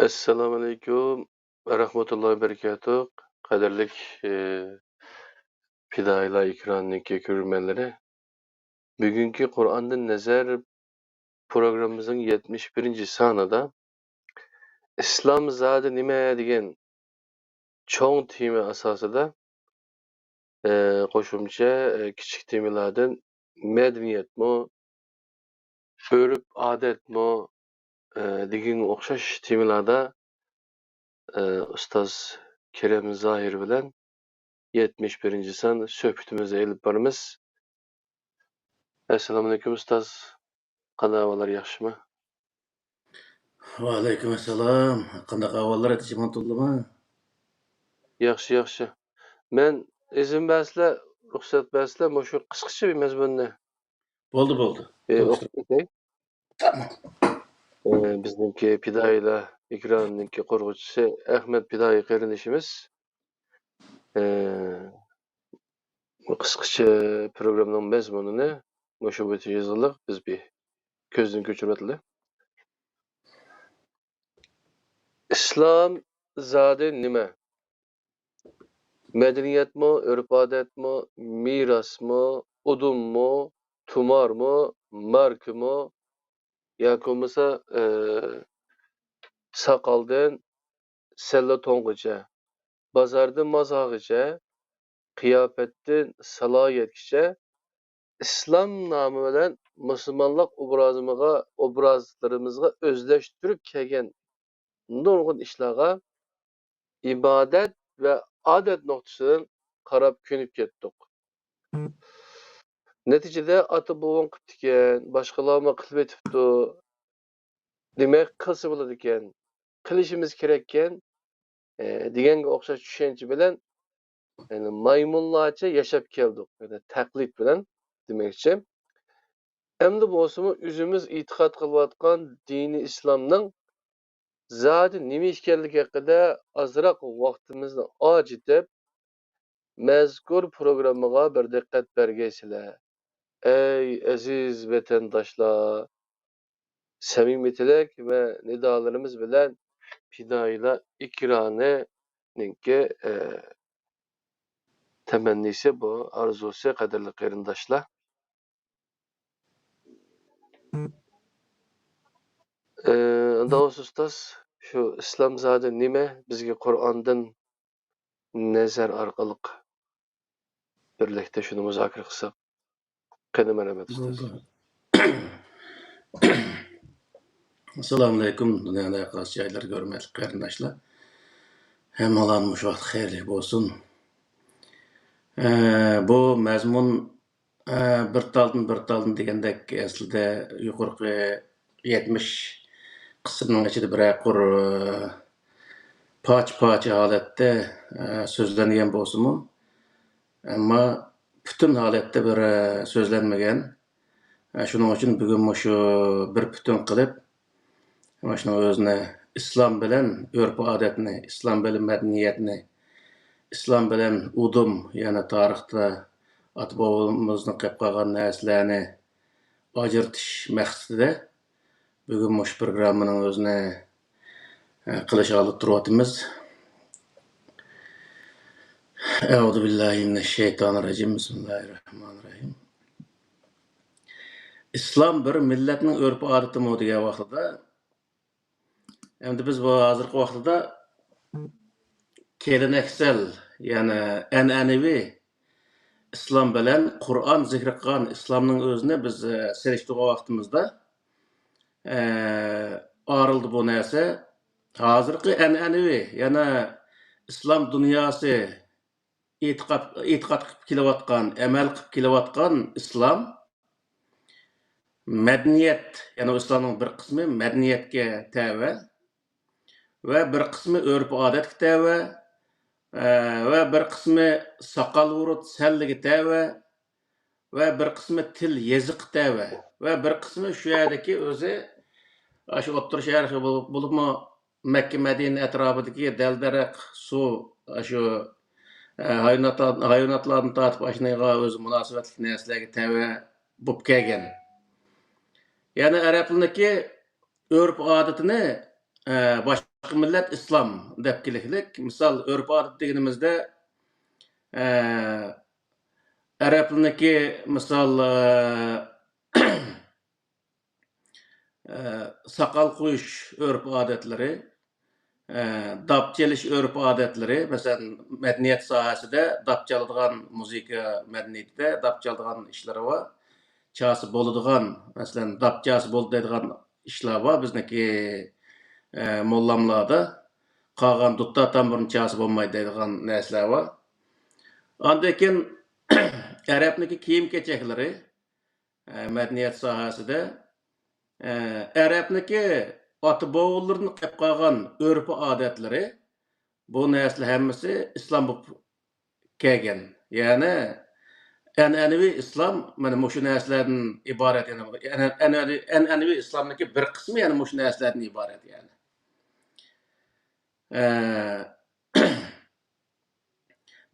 Assalomu alaykum va rahmatullohi va barakatuh. Qadrlik fidoyilar ekranniki ko'rganlari. Bugungi Qur'ondan nazar programmamizning 71-sonida Islom zodi nima degan cho'ng tema asosida qo'shimcha kichik temalardan madaniyatmi, urf odatmi degan o'xshash temalarda ustoz Kerem Zohir bilan 71-son suhbatimizni elib boramiz. Assalomu alaykum ustoz. Qanday ahvollar, yaxshimi? Va alaykum assalom. Qanday ahvollar aytishim to'g'rimi? Yaxshi. Men izin bersizlar, ruxsat bersizlar, shu qisqacha bir mazmunni Bo'ldi. o'qib ketay. Tamam. Bizningki fidoyilar ekranniki qo'rg'uvchisi Ahmed Fidoyi qarindoshimiz qisqacha programmaning mazmunini shu bo'yicha yozilib biz bir ko'zdan ko'chirib. Islom zodi nima? Medeniyetmi, örf-odatmi, mirasmi, udummi, tumarmi, markmi, yoki bo'lmasa soqoldan salla to'ng'icha, bozordan mozorgacha, qiyofatdan saloyatgacha islom nomi bilan musulmonlik obrazlarimizga o'zlashtirib kelgan nurg'un ishlarga ibodat ve adet noktasından qarab ko'nib ketdik. Neticede ata bovam qilibdikan, boshqalarga qilib etibdi. Demak, qilsa bo'ladi ekan, qilishimiz kerak ekan deganga o'xshash tushuncha bilan maymunlarcha yashab keldik. Yani taqlid bilan demakchi. Endi bo'lsa-mu o'zimiz e'tiqod qilayotgan dini islomning zodi nima ekanligi haqida ozroq vaqtimizni ajratib mazkur programmaga bir diqqat bergaysizlar. Ey aziz vatandoshlar, samimiy tilak ve nidalarımız bilen fidoyilar ekranininki temennisi bu, arzusu qadrli qarindoshlar. Davos ustoz, şu islom zodi nima bizga Qur'ondan nazar orqali birlikda shuni muzokara qilsak. Qani marhamat ustoz. Assalomu alaykum. Dunyoda qarshi joylar hurmatli qarindoshlar. Hammalarning shu vaqt xayrli bo'lsin. Bu mazmun bir taldan degandek aslida yuqorqi 70 qismning ichida bir qur poch holatda so'zlangan bo'lsa-mu, ammo butun holatda bir so'zlanmagan. Shuning uchun bugun shu bir butun qilib, shuni o'zini islom bilan urf-odatni, islom bilan madaniyatni, islom bilan udum, ya'ni tarixda ota-bobomizning qilib qolgan narsalarni ajratish maqsadida bugun shu programmaning o'zini qilish olib turyapmiz. Euzu billahi mineşşeytanirracim. Bismillahirrahmanirrahim. İslam bir milletning urf-odatimi degan vaqtida, endi biz bu hozirgi vaqtida keleneksel, ya'ni an'anaviy islom bilan Qur'on zikr qilgan islomning o'zini biz selishtirgan vaqtimizda arildi bu narsa. Hozirgi an'anaviy, yana islom dunyosi e'tiqod qilib kelayotgan, amal qilib kelayotgan islom madaniyat, ya'ni islomning bir qismi madaniyatga tava va bir qismi urf-odatga tava va bir qismi soqol urut salliga tava va bir qismi til yeziq tava va bir qismi shu yerdagi o'zi shu o'ttir shahar bo'libmi Makka Madina atrofidagi daldaraq suv shu hayvonotlarni tortib ashnaga o'zi munosabatli narsalarga tava bo'lib kelgan. Ya'ni arablarniki urf-odatini boshqa millat islom deb keliklik. Misol, urf-odat deganimizda arablarniki misol soqol qo'yish urf-odatlari, dap chelish urf-odatlari, masalan, madaniyat sohasida dap chaladigan musiqa madaniyatida dap chaladigan ishlar bor. Chası bo'ladigan, masalan, dap chası bo'ladigan ishlar bor bizniki mollamlarda. Qolgan dutta tamburni chası bo'lmaydi deydigan narsalar bor. Ondan keyin arabniki kiyim-kechaklari madaniyat sohasida arabniki ota-bobolarning qilib qolgan urf-odatlari bu narsalar hammasi islom bo'lib kelgan. Ya'ni an'anaviy islom mana shu narsalardan iborat. An'anaviy islomniki bir qismi yana shu narsalardan iborat yani.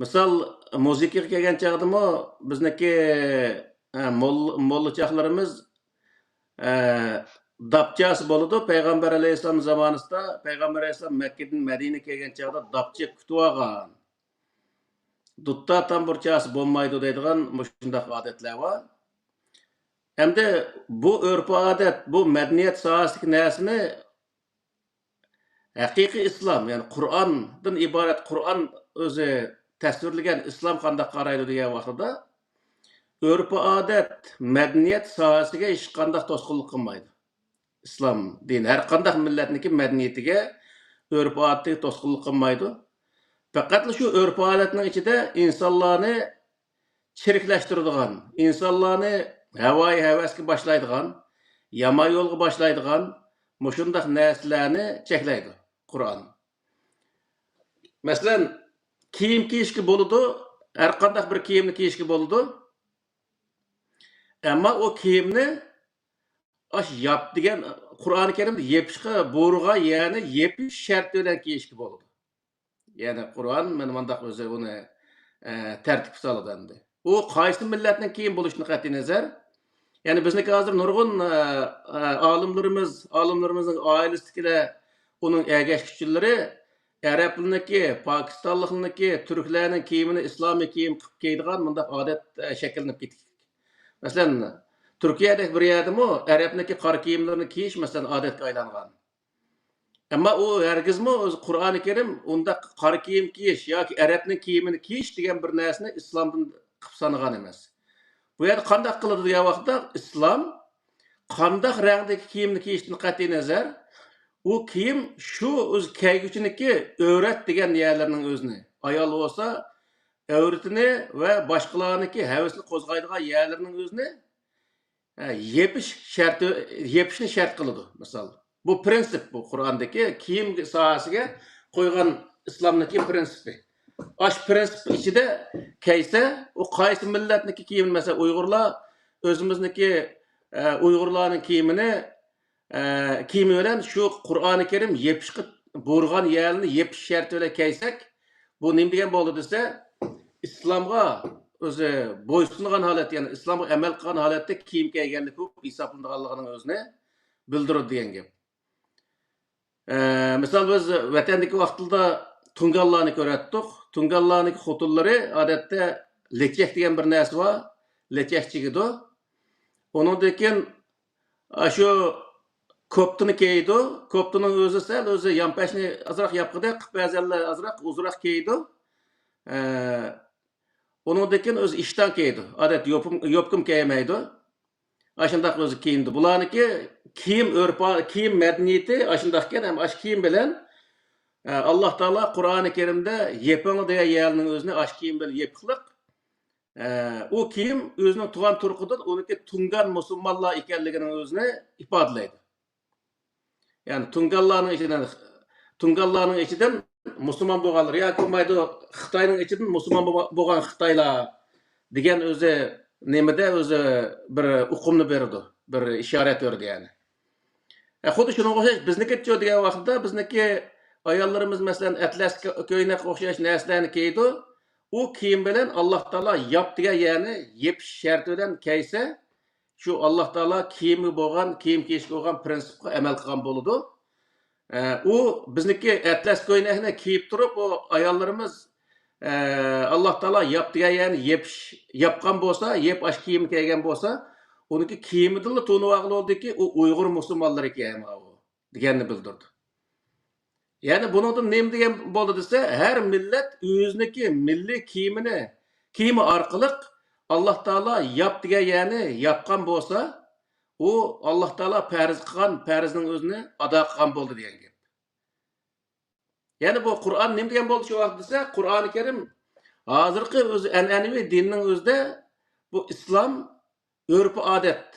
Misol, musiqaga kelgan chog'dami bizniki molla chaqlarimiz dapchasi bo'ladi. Payg'ambar alayhisalom zamonasida Payg'ambar alayhisalom Makkadan Madinaga kelgan chog'da dapchi kutib olgan. Dutta tamburchasi bo'lmaydi deydigan shunday odatlar bor. Hamda bu urf-odat, bu madaniyat sohasidagi narsani haqiqiy islom, ya'ni Qur'ondan iborat, Qur'on o'zi tasvirlagan islom qanday qaraydi degan vaqtida urf-odat, madaniyat sohasiga hech qanday to'sqinlik qilmaydi. Islom dini har qanday millatniki madaniyatiga, urf-odatiga to'sqinlik qilmaydi. Faqat shu urf-odatning ichida insonlarni chiriklashtiradigan, insonlarni havoyi havasga boshlaydigan, yomon yo'lga boshlaydigan shunday narsalarni cheklaydi Qur'on. Masalan, kiyim kiyishga bo'ladi, har qanday bir kiyimni kiyishga bo'ladi. Ammo o kiyimni yop degan Qur'oni Karimda yepishga buyurgan, ya'ni yepish sharti bilan kiyishga bo'ladi. Ya'ni Qur'on mana bundaq o'zi uni tartib soladi endi. U qaysi millatning kiyim bo'lishini qat'iy nazar, ya'ni bizniki hozir nurg'un olimlarimizning oilasidagilar uning ergashuvchilari arablarniki, pokistonliklarniki, turklarning kiyimini islomiy kiyim qilib kiydigan bundaq odat shakllanib ketdi. Masalan, Turkiyadagi bir yerdami arabniki qora kiyimlarini kiyish masalan odatga aylangan. Ammo u hargizmi o'zi Qur'oni Karim unda qora kiyim kiyish yoki arabning kiyimini kiyish degan bir narsani islomdan qilib sanagan emas. Bu yerda qanday qiladi degan vaqtda islom qanday rangdagi kiyimni kiyishdan qat'iy nazar u kiyim shu o'z kiyguvchiniki o'rat degan yerlarning o'zini. Ayol bo'lsa o'ratini va boshqalarniki havasni qo'zg'aydigan yerlarning o'zini yepishni shart qiladi misol. Bu prinsip, bu Qur'ondagi kiyim sohasiga qo'ygan islomniki prinsipi. Ash prinsip ichida kaysa u qaysi millatniki kiyim, masalan Uyg'urlar o'zimizniki Uyg'urlarning kiyimi bilan shu Qur'oni Karim yepishga buyurgan yerni yepish sharti bilan kaysak, bu nima degan bo'ldi desa, islomga o'zi bo'ysungan holat, ya'ni islomga amal qilgan holatda kiyim kiyganlik ko'p hisoblanadiganligining o'zini bildiradi degan gap. Misol biz vatandagi vaqtida tungallarni ko'ratdik. Tungallarning xotinlari odatda lechak degan bir narsa bor, lechak chigidi. Undan keyin shu koptini kiydi. Koptining o'zi sal o'zi yampashni azroq yapqida, qipazallar azroq uzroq kiydi. Undan keyin o'zi ishdan kiydi. Odat yopkim kiymaydi. Ashundaq o'zi kiyindi. Bularniki kiyim kiyim madaniyati ashundaqkan ham ash kiyim bilan Alloh taolo Qur'oni Karimda yeping degan yerning o'zini ash kiyim bilan yepiqliq. U kiyim o'zining tug'an turqidan uniki tungan musulmonlar ekanligining o'zini ifodalaydi. Ya'ni tunganlarning ichidan musulmon bo'lganlar yoki bo'lmaydi Xitoyning ichidan musulmon bo'lgan Xitoylar degan o'zi nimada o'zi bir uqumni berdi, bir ishorat berdi yani. Xuddi shunga o'xshash bizniki degan vaqtda bizniki ayollarimiz masalan atlas ko'ylak o'xshash narsalarni kiydi. U kiyim bilan Alloh taolo yop degan ya'ni yepish sharti bilan kiysa, shu Alloh taolo kiyimi bo'lgan, kiyim kiyishga bo'lgan prinsipga amal qilgan bo'ladi. U bizniki atlas ko'ylakni kiyib turib, o ayollarimiz Alloh taolo yop degan yani yapgan bo'lsa, yep ash kiyim kiygan bo'lsa, uniki kiyimidan to'nib oldiki, u Uyg'ur musulmonlar ekan u deganni bildirdi. Yani bunun nima degan bo'ldi desa, har millat o'ziniki milliy kiyimi orqali Alloh taolo yop degan yani yapgan bo'lsa, u Alloh taolo farz qilgan farzning o'zini ado qilgan bo'ldi degan gap. Yani bu Kur'an nima degan bo'ldi shu vaqt desa, Qur'oni Karim hozirgi o'zi an'anaviy dinning o'zida bu islom urf odat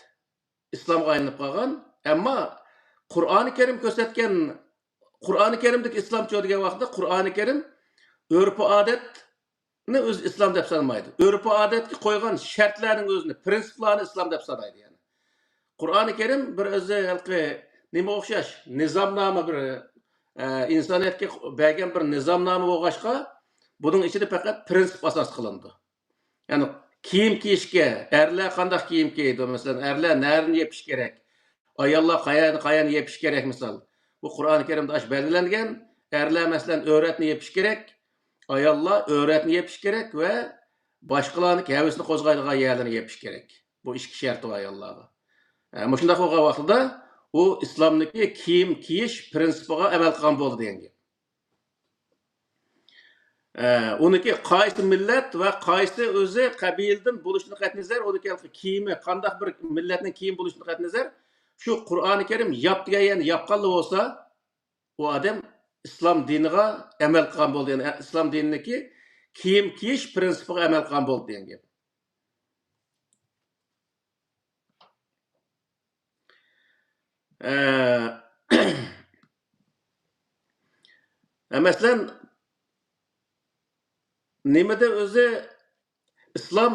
islomga aylanib qolgan, ammo Qur'oni Karim ko'rsatgan Qur'oni Karimdagi islomchi degan vaqtda Qur'oni Karim urf odatni o'z islom deb sanmaydi. Urf odatga qo'ygan shartlarning o'zini, prinsiplarni islom deb sanaydi yani. Qur'oni Karim bir o'zi nima o'xshash, nizomnoma bir insoniyatga bergan bir nizomnoma bo'lg'ashqa, buning ichida faqat prinsip asos qilindi. Ya'ni kiyim kiyishga, erlar qanday kiyim kiydi, masalan, erlar narini yepish kerak, ayollar qayani yepish kerak misol. Bu Qur'oni Karimda ash belgilangan, erlar masalan o'ratni yepish kerak, ayollar o'ratni yepish kerak va boshqalarning havasini qo'zg'aydigan yerlarni yepish kerak. Bu ikki shart va ayollarga. Shunday bo'lgan vaqtda u islomdagi kiyim kiyish prinsipiga amal qilgan bo'ldi degan gap. Uniki qaysi millat va qaysi o'zi qabildan bo'lishini qatnazar, uniki kiyimi qanday bir millatning kiyim bo'lishini qatnazar, shu Qur'oni Karim yop degan yani yapqanli bo'lsa, u odam islom diniga amal qilgan bo'ldi. Yani islom dinidagi kiyim kiyish prinsipiga amal qilgan bo'ldi degan gap. Masalan, nimada o'zi islom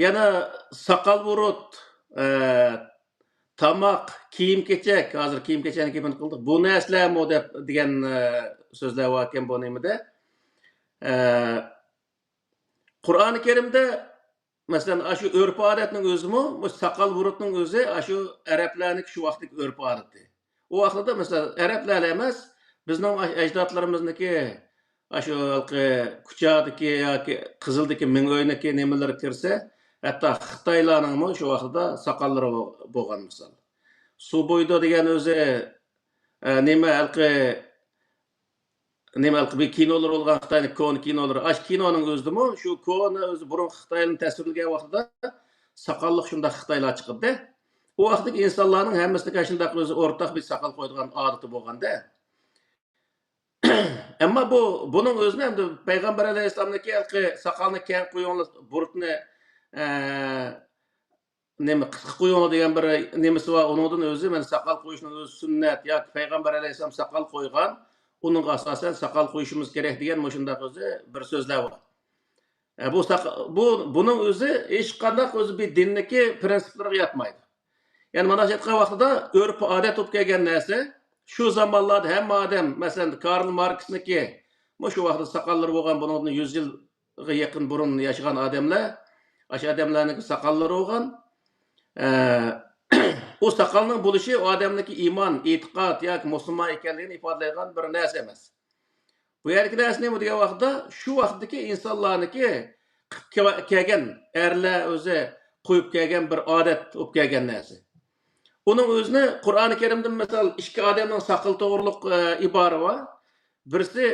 yana soqol burut, tomoq, kiyim kechak, hozir kiyim kechakni kiyim qildik. Bu narsalarmi deb degan so'zlar bor ekan bu nimada. Qur'oni Karimda masalan shu urf odatning o'zimi, bu soqol burutning o'zi shu arablarning shu vaqtdagi urf odati. U vaqtda masalan arablar emas, bizning ajdodlarimizniki shu kuchadagi yoki qizildagi mingoyniki nimalar kirsa, hatto Xitoylarning shu vaqtda soqollari bo'lgan misol. Suboydo degan o'zi nima bir kinolar olgan Xitoyning koni kinolari. Ash kinoning o'zidimi shu koni o'zi burun Xitoyning tasvirlagan vaqtida soqolliq shunday Xitoylar chiqdi. U vaqtdagi insonlarning hammasiga shunday o'zi o'rtaq bir soqol qo'yadigan odati bo'lganda. Ammo buning o'zini ham payg'ambar alayhisolamniki soqolni keng qo'ygan burutni nima qisqa qo'ygan degan bir nimasi bor. Uningdan o'zi men soqol qo'yishning o'zi sunnat yoki payg'ambar alayhisolam soqol qo'ygan, uning asosan soqol qo'yishimiz kerak degan shunday o'zi bir so'zlar bor. Buning o'zi hech qanday o'zi bir dinniki prinsiplarga yetmaydi. Yani mana shu vaqtida urf odat bo'lib kelgan narsa shu zamonlarda hamma odam, masalan Karl Marksniki shu vaqtda soqollari bo'lgan, bundan 100 yilga yaqin burun yashagan odamlar, o'sha odamlarning soqollari bo'lgan. O soqolning bo'lishi odamning iymon, e'tiqod yoki musulmon ekanligini ifodalaydigan bir narsa emas. Bu yergi narsa nima degan vaqtda shu vaqtdagi insonlarniki kelgan erlar o'zi qo'yib kelgan bir odat bo'lib kelgan narsa. Uning o'zini Qur'oni Karimda misol ikki odamning soqol to'g'riliq ibora bor. Birisi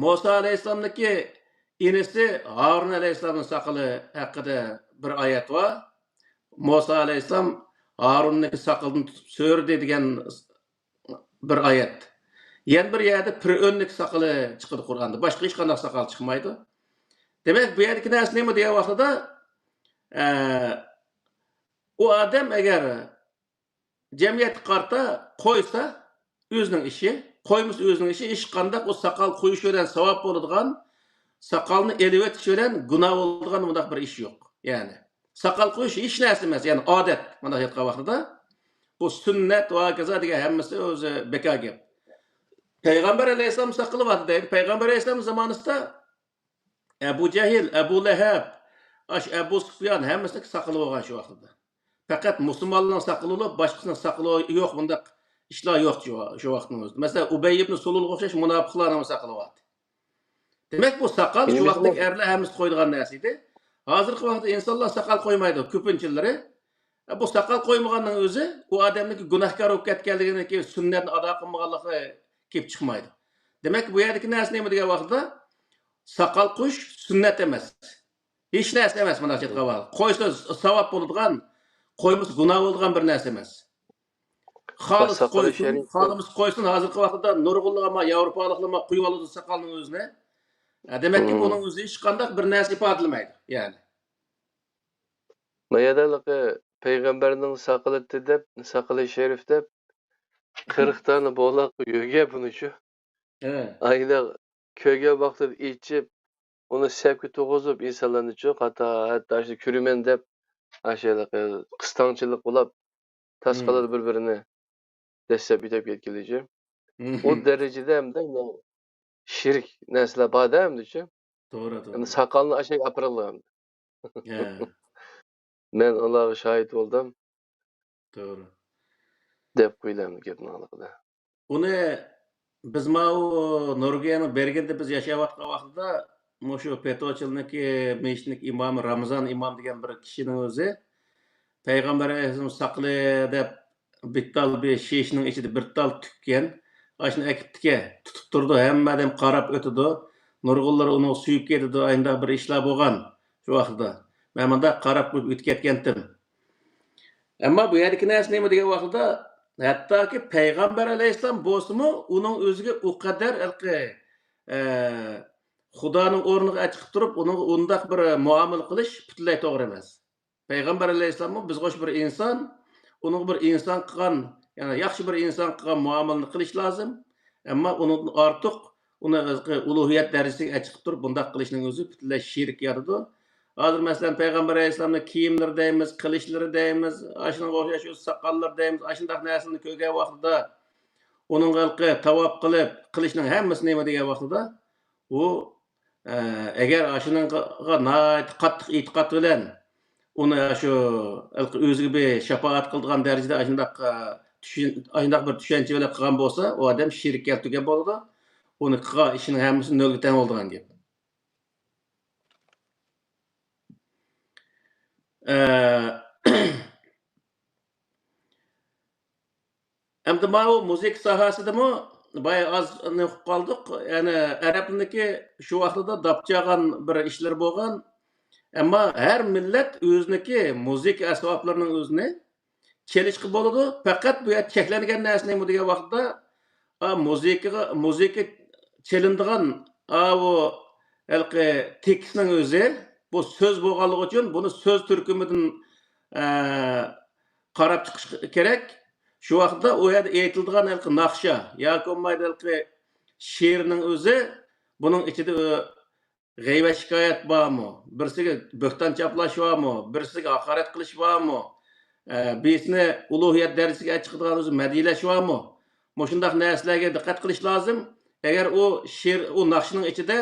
Musa alayhisolamniki inisi Harun alayhisolamning soqoli haqida bir oyat bor. Musa alayhisolam Harunning soqolini tutib so'rdi degan bir oyat. Yana bir yerda Fir'avnning soqoli chiqdi Qur'onda. Boshqa hech qanday soqol chiqmaydi. Demak, bu yergi narsa nima degan vaqtida u odam agar jamiyat qarta qo'ysa o'zining ishi, qo'ymas o'zining ishi, hech qanday o soqol qo'yish bilan savob bo'ladigan, soqolni elib o'tish bilan gunoh bo'ladigan bunday bir ish yo'q. Ya'ni soqol qo'yish hech narsa emas, ya'ni odat. Mana shu vaqtida bu sunnat va kaza degan hammasi o'zi bekor gap. Payg'ambar alayhisolam soqoli bor deydi. Payg'ambar alayhisolam zamonida Abu Jahil, Abu Lahab, Abu Sufyan hammasi soqoli bo'lgan shu vaqtda. Faqat musulmonlarning saqlılığı, boshqasining saqlılığı yo'q, bundaq ishlar yo'q shu vaqtning o'zida. Masalan, Ubay ibn Sululga o'xshash munofiqlarni saqlayapti. Demak, bu saqal shu Kimisi vaqtdagi erlar hammasi qo'ydigan narsa edi. Hozirgi vaqtda insonlar saqal qo'ymaydi, ko'pinchilari. Bu saqal qo'ymaganning o'zi u odamniki gunohkor bo'lib ketganligidan keyin sunnatni ado qilmaganligi kelib chiqmaydi. Demak, bu yerdagi narsa nima degan vaqtda saqal qo'yish sunnat emas. Hech narsa emas mana shu qavval. Qo'ysa savob bo'ladigan, qo'ymasa gunoh bo'ladigan bir narsa emas. Xolis saqali qo'ysin, sharif xolis qo'ysin. Hozirgi vaqtda nurg'unlama, Yevropaliklar qo'yib oladi saqalning o'zini. Demakki, buning o'zi hech qanday bir narsa ifodalamaydi, ya'ni. mayadaligi payg'ambarning saqalati deb, saqali sharif deb 40 tane bo'loq yo'ga bunuchu. Ayda köge vaqtida içip onu sevgi to'g'izib insonlarni chu hatto shu ko'raman deb ashulaqa qistonchilik bo'lib tasqaladi bir-birini dashab yetib ketganligicha. O darajada hamda shirk narsalar borda hamdachu. To'g'ri, Endi to'g'ri. saqalni ashak aprilgan. Ha, Men ularga shohid bo'ldim to'g'ri. deb qo'ylarim gapni haqida. Uni biz mau Norvegiyaning Bergenda biz yashayotgan vaqtda mushu Petochilniki meshitlik imomi Ramazon imom degan bir kishining o'zi payg'ambar alayhisalom saqli deb bittal bir shishning ichida bir tal tukkan. Ashuni akibtike tutib turdi, hamma odam qarab o'tdi. Nurg'unlar uni suyib ketdi, ayında bir ishlar bo'lgan shu vaqtda. Men bunda qarab qo'yib o'tib ketgandim. Ammo bu yerdagi narsa nima degan vaqtda hattoki payg'ambar alayhissalom bo'lsa-mu, uning o'ziga u qadar Xudoning o'rniga chiqib turib, uning undaq bir muomala qilish butunlay to'g'ri emas. Payg'ambar alayhissalom bizga bir inson, uning bir inson qilgan, ya'ni yaxshi bir inson qilgan muomalani qilish lozim. Ammo undan ortiq uni ulug'iyat darajasiga chiqib turib, bundaq qilishning o'zi butunlay shirk yaradi. Hozir masalan payg'ambar alayhissalomning kiyimlari deymiz, qilishlari deymiz, ashunga o'xshash soqollar deymiz, ashundaq narsalarni ko'rgan vaqtida uning tavob qilib qilishning hammasi nima degan vaqtida u agar ashunga qattiq e'tiqod bilan uni shu o'ziga bir shafoat qiladigan darajada ashundaq bir tushuncha bilan qilgan bo'lsa, u odam shirk keltirgan bo'ladi. Uni qilgan ishining hammasi nolga teng bo'ladigan gap. Endi bu müzik sohasidami bay az ne qoldik. Yani Arapniki shu vaqtida dapchagan bir ishlar bo'lgan. Ammo har millat o'ziniki müzik asboblarining o'zini chelishqi bo'ladi. Faqat bu yer cheklangan narsa nima degan vaqtda muzika chelindigan bu tekstning o'zi bu so'z bo'lganligi uchun buni so'z turkumidan qarab chiqish kerak. Shu vaqtda u yerda aytiladigan naqsha yoki bo'lmaydi she'rning o'zi buning ichida g'iybat shikoyat bormi? Birsiga bo'xton chaplash bormi? Birsiga haqorat qilish bormi? Bizni ulug'iyat darajasiga chiqadigan o'zi madiylash bormi? Shundaq narsalarga diqqat qilish lozim. Agar u she'r u naqshning ichida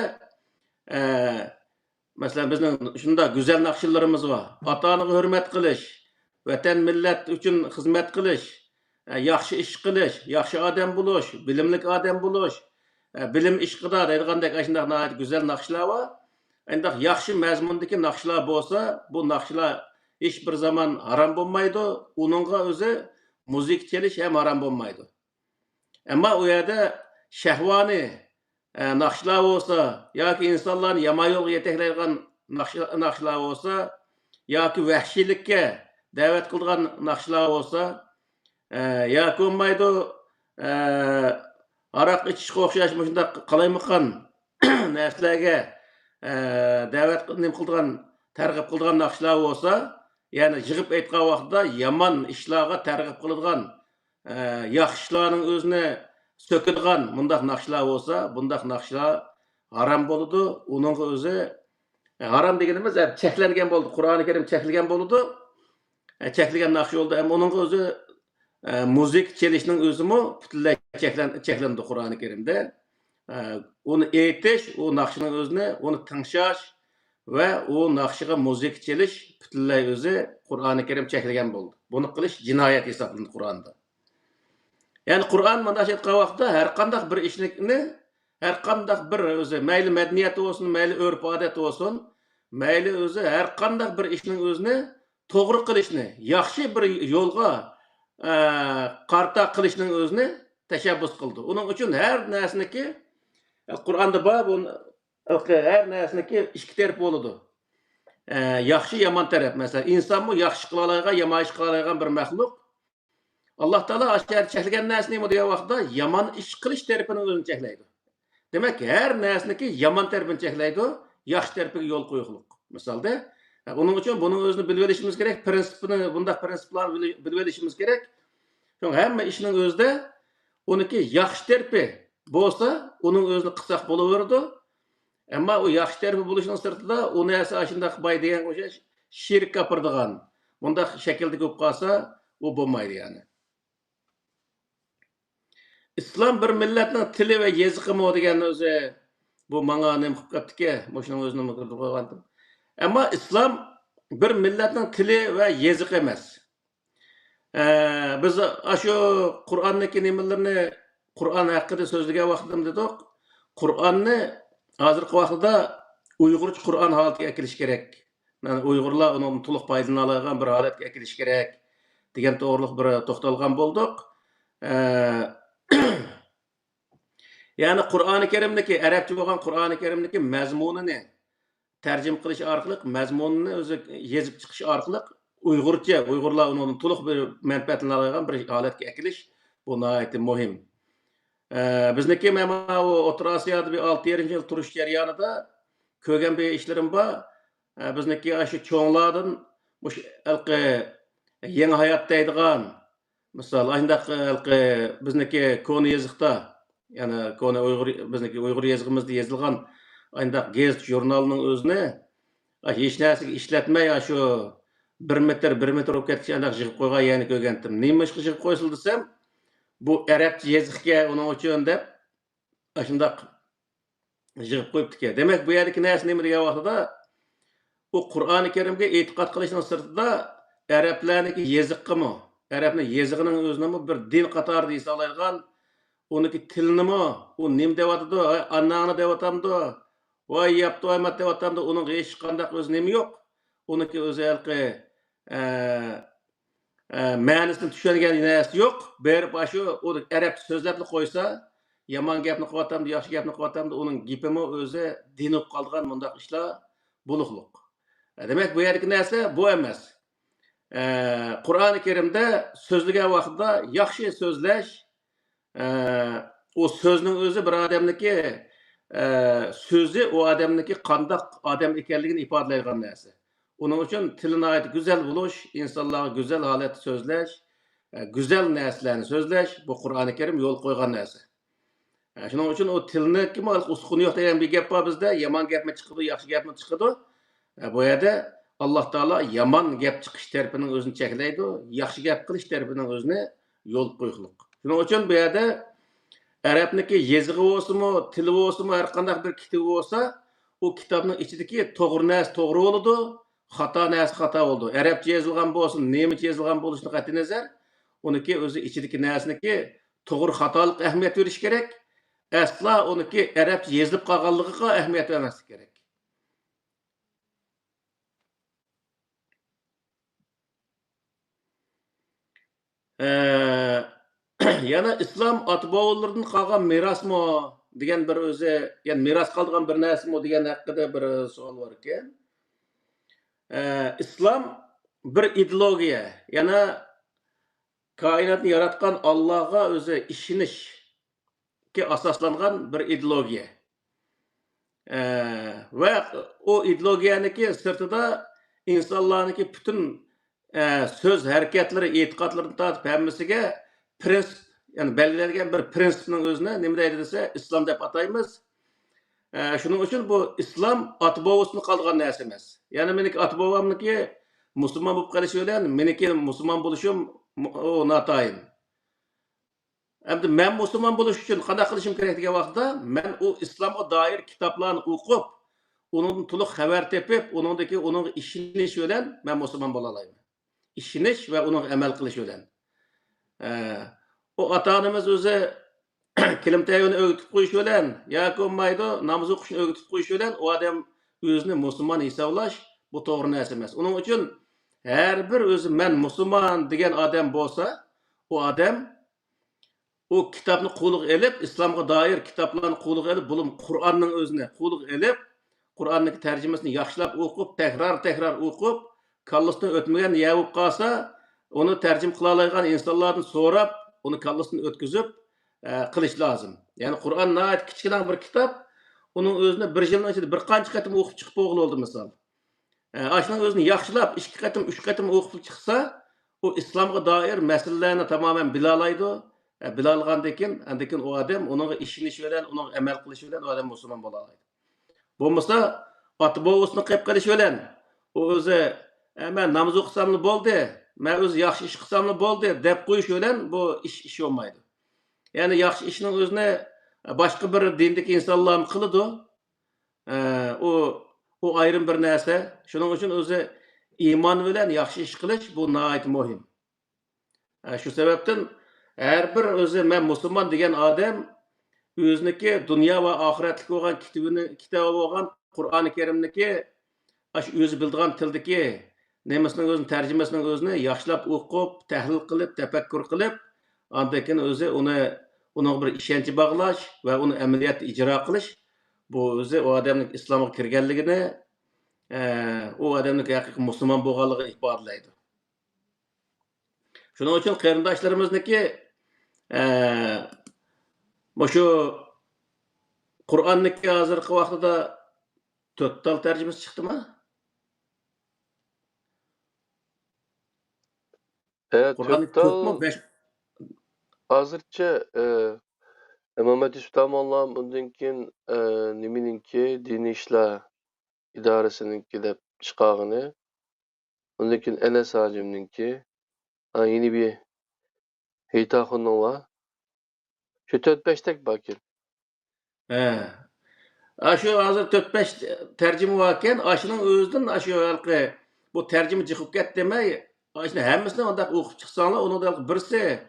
masalan bizning shunda go'zal naqshalarimiz bor. Ota-onaga hurmat qilish, vatan millat uchun xizmat qilish, yaxshi ish qilish, yaxshi odam bo'lish, bilimli odam bo'lish, bilim ishqida deydigandek shunday go'zal naqshlar bor. Endi yaxshi mazmundagi naqshlar bo'lsa, bu naqshlar hech bir zaman harom bo'lmaydi. Uningga o'zi muzik chelish ham harom bo'lmaydi. Ammo u yerda shahvoniy naqshlar bo'lsa yoki insonlarni yomon yo'lga yetaklaydigan naqshlar bo'lsa yoki vahshiylikka da'vat qiladigan naqshlar bo'lsa yoki bo'lmaydi aroq ichishga o'xshash shunday qalaymaqan narsalarga da'vat qiladigan targ'ib qiladigan naqshlar bo'lsa, ya'ni yig'ib aytgan vaqtda yomon ishlarga targ'ib qiladigan yaxshi ishlarning o'zini sökadigan bundaq naqshlar bo'lsa, bundaq naqshlar harom bo'ladi. Uning o'zi harom deganimiz cheklangan bo'ldi. Qur'oni Karim cheklangan bo'ldi. Cheklangan naqsh bo'ldi. Ammo uning o'zi muzik chelishning o'zimi butunlay cheklandi Qur'oni Karimda. Uni aytish, u naqshning o'zini, uni tingshash, va u naqshiga muzika chelish butunlay o'zi Qur'oni Karim cheklagan bo'ldi. Buni qilish jinoyat hisoblanadi Qur'onda. Ya'ni Qur'on mana shu vaqtda har qanday bir ishlikni, har qanday bir o'zi mayli madaniyat bo'lsin, mayli urf-odat bo'lsin, mayli o'zi har qanday bir ishning o'zini to'g'ri qilishni, yaxshi bir yo'lga qarta qilishning o'zini tashabbus qildi. Uning uchun har narsaniki Qur'onda bor, har narsaniki ikki taraf bo'ladi. Yaxshi yomon taraf. Masalan, inson bu yaxshi qila oladigan, yomon ish qila oladigan bir maxluq. Alloh taolo ashar cheklagan narsani bu degan vaqtda yomon ish qilish tarafini o'zini cheklaydi. Demak, har narsaniki yomon tarafini cheklaydi, yaxshi tarafiga yo'l qo'yishlik. Misolda, buning uchun buni o'zini bilib olishimiz kerak, prinsipini, bunday prinsiplarni bilib olishimiz kerak. Çünkü hamma ishning o'zida uniki yaxshi tarafi bo'lsa, uning o'zini qilsak bo'laveradi. Ammo u yaxshi tarafi bo'lishining sirtida u narsa shunday boy degan o'xshash shirk kapirdigan. Bunda shaklda ko'p qolsa, u bo'lmaydi yani. İslam bir millatning tili va yezigimi degan o'zi bu menga nim qilib ketdiki, o'shaning o'zini kirib qo'ygandim. Ammo islom bir millatning tili va yezigi emas. Biz şu Qur'onniki nimalarni Qur'on haqida so'zlagan vaqtimda dedik, Qur'onni hozirgi vaqtda Uyg'urcha Qur'on holatiga kelish kerak. Yani Uyg'urlar uni to'liq foydalana oladigan bir holatga kelish kerak degan to'g'riliq bir to'xtalgan bo'ldik. Yani Qur'oni Karimdagi arabcha bo'lgan Qur'oni Karimdagi mazmunini tarjim qilish orqali, mazmunini o'zi yezib chiqish orqali Uyg'urcha, Uyg'urlar uni to'liq bir manfaatini oladigan bir holatga kelish bu nihoyatda muhim. Bizniki mana bu O'rta Osiyoda bir 6-7 yil turish jarayonida ko'rgan bir ishlarim bor. Bizniki shu cho'nglardan o'sha yangi hayot deydigan, misol ayndaq bizniki ko'ni yoziqda, ya'ni ko'ni Uyg'ur, bizniki Uyg'ur yozig'imizda yozilgan ayndaq gazet jurnalining o'zini hech narsaga ishlatmay shu 1 metr olib ketkish aniq yig'ib qo'ygan yani ko'rgandim. Nima ish qilib qo'ysil desam, bu arabcha yozig'ga uning uchun deb shundaq yig'ib qo'yibdi. Demak, bu yerdagi narsa nima degan vaqtida u Qur'oni Karimga e'tiqod qilishning sirtida arablarniki yozig'imi, arabning yozig'ining o'zini bir din qatorida hisoblaydigan, uniki tilnimi, u nima deyotdi, annani deyotamdi, voy yapti, aymat deyotamdi, uning hech qanday o'z nima yo'q. Uniki o'zi ma'nosini tushungan narsa yo'q. Berib shu arab so'zlarni qo'ysa, yomon gapni qilatamdi, yaxshi gapni qilatamdi, uning gapimi o'zi din bo'lib qolgan bundaq ishlar buluqliq. Demak, bu yerdagi narsa bu emas. Qur'oni Karimda so'zlagan vaqtda yaxshi so'zlash, o so'zning o'zi bir odamniki so'zi u odamniki qandoq odam ekanligini ifodalaydigan narsa. Onun uchun tilini güzel buluş, insonlarga güzel holatda so'zlash, güzel narsalarni so'zlash bu Qur'oni Karim yo'l qo'ygan narsa. Shuning uchun o tilni kim usquni yo'q degan bir gap bor bizda, yomon gapmi chiqadi, yaxshi gapmi chiqadi. Bu yerda Alloh taolo yomon gap chiqish tarafining o'zini cheklaydi, yaxshi gap qilish tarafining o'zini yo'l qo'yishliq. Shuning uchun bu yerda arabniki yezig'i bo'lsinmi, tili bo'lsinmi, har qanday bir kitob bo'lsa, o kitobning ichidagi to'g'ri narsa to'g'ri bo'ladi, xato narsa xato bo'ldi. Arabcha yozilgan bo'lsin, nemischa yozilgan bo'lishidan qat'iy nazar, uniki o'zi ichidagi narsaniki to'g'ri xatolik ahamiyat berish kerak. Asla uniki arabcha yozilib qolganligiga ahamiyat bermaslik kerak. Yana islom ota-bobolardan qolgan merosmi degan bir o'zi, ya'ni meros qolgan bir narsami degan haqida bir savol bor ekan. İslam bir ideologiya, yana koinotni yaratgan Allohga o'zi ishonishga asoslangan bir ideologiya. Va o ideologiyaniki sirtida insonlarniki butun söz harakatlari, e'tiqodlarini tortib hammasiga prinsip, yani belgilangan bir prinsipning o'zini nima deydi desa, islom deb ataymiz. Shuning uchun bu islom ota-bobosini qolgan narsa emas. Ya'ni meniki ota-bobomniki musulmon bo'lib qolishi bilan meniki musulmon bo'lishim o notayin. Endi men musulmon bo'lish uchun qanday qilishim kerak degan vaqtda, men o islomga doir kitoblarni o'qib, onun to'liq xabar tepib, uningdagi uning ishonish bilan men musulmon bo'la olaman. Ishonish va uning amal qilish bilan. O ata-onamiz o'zi kilimtayini o'gitib qo'yish bilan yoki bo'lmaydi, namoz o'qishni o'gitib qo'yish bilan u odam o'zini musulmon hisoblash bu to'g'ri narsa emas. Uning uchun har bir o'zi men musulmon degan odam bo'lsa, u odam o kitobni qo'liga elib, islomga doir kitoblarni qo'liga elib, bo'lib Qur'onning o'zini qo'liga elib, Qur'onning tarjimasini yaxshilab o'qib, takror o'qib, kallasidan o'tmagan yavib qolsa, uni tarjim qila oladigan insonlardan so'rab, uni kallasidan o'tkazib qilish lozim. Ya'ni Qur'on nəhayət kichkina bir kitob, uning o'zini bir yilning ichida bir qancha qatim o'qib chiqib bo'lgan bo'ldi misol. Ashning o'zini yaxshilab 2 qatim, 3 qatim o'qib chiqsa, u islomga doir masalalarni tamoman bila oladi. Bila olgandan keyin u odam uningga ishonish bilan, uning amal qilish bilan u odam musulmon bo'la oladi. Bo'lmasa, ota bobosini qilib qilish bilan u o'zi men namoz o'qisam bo'ldi, men o'zi yaxshi ish qilsam bo'ldi deb qo'yish bilan bu ish bo'lmaydi. Ya'ni yaxshi ishning o'zini boshqa bir dindagi insonlar qiladi. O ayrim bir narsa. Shuning uchun o'zi iymon bilan yaxshi ish qilish bu nihoyat muhim. Shu sababdan har bir o'zi men musulmon degan odam o'ziniki dunyo va oxiratlik bo'lgan kitobi bo'lgan Qur'oni Karimniki o'zi bildigan tildagi nemasining o'zini tarjimasining o'zini yaxshilab o'qib, tahlil qilib, tafakkur qilib, undan keyin o'zi uning bir ishonchi bog'lash va uni amaliyotda ijro qilish bu o'zi u odamning islomga kirganligini, u odamning haqiqiy musulmon bo'lganligini ifodalaydi. Shuning uchun qarindoshlarimizniki shu Qur'onniki hozirgi vaqtida 4 tal tarjimasi chiqdimi? Evet, 4 tal hozircha Imom Yusuf Tamollon bundan keyin nimaninki diniy ishlar idorasininki deb chiqargani. Undan keyin Enes hojimninki, yeni bir Heytaxunning var. Şu 4-5 tek bakın. Şu hozir 4-5 tarjima varken, aşının o'zidan shu halqi bu tarjima chiqib ketdi demay, ashuni hammasini undaq o'qib chiqsanglar, uningdan birsi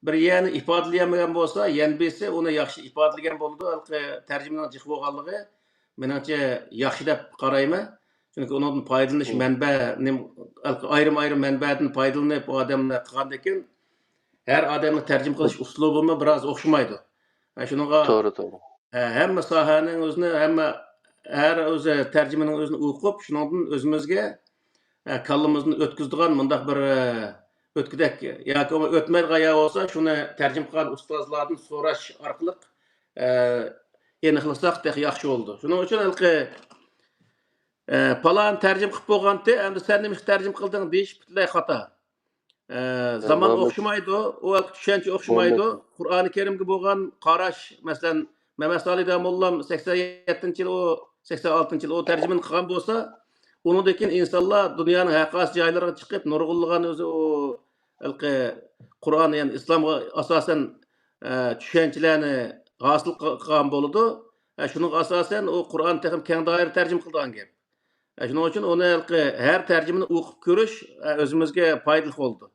bir yani ifodalamaydigan bo'lsa, yana birsi uni yaxshi ifodalagan bo'ladi. Halqi tarjimaning chiqib bo'lganligi menimcha yaxshi deb qarayman. Chunki undan foydalanish manba, ayrim manbadan foydalanib odamlar qilgandan keyin her odamni tarjima qilish uslubimi biroz o'xshamaydi. Shuningga to'g'ri. Hamma sohaning o'zini, hamma har o'zi tarjimaning o'zini o'qib, shuningdan o'zimizga kallamizni o'tkazadigan mundaq bir o'tkidak yoki o'tmaydigan ya bo'lsa, shuni tarjima qilgan ustozlardan so'rash orqali aniqlasak yaxshi bo'ldi. Shuning uchun halqi falan tarjima qilib bo'lganda, endi sen nima tarjima qilding deyish butunlay xato. Zaman o'xshamaydi, o tushuncha o'xshamaydi. Qur'oni Karimga bo'lgan qarash, masalan, Mehmet Ali Damollam 87-yil, 86-yil o tarjimani qilgan bo'lsa, uningdan insonlar dunyoning haqiqat joylariga chiqib, nurg'unlagan o'zi o Qur'on, ya'ni islomga asosan tushunchalarni hosil qilgan bo'ladi. Shuning asosan o Qur'on texim keng doira tarjima qilgan gap. Shuning uchun uni har tarjimani o'qib ko'rish o'zimizga foydali bo'ldi.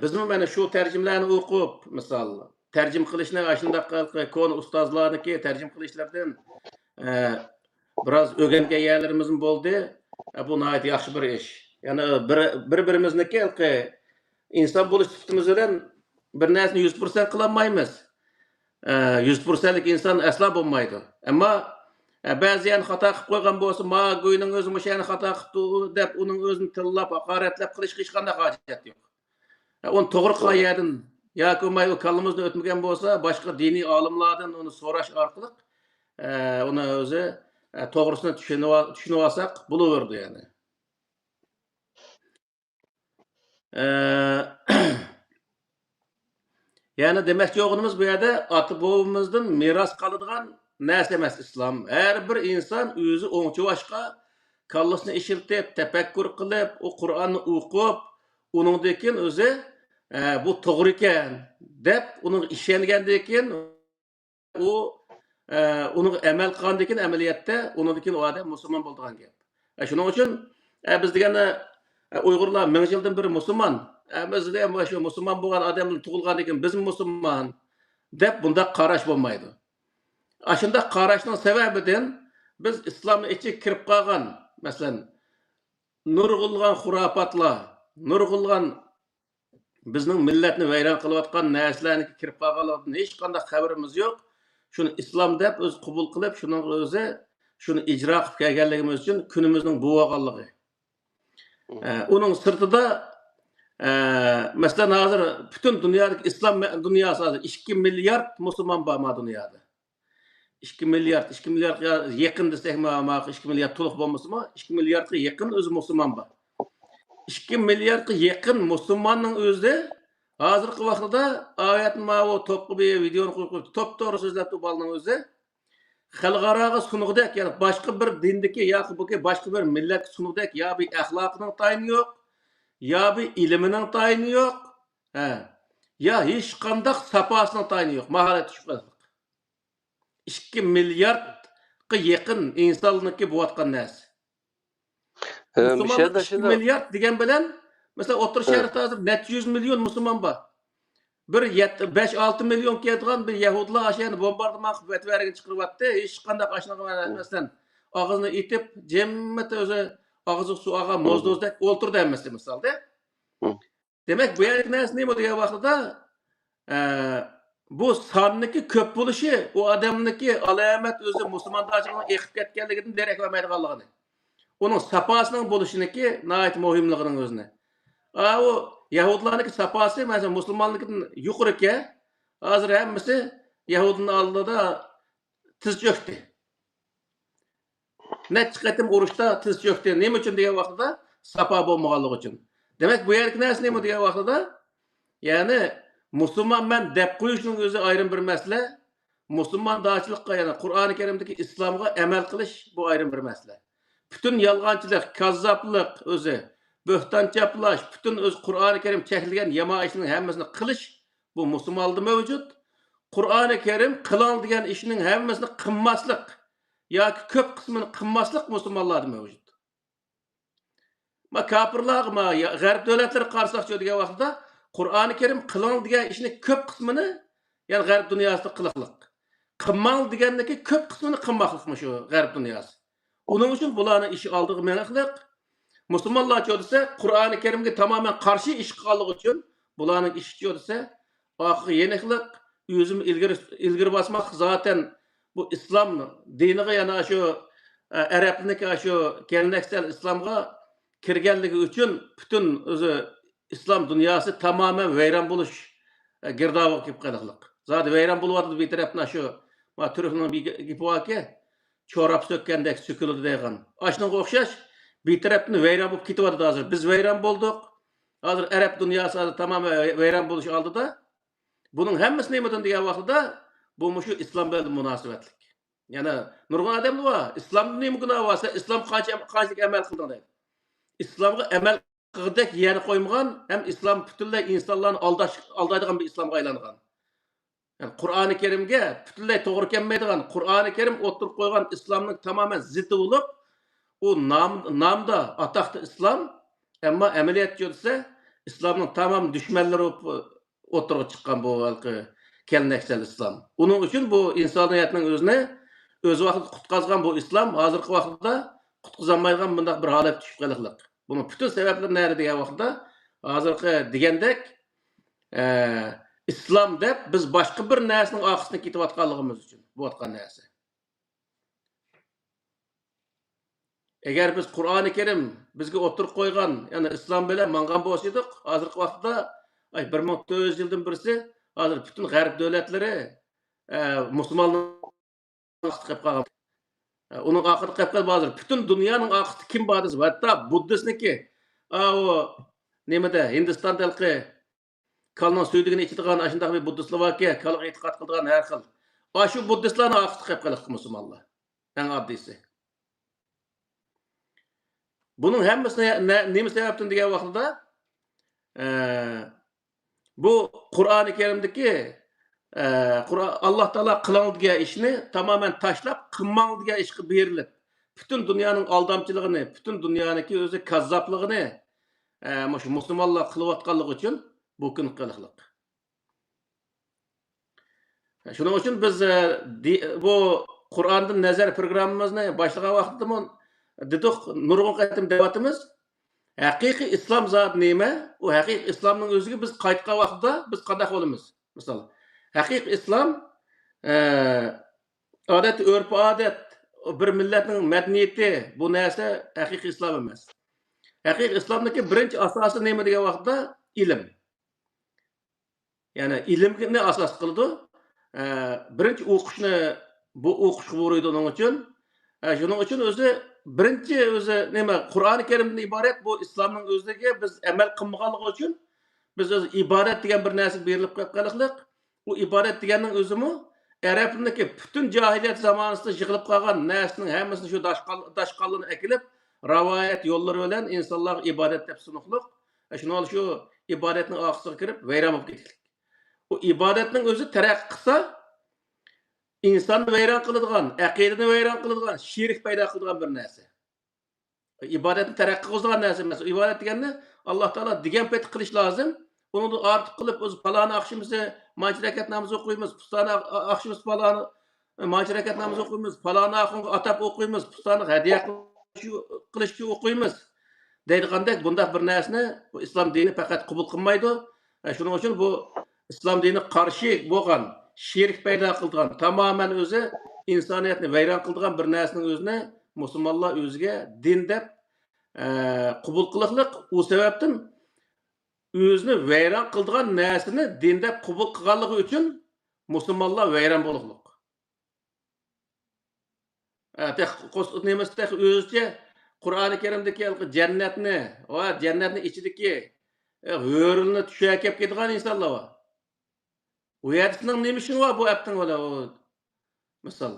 Bizmi mana shu tarjimalarni o'qib, misol tarjim qilishni ashundaq ko'ni ustozlarniki tarjim qilishlardan biroz o'rgangan yerlarimiz bo'ldi. Bu nihoyat yaxshi bir ish. Ya'ni bir-birimizniki inson bo'lish sifatimiz bilan bir narsani 100% qila olmaymiz. 100%lik inson aslo bo'lmaydi. Ammo ba'ziyan xato qilib qo'ygan bo'lsa, "Ma go'yning o'zi o'shani xato qilibdi" deb uning o'zini tillab, haqoratlab qilishga hech qanday hojat yo'q. Uni to'g'ri qilgan yerdan yoki o kallamizni o'tmagan bo'lsa, boshqa diniy olimlardan uni so'rash orqali uni o'zi to'g'risini tushunib olsak bo'laverdi yani. Yani demek yo'g'imiz bu yerda ota bobomizdan meros qoladigan narsa emas islom. Har bir inson o'zi o'ngchi-boshqa kallasini ishiltib, tafakkur qilib, o Qur'onni o'qib, uningdan keyin o'zi bu to'g'ri ekan deb uning ishongandan keyin u Onu əməl qılğandan keyin əməliyyatda ondan keyin o adam musulmon bo'lgan gap. Shuning uchun biz deganda Uyg'urlar 1000 yildan beri musulmon. Bizda ham shu musulmon bo'lgan odamlar tug'ilgandan keyin biz musulmon deb bunda qarash bo'lmaydi. Shunday qarashning sababidan biz islomni ichiga kirib qolgan, masalan, nurg'ulg'an xurofotlar, nurg'ulg'an bizning millatni vayron qilayotgan narsalarga kirib qolganlardan hech qanday xabarimiz yo'q. Shuni islom deb o'z qabul qilib, shuning o'zi shuni ijro qilib kelganligimiz uchun kunimizning bu bo'lganligi. Uning sirtida masalan hozir butun dunyodagi islom dunyosi hozir 2 milliard musulmon bor bu dunyoda. 2 milliard yaqin desak, 2 milliard to'liq bo'lmasa-mu, 2 milliardga yaqin o'zi musulmon bor. 2 milliardga yaqin musulmonning o'zi hozirgi vaqtda oyatni o to'pqa videoni qo'yib to'p-to'g'ri so'zlab turganning o'zi xalqaroga sunug'dak, ya'ni boshqa bir dindagi yoki boshqa bir millat sunug'dak yo bir axloqining tayini yo'q, yo bir ilmining tayini yo'q, yo hech qanday safosining tayini yo'q. Mahorat tushib 2 milliardga yaqin insonniki bo'layotgan narsa. Musulmonlar 2 milliard degan bilan, mesela O'tir Sharqda hozir necha 100 million musulmon bor. Bir 5-6 million keladigan bir Yahudlar ashani bombardimon qilib vatvarga chiqaryapti. Hech qanday ashnaqa masalan og'zini itib, jemmati o'zi og'zi suv olgan mozdozdak o'ltirdi emas misolda. Demak, bu yerda narsa nima degan vaqtda bu sonniki ko'p bo'lishi u odamniki alomat o'zi musulmonlarning eqib ketganligidan darak vermaydiganligini. Onun sapasının bo'lishini nəhayət muhimligining o'zini. O Yahudlarning sapasi mesela musulmonlikdan yuqoriga hozir hammasi Yahudning oldida tiz cho'kdi. Necha qatim urushda tiz cho'kdi. Nima uchun degan vaqtda sapa bo'lmaganligi uchun. Demak, bu yerga narsa nima degan vaqtda, ya'ni musulmonman deb qo'yishning o'zi ayrim bir masala. Musulmondachilikqa, ya'ni Qur'oni Karimdagi islomga amal qilish bu ayrim bir masala. Bütün yalğancılık, kazzaplık özü, böhtan çaplaş, bütün öz Kur'an-ı Kerim çekilgen yama işinin hemmesini kılış, bu Müslümanlığı mevcut. Kur'an-ı Kerim kılan diyen işinin hemmesini kınmaslık, ya ki köp kısmını kınmaslık Müslümanlığı mevcut. Ma kapırlar, ma garip devletleri karşılaşıyor diye vaxtda, Kur'an-ı Kerim kılan diyen işinin köp kısmını, yani garip dünyasında kılıklık. Kınmal diyendeki köp kısmını kınmaklıkmış o garip dünyası. Onun için bularning işi aldığı menaqliq. Müslümanlar desa, Qur'oni Karimga tamamen qarshi ish qilganligi uchun bularning ishi desa, oxir yeniqliq, o'zim ilgari basmaq zaten bu islom diniga yana shu arabniki shu kelneksel islomga kirganligi uchun butun o'zi islom dunyosi tamamen vayron bo'lish girdobga kelib qolganlik. Zodi vayron bo'lyapti bir tarafdan shu ma turkning gipoaki çorap sökkendek sökülüdü deygan. Aşınıga o'xshash bir tarafdan vayron bo'lib ketyapti hozir. Biz vayron bo'ldik. Hozir arab dunyosi tamamen vayron bo'lish oldida. Buning hammasi nimadan degan vaqtda bu shu islom bilan munosabatlik. Yana nurg'un odamlar bor. Islomning nima gunohi bo'lsa, islom qanchalik amal qilding deydi. Islomga amal qildik yana qo'ymagan, ham islom butunlay insonlarni aldaydigan bir islomga aylangan. Yani Kur'an-ı Kerim'ge bütünley doğru kelmeydigan, Kur'an-ı Kerim oturup koygan İslam'ın tamamen zıttı olup, o namda atakta İslam, ama ameliyat diyorsa İslam'ın tamam düşmanları oturup çıkan bu halkı geleneksel İslam. Onun için bu insaniyetinin özüne öz vakit kutkazgan bu İslam hazırki vakitte kutkazanmaygan bundak bir halet düşüp kalıqlık. Bunun bütün sebepleri nerede diye vakitte hazırki digendek İslam deb biz başqa bir narsaning oqisini ketayotganligimiz uchun bo'layotgan narsa. Agar biz Qur'oni Karim bizga o'tirib qo'ygan, ya'ni islom bilan mangan bo'lsak, hozirgi vaqtda 1400 yildan birisi hozir butun g'arb davlatlari musulmonlar qilib qolgan. Uning oxirgi qilib qolgan hozir butun dunyoning oxirgi kim bor desa, hatto buddistniki, o nimada Hindistondagi kalning suydigini ichadigan ashunday bir buddistlar ki, kalga e'tiqod qiladigan har xil. Shu buddistlarni oqib qilib qolgan musulmonlar. Eng oddiysi. Buning hammasi nima sababdan degan vaqtda bu Qur'oni Karimdagi Allah Taala qılan degan ishni tamoman tashlab, qilmang degan ishga berilib, butun dunyoning aldamchiligini, butun dunyoniki o'zi kazzobligini shu musulmonlar qilayotganligi uchun bu kun qiliqliq. Shuning uchun biz bu Qur'ondan nazar programmamizni boshlagan vaqtda dedik, nurg'un qatim debatimiz haqiqiy islom zot nima? U haqiqiy islomning o'ziga biz qaytgan vaqtda biz qanday bo'lamiz? Misol, haqiqiy islom odat, urf-odat, bir millatning madaniyati bu narsa haqiqiy islom emas. Haqiqiy islomdagi birinchi asosi nima degan vaqtda ilm. Ya'ni ilmni asos qildi. Birinchi o'qishni bu o'qishga o'raydi uning uchun. Shuning uchun o'zi birinchi o'zi nima Qur'oni Karimdan iborat bu islomning o'ziga biz amal qilmaganligi uchun biz o'zi ibodat degan bir narsa berilib qo'yganlik. U ibodat deganning o'zimi Arabniki butun jahiliyat zamonasida yig'ilib qolgan narsaning hammasini shu dashqallarni akilib, rivoyat yo'llari bilan insonlar ibodat deb sunuqliq. Shuni shu ibodatning oxiriga kirib vayron bo'lib ketdik. U ibodatning o'zi taraqqiy qilsa insonni vayron qiladigan, aqidani vayron qiladigan, shirk paydo qiladigan bir narsa. Ibodatni taraqqiy qiladigan narsa emas. Ibodat deganda Alloh taolo degan payt qilish lozim. Uni ortiq qilib o'z paloni axshimizni majrakat namoz o'qiymiz, pustani axshimiz paloni majrakat namoz o'qiymiz, paloni axunga atab o'qiymiz, pustani hadiya qilishni o'qiymiz. Deydigandek bundaq bir narsani bu islom dini faqat qabul qilmaydi. Shuning uchun bu islom dini qarshi bo'lgan, shirk paydo qilgan, tamoman o'zi insoniyatni vayron qilgan bir narsaning o'zini musulmonlar o'ziga din deb qabul qiliqliq. U sababdan o'zini vayron qilgan narsani din deb qabul qilganligi uchun musulmonlar vayron bo'liqliq. Nemisda o'zicha Qur'oni Karimdagi jannatni va jannatni ichidagi hurulni tushga kelib ketgan insonlar bor. U yerning nima ishi bor bu apning wala misol.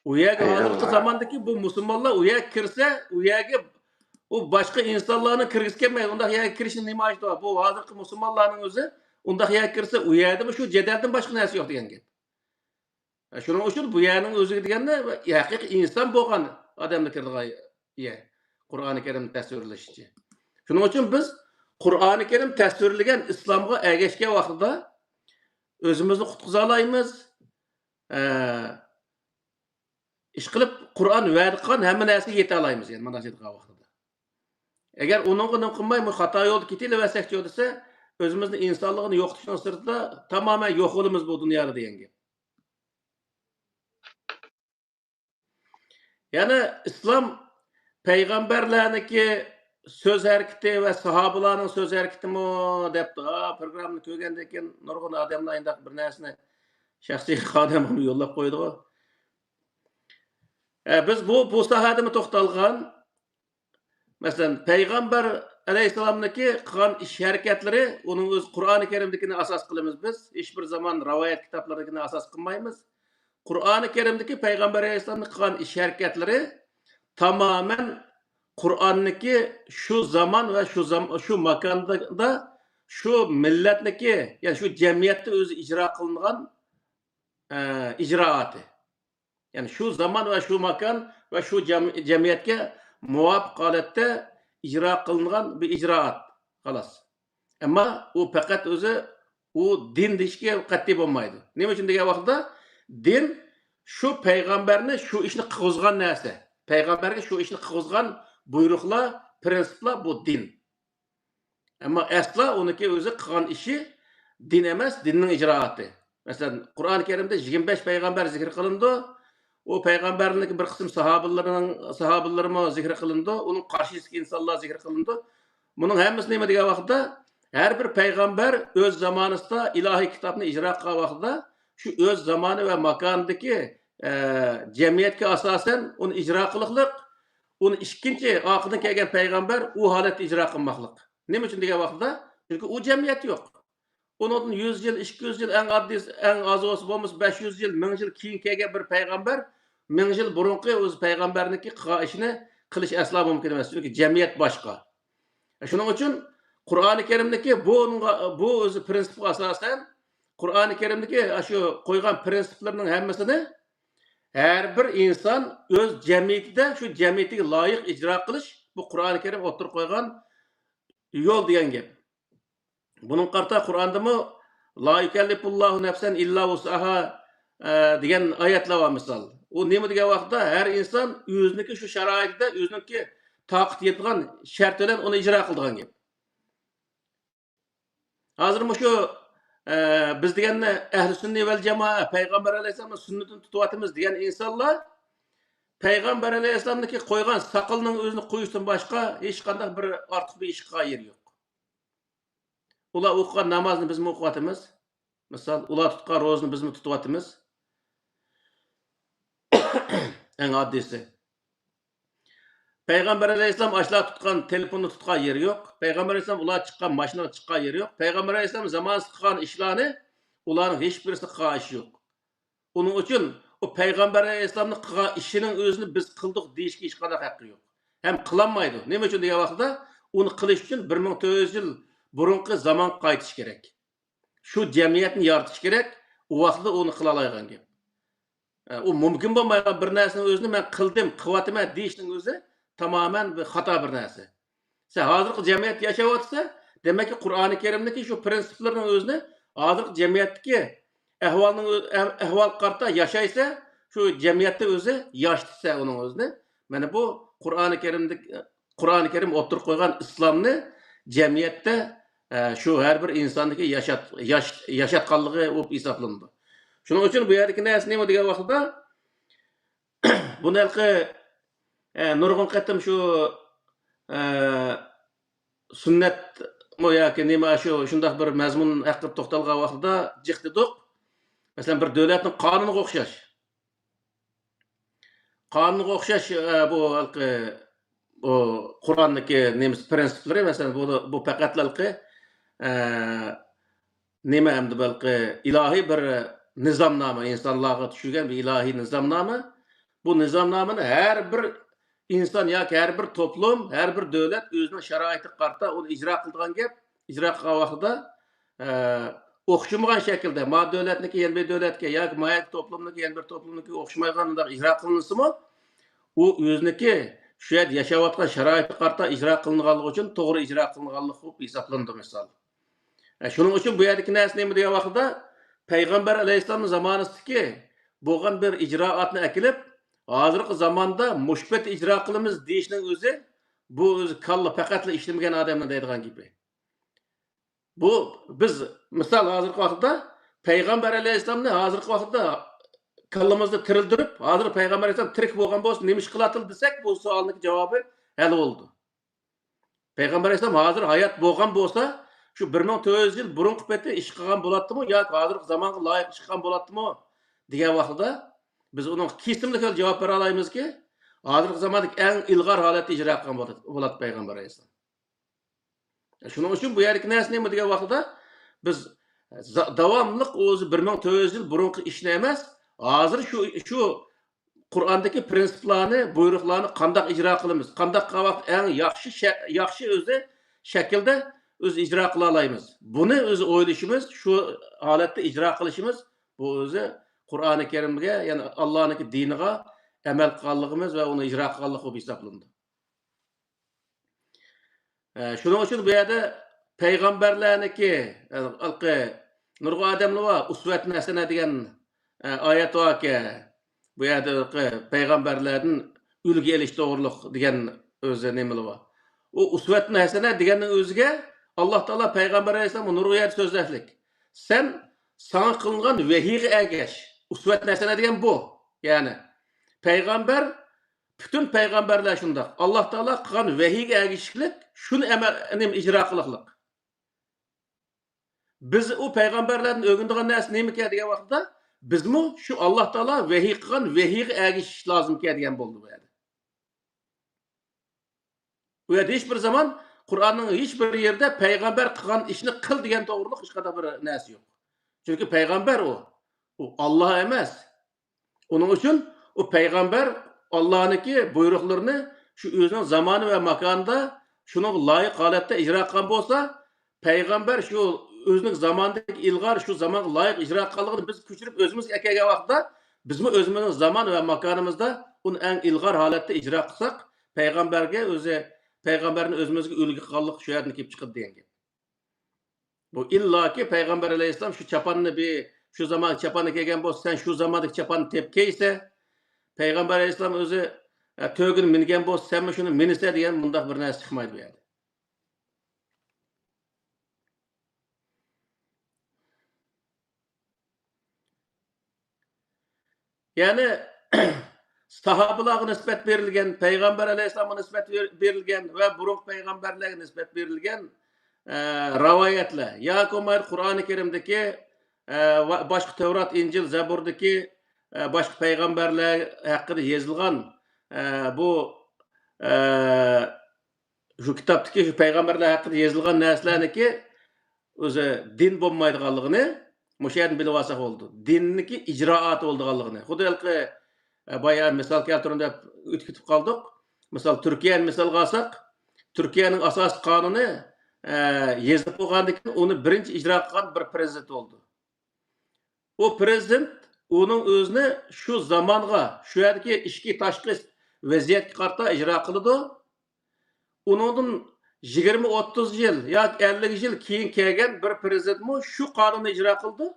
U yerga hozirgi zamondagi bu musulmonlar u yerga kirsa, u yerga u boshqa insonlarni kirgizib kelmaydi. Unda yerga kirishning nima ishi bor? Bu hozirgi musulmonlarning o'zi unda yerga kirsa, u yerda shu jadaldan boshqa narsa yo'q degan gap. Shuning uchun bu yerning o'ziga deganda haqiqiy inson bo'lgan odamni kirdigan yer. Qur'oni Karim tasvirlashicha. Shuning uchun biz Qur'oni Karim tasvirlagan islomga ergashgan vaqtida o'zimizni qutqiza olamiz. Ish qilib Qur'on va'da qilgan hamma narsaga yeta olamiz endi mana shu vaqtida. Agar uningga qilmay xato yo'lda ketilaversak desa, o'zimizni insonligini yo'qotishning sirtida tamoman yo'q bo'lamiz bu dunyoda degan gap. Ya'ni islom payg'ambarlarniki so'z harakati va sahobalarning so'z harakatimi deb programmani ko'rgandan keyin nurg'un odamlar endi bir narsani shaxsiy xodimini yo'llab qo'ydi. Biz bu sohadami to'xtalgan, masalan, payg'ambar alayhissalomniki qilgan ish harakatlari, uning o'z Qur'oni Karimdagini asos qilamiz biz. Hech bir zaman rivoyat kitoblaridagini asos qilmaymiz. Qur'oni Karimdagi payg'ambar alayhissalomning qilgan ish harakatlari tamoman Qur'onniki shu zaman va shu makonda shu millatniki, ya'ni shu jamiyatda o'zi ijro qilingan ijroati. Yani şu zaman ve şu makan ve şu cemiyetke muvafiq holatda icra kılınan bir icraat. Xalas. Ama o fakat özü o din deyishga qat'iy bo'lmaydi. Nima uchun degan vaqtda din shu payg'ambarni shu ishni qilg'izgan narsa. Payg'ambarga shu ishni qilg'izgan buyruqlar, prinsiplar bu din. Ama asla uniki o'zi qilgan ishi din emas, dinning ijroati. Masalan, Qur'oni Karimda 25 payg'ambar zikr qilindi. O peygamberlik bir kısım sahabelerine zikr kılındı. Onun karşısındaki insanlar zikr kılındı. Bunun hemisi neyme diye vaxtda her bir peygamber öz zamanında ilahi kitabını icra kılan vaxtda şu öz zamanı ve makandaki cemiyetke asasen onu icra kılıqlık. Onu ikinci akıdan kelgen peygamber o halet icra kılmaklık. Ne için diye vaxtda? Çünkü o cemiyet yok. Onun 100 yıl, 200 yıl en az olsa olmuş 500 yıl, 1000 yıl keyin kelgen bir peygamber 1000 yıl burunqi o'z payg'ambarniki ishini qilish aslo mumkin emas. Chunki jamiyat boshqa. Shuning uchun Qur'oni Karimdagi bu o'zi prinsipga asosan Qur'oni Karimdagi shu qo'ygan prinsiplarning hammasini har bir inson o'z jamiyatida shu jamiyatiga loyiq ijro qilish bu Qur'oni Karim o'tirib qo'ygan yo'l degan gap. Buning qarta Qur'ondami la yukallifullohu nafsan illa vus'aha degan oyatlar var misol. U nima degan vaqtda har inson o'ziniki shu sharoitda o'ziniki toqat yetgan shart bilan uni ijro qiladigan gap. Hozir shu biz deganni ahli sunniy val jamoa payg'ambar alayhisolamning sunnatini tutyapmiz degan insonlar payg'ambar alayhisolamniki qo'ygan saqalning o'zini qo'yishdan boshqa hech qanday bir ortiq bir ish qilgan yeri yo'q. Ular o'qigan namozni biz o'qiyapmiz. Misol, ular tutgan ro'zni biz tutyapmiz. Eng oddiysi. Payg'ambar alayhisolam ashlar tutgan telefonni tutgan yeri yo'q. Payg'ambar alayhisolam ular chiqqan mashinaga chiqqan yeri yo'q. Payg'ambar alayhisolam zamonida qilgan ishlarni ularning hech birisi qilgan ishi yo'q. Uning uchun o payg'ambar alayhisolamning qilgan ishining o'zini biz qildik deyishga hech qanday haqqi yo'q. Ham qilolmaydi. Nima uchun degan vaqtda uni qilish uchun 1400 yil burungi zamon qaytish kerak. Shu jamiyatni yaratish kerak. U vaqtda uni qila oladigan gap. U mumkin bo'lmagan bir narsani o'zini men qildim, qilyapman deyishning o'zi tamamen bir xato bir narsa. Sen hozirgi jamiyat yashayotsa, demak ki Qur'oni Karimdagi shu prinsiplarning o'zini hozirgi jamiyatdagi ahvol qarta yashaysa, shu jamiyatda o'zi yashtisa uning o'zini. Mana bu Qur'oni Karim o'tirib qo'ygan islomni jamiyatda shu har bir insonniki yashatganligi bo'lib hisoblanadi. Shuning uchun bu yerdagi narsa nima degan vaqtda bunaqi nurg'un qatim shu sunnat yoki nima shunday bir mazmun haqida to'xtalgan vaqtda jiqdidik. Masalan, bir davlatning qonuniga o'xshash. Qonuniga o'xshash bu Qur'ondagi nemis prinsiplari, masalan, bu faqatlalqi nima endi balki ilohiy bir nizomnoma, insonlarga tushgan bir ilohiy nizomnoma. Bu nizomnomani har bir inson yoki har bir to'plum, har bir davlat o'zining sharoitiga qarata uni ijro qiladigan gap, ijro qilgan vaqtida o'xshamagan shaklda ma davlatniki yana bir davlatga yoki ma to'plumniki yana bir to'plumniki o'xshamaganda ijro qilinsimi, u o'ziniki shu yerda yashayotgan sharoitga qarata ijro qilinganligi uchun to'g'ri ijro qilinganligi deb hisoblandi misol. Shuning uchun bu yerdagi narsa nima degan vaqtda payg'ambar alayhisolamning zamonasidagi bo'lgan bir ijroatni akilib hozirgi zamonda mushbat ijro qilamiz deyishning o'zi bu o'zi kalla faqatla ishlamagan odamlar deydigan gapi. Bu biz misol hozirgi vaqtda payg'ambar alayhisolamni hozirgi vaqtda kallamizda tirildirib, hozir payg'ambar alayhisolam tirik bo'lgan bo'lsa nima ish qilatil desak, bu savolning javobi hal bo'ldi. Payg'ambar alayhisolam hozir hayot bo'lgan bo'lsa, shu 1400 yil burungi paytda ish qilgan bo'ladimi yoki hozirgi zamonga loyiq ish qilgan bo'ladimi degan vaqtda biz uning kesimli javob bera olamizki, hozirgi zamondagi eng ilg'or holatda ijro qilgan bo'ladi payg'ambar alayhisolam. Shuning uchun bu yerdagi narsa nima degan vaqtda biz davomli o'zi 1400 yil burungi ishni emas, hozir shu Qur'ondagi prinsiplarni, buyruqlarni qanday ijro qilamiz, qanday qilib eng yaxshi o'zi shaklda o'zi ijro qila olamiz. Buni o'zi o'ylashimiz, shu holatda ijro qilishimiz bu o'zi Qur'oni Karimga, ya'ni Allohning diniga amal qilganligimiz va uni ijro qilganlik deb hisoblandi. Shuning uchun bu yerda payg'ambarlarniki nurg'un odamlar va usvat nasana degan oyat borki, bu yerda payg'ambarlardan ulgu elish to'g'riliq degan o'zi nimalar bor. U usvat nasana deganning o'ziga Alloh taolo payg'ambar alayhisolam nurg'un so'zlashlik. Sen sana qilingan vahiyga ergash. Usvat nasana degan bu. Ya'ni payg'ambar bütün payg'ambarlar shunday. Alloh taolo qilgan vahiyga ergishishlik, shuni ijro qilishlik. Biz u payg'ambarlardan o'rganadigan narsa nima degan vaqtda bizmi shu Alloh taolo vahiy qilgan vahiyga ergishish lozim degan bo'ldi bu yerda. Bu yerda hech bir zaman Qur'onning hech bir yerda payg'ambar qilgan ishni qil degan to'g'riliq hech qanday bir narsa yo'q. Chunki payg'ambar u Alloh emas. Uning uchun u payg'ambar Allohniki buyruqlarini shu o'zining zamoni va makonida shuni loyiq holatda ijro qilgan bo'lsa, payg'ambar shu o'zining zamonidagi ilg'or shu zamonga loyiq ijro qilganligini biz ko'chirib o'zimizga kelgan vaqtda bizmi o'zimizning zamon va makonimizda uni eng ilg'or holatda ijro qilsak payg'ambarga o'zi payg'ambarni o'zimizga ulgu qilganlik shu yerdan kelib chiqadi degan gap. Bu illoki payg'ambar alayhissalom shu chaponni shu zamon chaponni kelgan bo'lsa sen shu zamondagi chaponni tep kiysa payg'ambar alayhissalom o'zi to'g'ini mingan bo'lsa sen shuni minisa degan bundoq bir narsa chiqmaydi bu yerda. Yani sahabalarga nisbet verilgen, Peygamber Aleyhisselam'a nisbet verilgen ve buruk peygamberlerine nisbet verilgen rivayetler. Ya Kur'an-ı Kerim'deki başka Tevrat, İncil, Zebur'daki başka peygamberler hakkında yazılgan bu şu kitaptaki şu peygamberler hakkında yazılgan neslerindeki o'zi din bo'lmaydiganligini mushu yerdan bilib olsak bo'ldi. Dinniki ijroat bo'ldiganligini. Xuddi boya misol keltirib deb o'tkitib qoldik. Misol Turkiyani misolga olsak, Turkiyaning asosiy qonuni yezib qo'ygandan keyin uni birinchi ijro qilgan bir prezident bo'ldi. U prezident uning o'zini shu zamonga, shu yerdagi ichki tashqi vaziyatga qarata ijro qildi. Uningdan 20-30 yıl ya 50 yıl keyin kelgan bir prezident mu şu kanunu icra kıldı.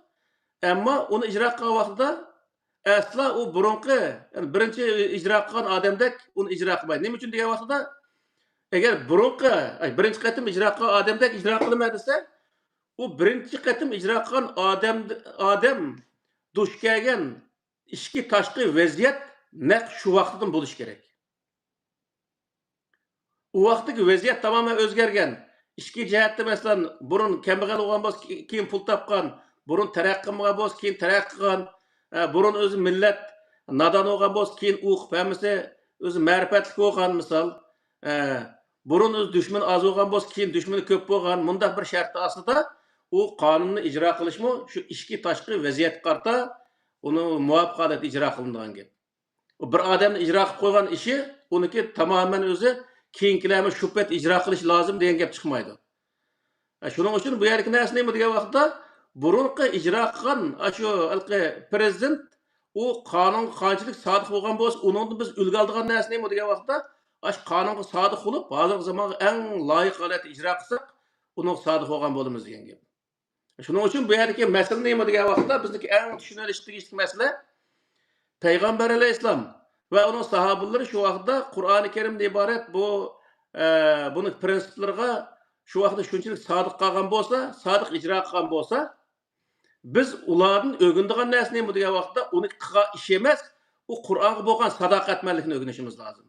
Ama onu icra kılgan vaqtida asla o burunqi yani birinchi icra qilgan odamdek onu icra qilmaydi. Nima uchun degan vaqtida agar burunqi birinchi qatim icra qilgan odamdek icra qilma desa, u birinchi qatim icra qilgan odam duch kelgan ichki tashqi vaziyat naq shu vaqtdan bo'lishi kerak. O vaqtdagi vaziyat tamamen o'zgargan. İchki jihatda masalan burun kambag'al bo'lgan bo'lsa, keyin pul topgan, burun taraqqiy qilgan bo'lsa, keyin taraqqiy qilgan, burun o'zi millat nodon bo'lgan bo'lsa, keyin o'qib hamisi o'zi ma'rifatli bo'lgan misol, burun o'zi dushman oz bo'lgan bo'lsa, keyin dushmani ko'p bo'lgan, bundaq bir shart ostida u qonunni ijro qilishmi shu ichki tashqi vaziyatga qarata uni muvofiq holatda ijro qilingan gap. Bir odamni ijro qilib qo'ygan ishi uniki tamoman o'zi keyingilarni shubhat ijro qilish lozim degan gap chiqmaydi. Shuning uchun bu yerga narsa nima degan vaqtda burunqi ijro qilgan shu prezident u qonunga qanchalik sodiq bo'lgan bo'lsa, uningdan biz ulgu oladigan narsa nima degan vaqtda shu qonunga sodiq bo'lib, hozirgi zamonga eng loyiq holatda ijro qilsak, uning sodiq bo'lgan bo'lamiz degan gap. Shuning uchun bu yerdagi masala nima degan vaqtda bizniki eng tushunilishli masala Payg'ambar alayhissalom ve onun sahabeleri şu vaqtda Kur'an-ı Kerim'de ibaret bunun prensiplerine şu vaqtda şunçalik sadık qalgan bolsa, sadık icra qilgan bolsa, biz ulardan ögündigan narsa nima degan vaqtda uni qilgan ish emas, u Qur'onga bo'lgan sadoqatmanlikni o'rganishimiz lozim.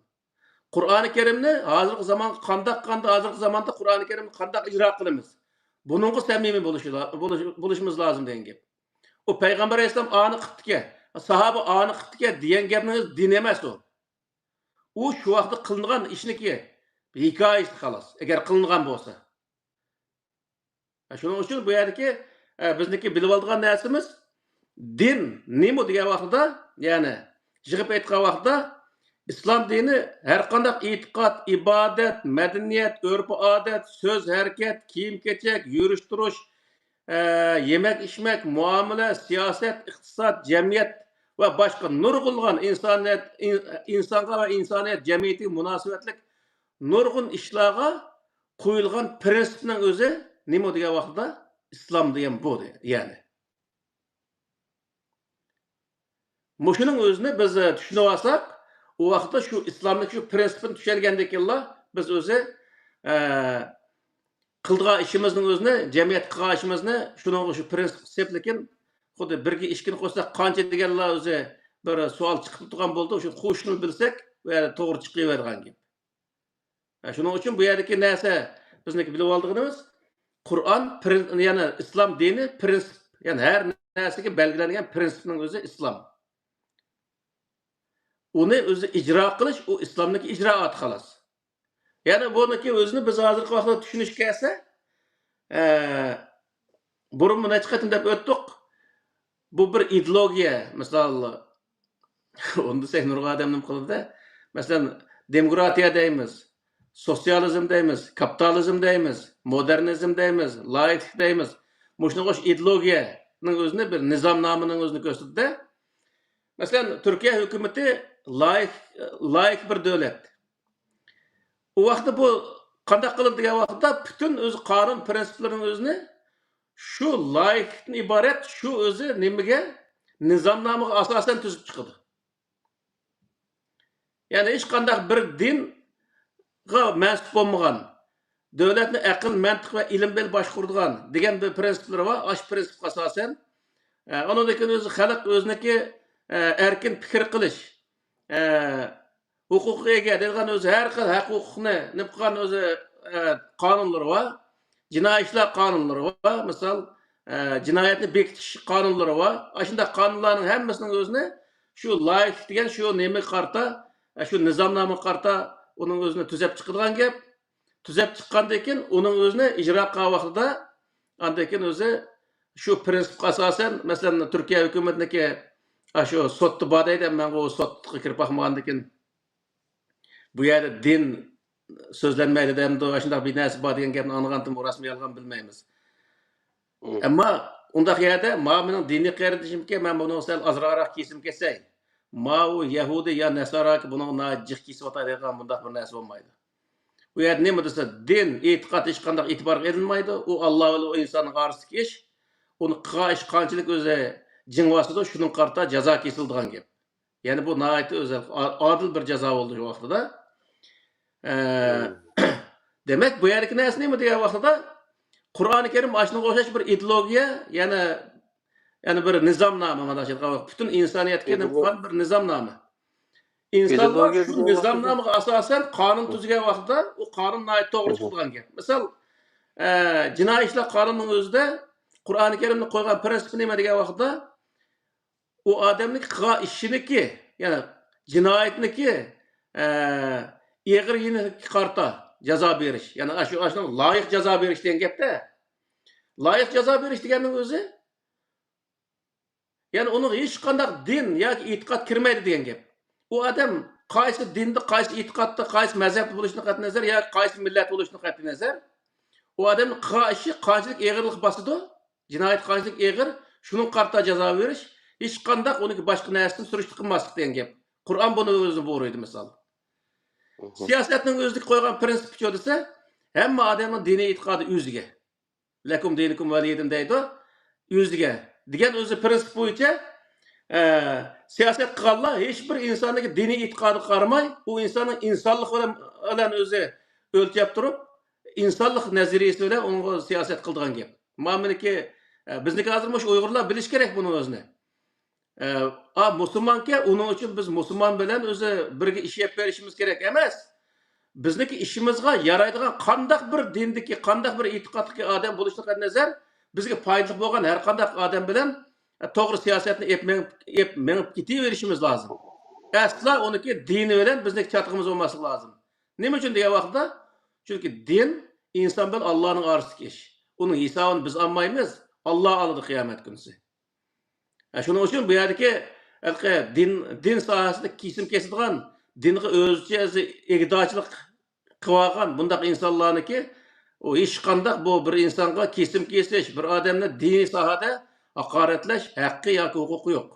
Qur'oni Kerimni hozirgi zamonga hozirgi zamonda Qur'oni Kerimni qanday ijro qilamiz? Buningga samimiy bo'lishimiz lozim degan gap. O Payg'ambar alayhisalom ani qilibdiki, sahaba ani qilibdiki degan gapning din emas u. U shu vaqtda qilingan ishniki hikoyasi xolos, agar qilingan bo'lsa. Shuning uchun bu yerdagi bizniki bilib olgan narsamiz din nima degan vaqtda, ya'ni yig'ib aytgan vaqtda islom dini har qanday e'tiqod, ibodat, madaniyat, urf-odat, so'z, harakat, kiyim-kechak, yurish-turish, yemek, içmek, muamele, siyaset, iktisat, cemiyet ve başka nurgulgan insanga ve insaniyet cemiyeti münasebetlik nurgun işlağa koyulgan prensipinin özü nima degan vaqtda islom degan bu yani. Mushuning o'zini biz tushunib olsak, u vaqtda shu islomning shu prinsipini tushungandan keyin biz o'zi qildigan ishimizning o'zini, jamiyat qilgan ishimizni shuning shu prinsip hisoblagan, xuddi birga ishkini qo'ysak qancha deganlar o'zi bir savol chiqib turgan bo'ldi, o'sha qo'shni bilsak va to'g'ri chiqavergan gap. Shuning uchun bu yerdagi narsa bizniki bilib olganimiz Qur'on, ya'ni islom dini prinsip, ya'ni har narsaga belgilangan prinsipning o'zi islom. Uni o'zi ijro qilish u islomning ijroati xolos. Yani buniki o'zini biz hozirgi vaqtda tushunish kelsa, burun buni chiqatin deb o'tdik. Bu bir ideologiya, misol unda sen nurg'adamning qilida, masalan, demokratiya deymiz. sosyalizm deymiz, kapitalizm deymiz, modernizm deymiz, laiklik deymiz. Muşuna qoş ideologiyaning o'zini bir nizomnomining o'zini ko'rsatdi. Masalan, Turkiya hukumati laik bir davlat. U vaqtda bu qanday qilib degan vaqtda butun o'zi qonun prinsiplarining o'zini shu laiklikdan iborat shu o'zi nimaga nizomnomiga asosan tuzib chiqdi. Ya'ni hech qanday bir dinga mansub bo'lmagan, davlatni aql, mantiq va ilm bilan boshquradigan degan bir prinsiplar bor. Ash prinsipga asosan ondan keyin o'zi xalq o'ziniki erkin fikr qilish, huquqiga ega degan o'zi har xil huquqni nima qilgan o'zi qonunlari bor. Jinoiy ishlar qonunlari bor. Misol jinoyatni bekitish qonunlari bor. Shunday qonunlarning hammasining o'zini shu laik degan shu nima qarta, shu nizomnoma qarta uning o'zini tuzab chiqadigan gap. Tuzab chiqqandan keyin uning o'zini ijro qilgan vaqtida andan keyin o'zi shu prinsipga asosan, masalan, Turkiya hukumatiniki shu sotni bor deydi, men u sotga kirib boqmagandan keyin bu yerda din so'zlanmaydi demdi, shunday bir narsa bor degan gapni anlagandim, rasmiy yolg'on bilmaymiz. Ammo undaq yerda mening diniy qarindishimga men buni sal azroqroq kesim ketsay, u Yahudi ya Nasoroki buni jiq kesib o'tadigan bundaq bir narsa bo'lmaydi. Bu yerda nima desa, din, e'tiqod hech qanday e'tiborga ilinmaydi. U Alloh va insonning orasidagi ish. Uni qilgan ish qanchalik o'zi jingvasida shuning qarta jazo kesildigan gap. Ya'ni bu nihoyat o'zi adil bir jazo bo'ldi shu vaqtida. Demak, bu yerdagi narsa nima degan vaqtida Qur'oni Karim shunga o'xshash bir ideologiya, yana bir nizomnoma mana shu butun insoniyatga qilgan bir nizomnoma. İnsanlar şu nizomnomaga asosan qonun tuzgan vaqtida u qonun to'g'ri chiqadigan gap. Misol, jinoiy ishlar qonunining o'zida Qur'oni Karimni qo'ygan prinsipi nima degan vaqtda u odamning qilgan ishiniki, ya'ni jinoyatniki eg'ir yenilikka qarta jazo berish, ya'ni shu loyiq jazo berish degan gapda. Loyiq jazo berish deganning o'zi ya'ni uning hech qanday din yoki e'tiqod kirmaydi degan gap. U odam qaysi dinda, qaysi e'tiqodda, qaysi mazhabda bo'lishidan qat'iy nazar yoki qaysi millat bo'lishidan qat'iy nazar, u odamning qilgan ishi qanchalik eg'irlik bosadi, jinoyat qanchalik eg'ir, shuning qarta jazo berish, hech qanday uniki boshqa narsadan surishtirib qilmaslik degan gap. Qur'on buni o'zi buyuradi misol. Siyosatning o'ziga qo'ygan prinsipi shu desa, hamma odamning diniy e'tiqodi o'ziga. Lakum dinikum valiyadin deydi, o'ziga. Degan o'zi prinsip bo'yicha siyaset qilganlar hech bir insonning diniy e'tiqodiga qaramay, u insonning insonlik bilan o'zi o'lchab turib, insonlik nazariyasi bilan unga siyoset qildigan gap. Meniki bizniki hozir mush Uyg'urlar bilish kerak buni o'zini. Musulmonga uning uchun biz musulmon bilan o'zi birga ish olib berishimiz kerak emas. Bizniki ishimizga yaraydigan qanday bir dindagi, qanday bir e'tiqodga odam bo'lishidan nazar bizga foydali bo'lgan har qanday odam bilan to'g'ri siyosatni menib ketaverishimiz lozim. Asla uniki dini bilan bizniki chatqimiz bo'lmasligi lozim. Nima uchun degan vaqtda? Chunki din inson bilan Allohning orasidagi ish. Uning hisobini biz olmaymiz, Alloh oladi qiyomat kunisi. Shuning uchun bu yerdagi din sohasida kesim kesilgan, dinga o'zicha egdochilik qilib olgan bundaq insonlarniki u hech qanday bu bir insonga kesim kesish, bir odamni diniy sohada haqoratlash haqqi yoki huquqi yo'q.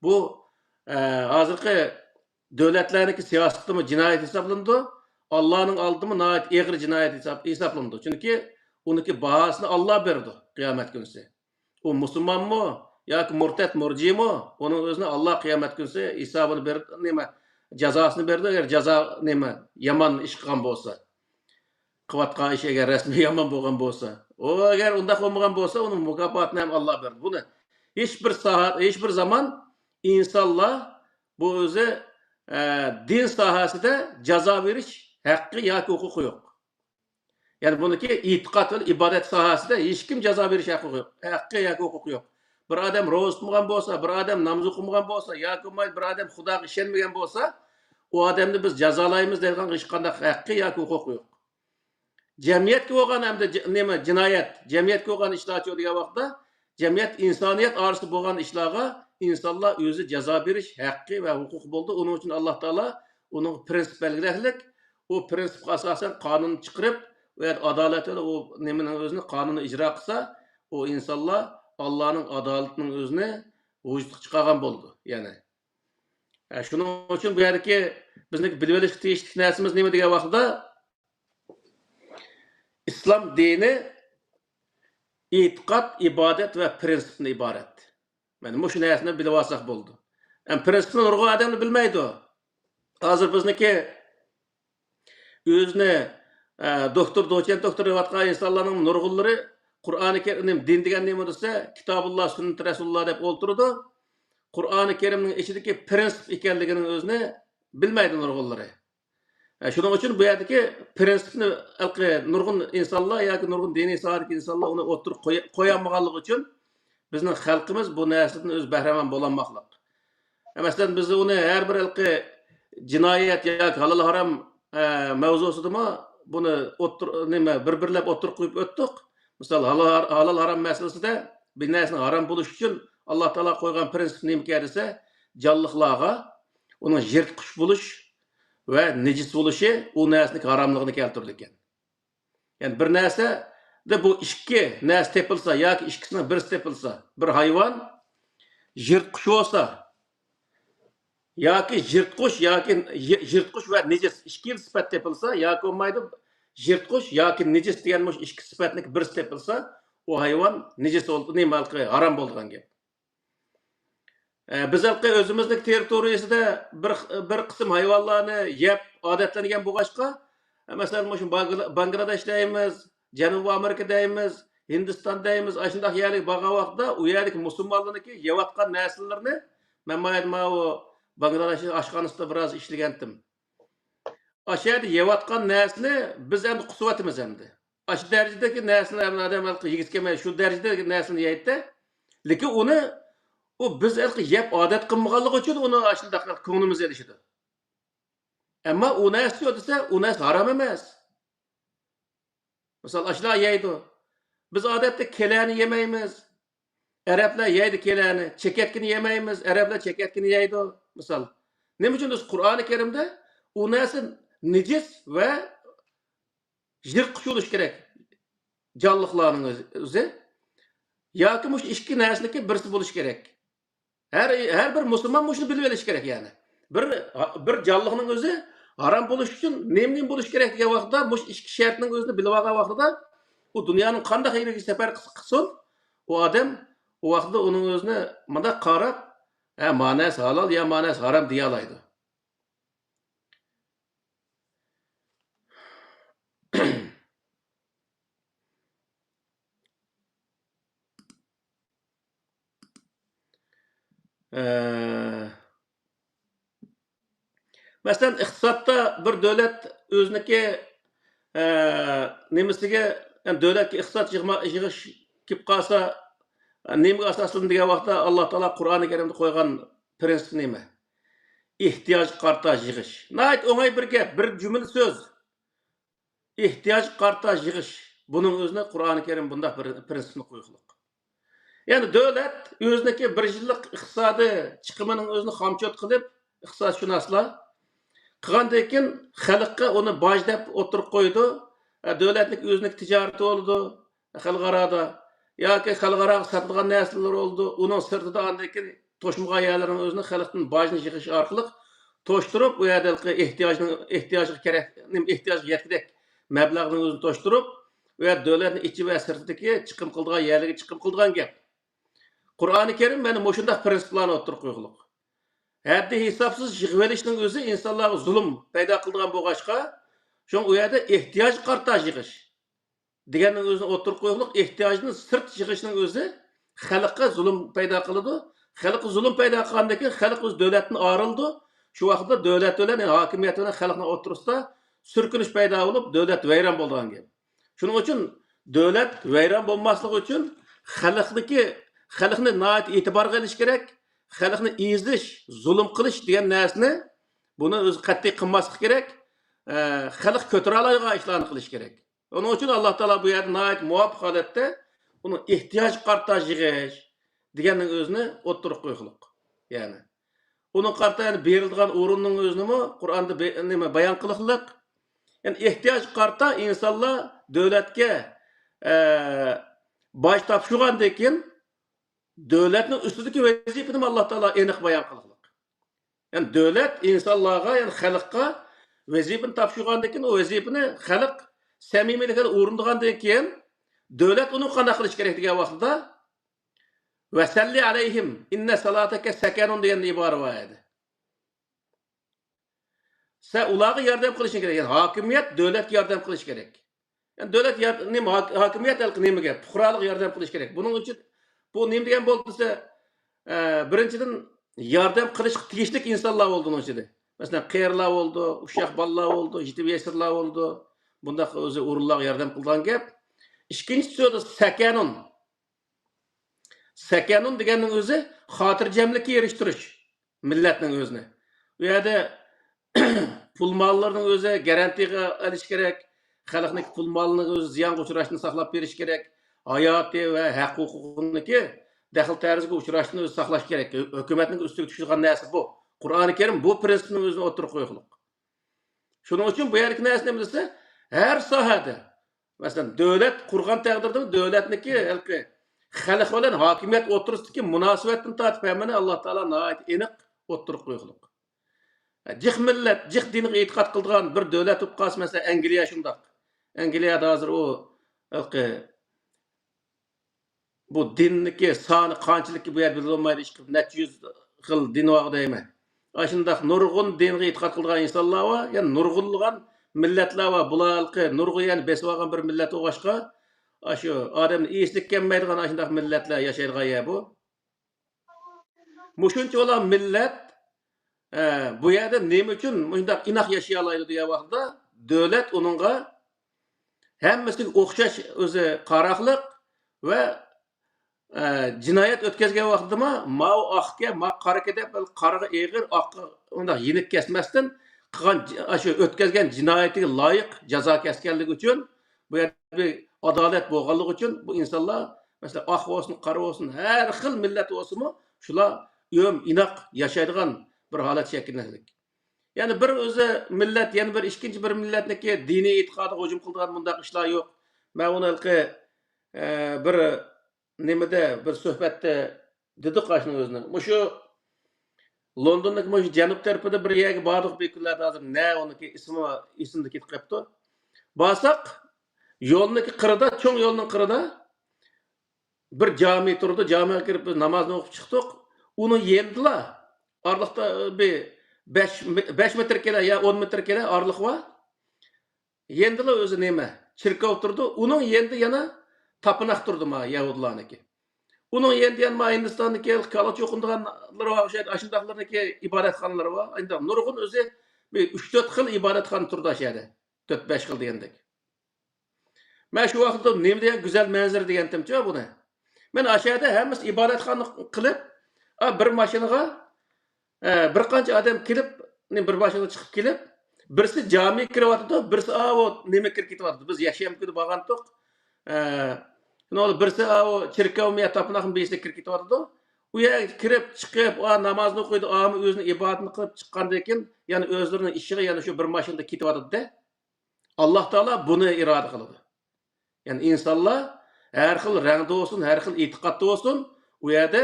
Bu hozirgi davlatlarniki siyosatimi jinoyat hisoblanadi, Allohning oldida nihoyat eg'ir jinoyat hisoblanadi. Chunki uniki bahosini Alloh berdi qiyomat kunisi. U musulmonmi yoki murtad murjimi, uning o'zini Alloh qiyomat kunisi hisobini berdi, nima jazosini berdi. Agar jazo nima yomon ish qilgan bo'lsa, qilayotgan ish agar rasmiy yomon bo'lgan bo'lsa, o agar undaq bo'lmagan bo'lsa, uning mukofotini ham Alloh berdi. Buni hech bir soha, hech bir zaman insonlar bu o'zi din sohasida jazo berish haqqi yoki huquqi yo'q. Ya'ni buniki e'tiqod va ibodat sohasida hech kim jazo berish haqqi yo'q. Haqqi yoki huquqi yo'q. Bir odam ro'za tutmagan bo'lsa, bir odam namoz o'qimagan bo'lsa, yoki bir odam Xudoga ishonmagan bo'lsa, u odamni biz jazolaymiz degan hech qanday haqqi yoki huquqi yo'q. Jamiyatga bo'lgan hamda nima jinoyat, jamiyatga bo'lgan ishlar degan vaqtda, jamiyat insoniyat orasida bo'lgan ishlarga insonlar o'zi jazo berish haqqi va huquqi bo'ldi. Uning uchun Alloh taolo uning prinsip belgilaylik, o prinsipga asosan qonun chiqarib va adolat bilan o nimaning o'zini qonunni ijro qilsa, o insonlar Allohning adolatining o'zini vujudga chiqargan bo'ldi. Ya'ni shuning uchun bu yerdagi bizni bilib olish tegishli narsamiz nima degan vaqtda islom dini e'tiqod, ibodat va prinsipdan iborat. Mana shu narsani bilib olsak bo'ldi. Prinsipni nurg'un odamlar bilmaydi. Hozir bizniki o'zini doktor, doçent doktor deyotgan insonlarning nurg'unlari Qur'oni Karim din degan nima desa, Kitobulloh, Sunnat Rasululloh deb o'ltirdi. Qur'oni Karimning ichidagi prinsip ekanligini o'zini bilmaydi nurg'unlari. Shuning uchun bu yerdagi prinsipni nurg'un insonlar yoki nurg'un diniy sohadagi insonlar uni o'tirib qo'yolmaganligi uchun bizning xalqimiz bu narsadan o'z bahramand bo'lolmoqlik. Masalan, biz uni har bir jinoyat yoki halol harom mavzusidami buni bir-birlab o'tirib qo'yib o'tdik. Misol halol harom masalasida bir narsani harom bo'lish uchun Alloh taolo qo'ygan prinsip nima desa, jonliqlarga uning yirtqich bo'lish va nejis bo'lishi u narsaning haromligini keltirdi ekan. Ya'ni bir narsa de bu ikki narsa tepilsa yoki ikkisining birisi tepilsa, bir hayvon yirtqich bo'lsa yoki yirtqich va nejis ikki sifat tepilsa yoki olmaydi yirtqich yoki nejis degan ikki sifatning birisi tepilsa, o hayvon nejis bo'ldi, nima harom bo'lgan gap. Biz o'zimizning territoriyasida bir qism hayvonlarni yeb odatlangan bo'lg'achqa, masalan, shu Bangladesh deymiz, Janubiy Amerika deymiz, Hindiston deymiz, shunday yerlik bo'lgan vaqtda u yerlik musulmonlarniki yeyotgan narsalarni men Bangladesh oshxonasida biroz ishlagandim. Shu yerda yeyotgan narsani biz endi qusyapmiz endi. Shu darajadagi narsalarni odam yigitga shu darajadagi narsani yeydi, lekin uni biz yeb odat qilmaganligi uchun uni shunday ko'nglimiz erishadi. Ammo u narsa desa, u narsa harom emas. Misol ashlar yeydi. Biz odatda kelani yemaymiz. Arablar yeydi kelani, cheketkini yemaymiz. Arablar cheketkini yeydi. Misol. Nima uchun biz Qur'oni Karimda u narsa nejis va yirtqich bo'lish kerak. Jonliqlarning o'zi yoki mush ikki narsaniki birisi bo'lish kerak. Her bir Müslüman şunu bilip olish kerak yani. Bir jonliqning o'zi harom bo'lish uchun nima bo'lish kerak degan vaqtda mush ikki shartning o'zini bilib olgan vaqtida u dunyoning qanday xayriga safar qilsin, u odam u vaqtda uning o'zini mana qarab, ma'nasi halol ya ma'nasi harom deya oladi. Mesela iqtisodda bir davlat o'ziniki nimasiga, yani davlatga iqtisod yig'ish kelib qolsa, nimaga asoslangan vaqtda Alloh taolo Qur'oni Karimda qo'ygan prinsip nima? Ehtiyoj qarta yig'ish. Nayt o'ng'ay bir gap, bir jumla so'z. Ehtiyoj qarta yig'ish. Buning o'zini Qur'oni Karim bunday prinsipni qo'ygan. Yani davlat o'ziniki bir yillik iqtisodiy chiqimining o'zini xomchot qilib, iqtisodshunoslar qilgandan keyin xalqqa uni boj deb o'tirib qo'ydi. Davlatning o'zining tijorati bo'ldi, xalqaroda yoki xalqaro sotilgan narsalar bo'ldi. Uning sirtida andan keyin to'shmagan yerlarning o'zini xalqdan bojni yig'ish orqali to'shtirib, u yerda ehtiyojga kerak, ehtiyojga yetgidek mablag'ning o'zini to'shtirib, u yer davlatning ichi va sirtidagi chiqim qildigan yerlarga chiqim qildigan gap. Qur'oni Karim mana shunday prinsiplarni o'tirib qo'ygan. Haddi hisobsiz yig'ilishning o'zi insonlarga zulm paydo qilgan bo'lg'achqa, shu u yerda ehtiyoj qarta yig'ish deganning o'zini o'tirib qo'ygan, ehtiyojni sirt yig'ishning o'zi xalqqa zulm paydo qiladi. Xalq zulm paydo qilgandan keyin xalq o'z davlatdan ayrildi. Shu vaqtda davlat bilan hokimiyat bilan xalqning o'rtasida surkinish paydo bo'lib, davlat vayron bo'lgan gap. Shuning uchun davlat vayron bo'lmasligi uchun xalqni noit e'tiborga olish kerak. Xalqni ezish, zulm qilish degan narsani buni o'zi qat'iy qilmaslik kerak. Xalq ko'tara oladigan ishlarni qilish kerak. Onun uchun Alloh taolo bu yerda noit muvofiq holatda uni ehtiyoj qarta yig'ish deganning o'zini o'tirib qo'ygan. Ya'ni uning qarta berilgan o'rinning o'zini Qur'onda nima bayon qiliqliq. Yani ihtiyaç qarta insanlar devletke baş tapşırgandan keyin devletning ustidagi vazifani Alloh taolo aniq bayon qilgan. Yani devlet insanlarga, yani xalqqa vazifani tapşırgandan keyin o vazifani xalq samimiylikda o'rindigandan keyin devlet uni qanday qilish kerak degan vaqtda ve salli alayhim inne salateke sekanun degan ibora var edi. Sen ularga yordam qilishing kerak. Yani hokimiyat devlet yordam qilish kerak. Yani devlet hokimiyat nimaga? Fuqarolik yordam qilish kerak. Buning uchun bu nima degan bo'ldi desa, birinchidan yordam qilish tegishli insonlar bo'ldi uning ichida. Masalan, qiyirlar bo'ldi, ushoq bolalar bo'ldi, yetim yesirlar bo'ldi. Bundaq o'zi o'rinlarga yordam qilgan gap. Ikkinchi so'zi sakanun. Sakanun deganning o'zi xotirjamlikka erishtirish millatning o'zini. Bu yerda pul mollarning o'zi garantiyaga olish kerak. Xalqning pul molini o'zi ziyonga uchrashini saqlab berish kerak. Hayoti va huquqiniki daxl tarziga uchrashini o'zi saqlash kerak. Hukumatning ustiga tushirgan narsa bu. Qur'oni Karim bu prinsipni o'zini o'tirib qo'ygan. Shuning uchun bu yerlik narsa nima desa, har sohada masalan davlat qurgan taqdirda davlatniki xalq bilan hokimiyat o'tirisidagi munosabatni tortib hammani Alloh taolo nihoyat aniq o'tirib qo'ygan. Jiq millat, jiq diniga e'tiqod qilgan bir davlat bo'lib qolsa, masalan Angliya shundoq. Angliyada hozir o bu dinniki soni qanchalik bu yerda bilolmaydi, necha yuz xil din var deyman. Shundoq nurg'un dinga e'tiqod qilgan insonlar va yani nurg'unlagan millatlar va bularga nurg'un yani besib olgan bir millat o'g'ashqa shu odamni eslik kelmaydigan shundoq millatlar yashaydigan yer bu. Mushuncha olan millat bu yerda nima uchun bundoq inoq yashay oladi degan vaqtda davlat uningga hammasiga o'xshash o'zi qaroqliq va jinoyat o'tkazgan vaqtida mau oqga, ma qorga deb qaraga eg'ir oqqa undoq yenik kesmasdan qilgan shu o'tkazgan jinoyatiga loyiq jazo kesganligi uchun bu yerda adolat bo'lganligi uchun bu insonlar masalan oq bo'lsin, qora bo'lsin, har xil millat bo'lsinmi, shular inoq yashaydigan bir holat shakllanadi. Yani bir o'zi millat, yani bir ikkinchi bir millatniki diniy e'tiqodiga hujum qiladigan bunday ishlar yo'q. Men uni bir nimada bir suhbatda dedi qashni o'zini. Mushu Londondagi mushu janub tarafida bir yerga bordik bekunlarda hozir ne uniki ismida ketib qolibdi. Borsak yo'lniki qirida, cho'ng yo'lning qirida bir jami turdi. Jamiga kirib namozni o'qib chiqdik. Uni yendilar. Orliqda bir 5 metr kela ya 10 metr kela orliq var. Yendilar o'zi nima? Chirkov turdi. Uning yendi yana tapınaq turdi ma Yahudilarniki. Uning yendi yana ma Hindistonniki kaloch o'qindiganlar va o'sha ashundaqlarniki ibodatxonalar va endi nurg'un o'zi 3-4 xil ibodatxona turdi o'sha yerda. 4-5 xil degandek. Men shu vaqtda nima degan go'zal manzara degandim-chi buni. Men o'sha yerda hammasi ibodatxona qilib, bir mashinaga bir qancha odam kelib, bir mashinaga chiqib kelib, birisi jamiga kiryapti, birisi o nima kirib ketyapti. Biz yashayamkudi bo'lgandik. Birisi o chirkovga tapınaqning besida kirib ketyapti. U yerga kirib chiqib, namozni o'qiydi, o'zini ibodatini qilib chiqqandan keyin, ya'ni o'zlarining ishiga yana shu bir mashinada ketyapti-da. Alloh taolo buni iroda qiladi. Yani insonlar har xil rangda bo'lsin, har xil e'tiqodda bo'lsin, u yerda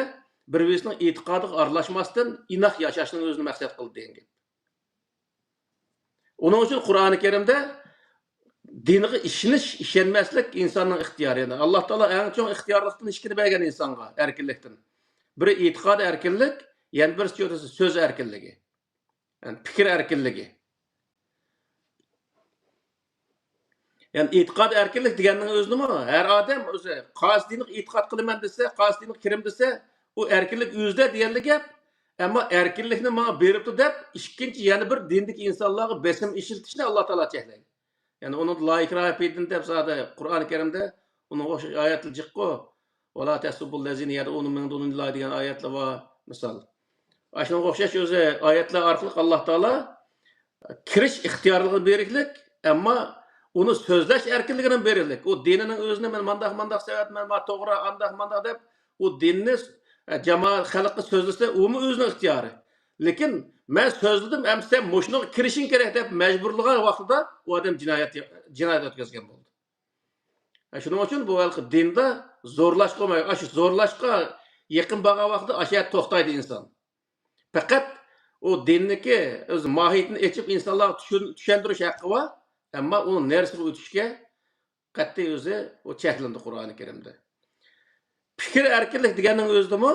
bir-birisining e'tiqodiga aralashmasdan inoq yashashni o'zini maqsad qildi degan. Onun uchun Qur'oni Karimda diniga ishonmaslik insonning ixtiyori. Yani Alloh taolo eng cho'ng ixtiyorlikdan ishkini bergan insonga, erkinlikdan. Biri e'tiqod erkinlik, yana bir so'z erkinligi. Yani fikr erkinligi. Yani e'tiqod erkinlik deganning o'zini har odam o'zi qaysi dinga e'tiqod qilaman desa, qaysi dinga kirim desa, u erkinlik o'zida deganlik gap. Ama erkinlikni bana beripti deb, ikkinchi yana bir dindik insonlarga besim ishiltishni Alloh taolo cheklaydi. Yani onun layıkra pidin deb sade Qur'oni Karimda onun o'sha oyatlar jiqqo. Wala tasubul lazina yad'un min dunillahi degan oyatlar bor, misol. Ashunga o'xshash o'zi oyatlar orqali Alloh taolo kirish ixtiyorligini beriklik, ammo uni so'zlash erkinligini beriklik. U dinining o'zini men mandaq savat, men to'g'ri andaq deb u dinni jamoat xalqqa so'zlasa, u o'zining ixtiyori. Lekin men so'zladim, ham sen mushunga kirishing kerak deb majburlagan vaqtida u odam jinoyat o'tkazgan bo'ldi. Shuning uchun bu dinda zo'rlash qolmaydi. Shu zo'rlashga yaqin bo'lgan vaqtda asha to'xtaydi inson. Faqat o dinniki o'z mohiyatini ochib insonlarga tushuntirish haqqi bor, ammo u narsaga o'tishga qat'iy o'zi o cheklandi Qur'oni Karimda. Fikr erkinlik deganning o'zidami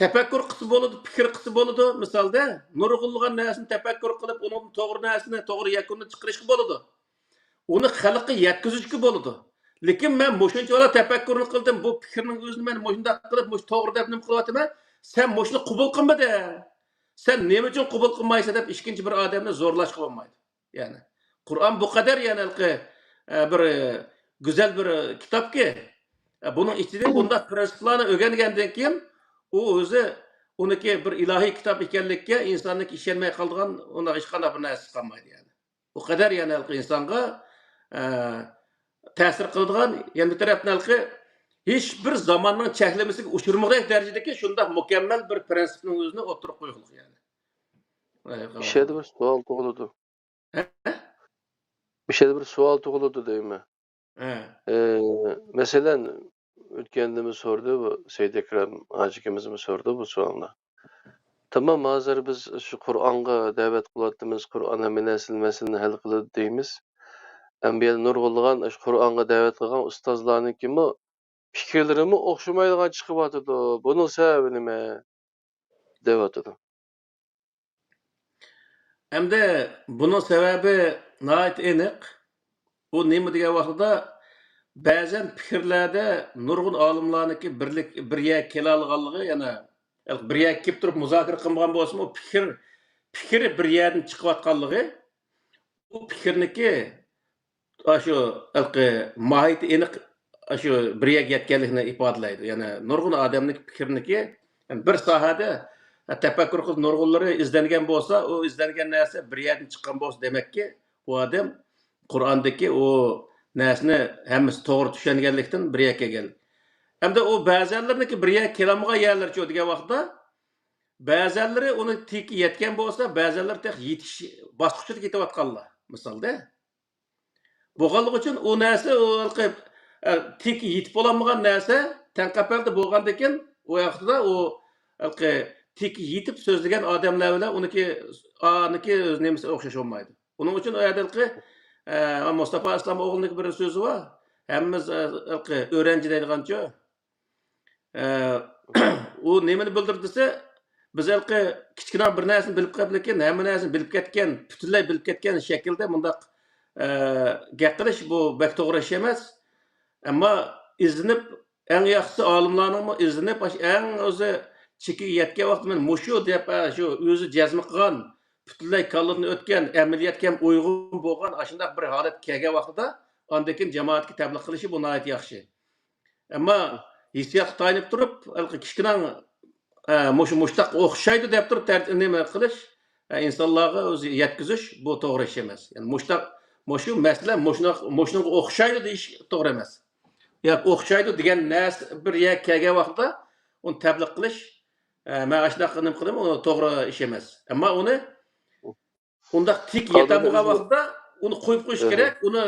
tafakkur qilsa bo'ladi, fikr qilsa bo'ladi. Misolda nurg'unlagan narsani tafakkur qilib, uni to'g'ri narsani, to'g'ri yakunni chiqarishga bo'ladi. Uni xalqqa yetkazishga bo'ladi. Lekin men mushunchalar tafakkurni qildim, bu fikrning o'zini men mushundaq qilib, mush to'g'ri deb nima qilyapman? Sen mushuni qabul qilmadi. Sen nima uchun qabul qilmaysan deb ikkinchi bir odamni zo'rlashga bo'lmaydi. Ya'ni Qur'on bu qadar yana bir go'zal bir kitobki, buning ichida bunday prinsiplarni o'rgangandan keyin u o'zi uniki bir ilohiy kitob ekanligiga insonning ishonmay qolgan, unda hech qanday bir narsa qolmaydi yani. Bu qadar yana insonga ta'sir qiladigan, yana bir tarafdan hech bir zamonning cheklamasiga uchirmagan darajadagi shunday mukammal bir prinsipning o'zini o'tirib qo'yilgan yani. Bir şeyde bir sual tug'iladi. Bir şeyde bir sual tug'iladi deymi? Mesela o'tgandimi sordu bu Seyyid Ekrem Hacikimiz mi sordu bu sualni. Tamam, hozir biz shu Qur'onga da'vat qilyapmiz, Qur'on meselani hal qiladi deymiz. Ambiya nurg'ulg'an shu Qur'onga da'vat qilgan ustozlarnikimi fikrlarimi o'xshamaydigan chiqyapti. Buning sababi nima? deyapti. Hamda buning sababi nihoyat aniq. Bu nima degan vaqtda ba'zan fikrlarda nurg'un olimlarniki birga kela olganligi, yana birga kelib turib muzokara qilgan bo'lsa, o fikri bir yerdan chiqayotganligi, bu fikrniki shu mohiyati aniq shu birga yetganligini ifodalaydi. Yana nurg'un odamning fikrniki bir sohada tafakkur qilib nurg'unlari izlangan bo'lsa, o izlangan narsa bir yerdan chiqqan bo'lsa, demakki, u odam Qur'ondagi o narsani hammasi to'g'ri tushunganlikdan birga kelgan. Hamda o ba'zanlarniki birga kelamagan yerlarchi degan vaqtda ba'zanlari uni tiki yetgan bo'lsa, ba'zanlar tek yetish bosqichida ketayotganlar. Misolda bo'lganligi uchun u narsa o tiki yetib olmagan narsa tanqapalda bo'lgandan keyin u vaqtda o tiki yetib so'zlagan odamlar bilan uniki o'z nemasi o'xshash olmaydi. Uning uchun o yerdagi Mustafa Aslam o'g'lining bir so'zi bor. Hammamiz o'rganchi deydigancha. U nimani bildirdi desa, biz kichkina bir narsani bilib qolgan, hamma narsani bilib ketgan, butunlay bilib ketgan shaklda bundaq gap qilish bu bak to'g'ri ish emas. Ammo izlanib, eng yaxshisi olimlarning izlanib, eng o'zi chekiga yetgan vaqt men mushu deb shu o'zi jazm qilgan, butunlay kallatni o'tgan, amaliyotga ham uyg'un bo'lgan shunday bir holat kelgan vaqtida ondan jamoatga tabliq qilishi bu nihoyat yaxshi. Ammo hissiyotga tayanib turib, kichkina mushtaq o'xshaydi deb turib nima qilish, insonlarga o'zi yetkazish bu to'g'ri ish emas. Ya'ni mushu masala mushunga o'xshaydi deyish to'g'ri emas. Yo'q, o'xshaydi degan narsa bir yer kelgan vaqtda uni tabliq qilish, men shunaqa nima qilaman, u to'g'ri ish emas. Ammo uni undaq tik yetamagan vaqtda uni qo'yib qo'yish kerak, uni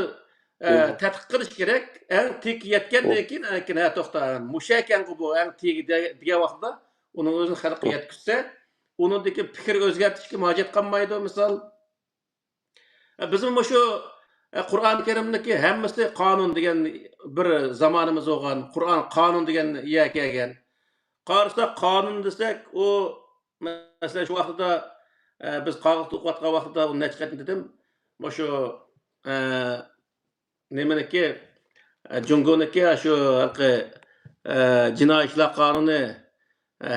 tadqiq qilish kerak. Eng tik yetgandan keyin to'xta, musha ekan bu eng tik degan vaqtda uni o'zini xalqqa yetkazsa, uningdagi fikr o'zgartirishga hojat qolmaydi. Misol bizim shu Qur'on Karimniki hammasi qonun degan bir zamonimiz bo'lgan, Qur'on qonun degan yer kelgan. Qarasa qonun desak, u masalan shu vaqtda biz qog'oz o'qiyotgan vaqtda uni necha dedim, shu nimaniki Jungoniki shu jinoiy ishlar qonuni,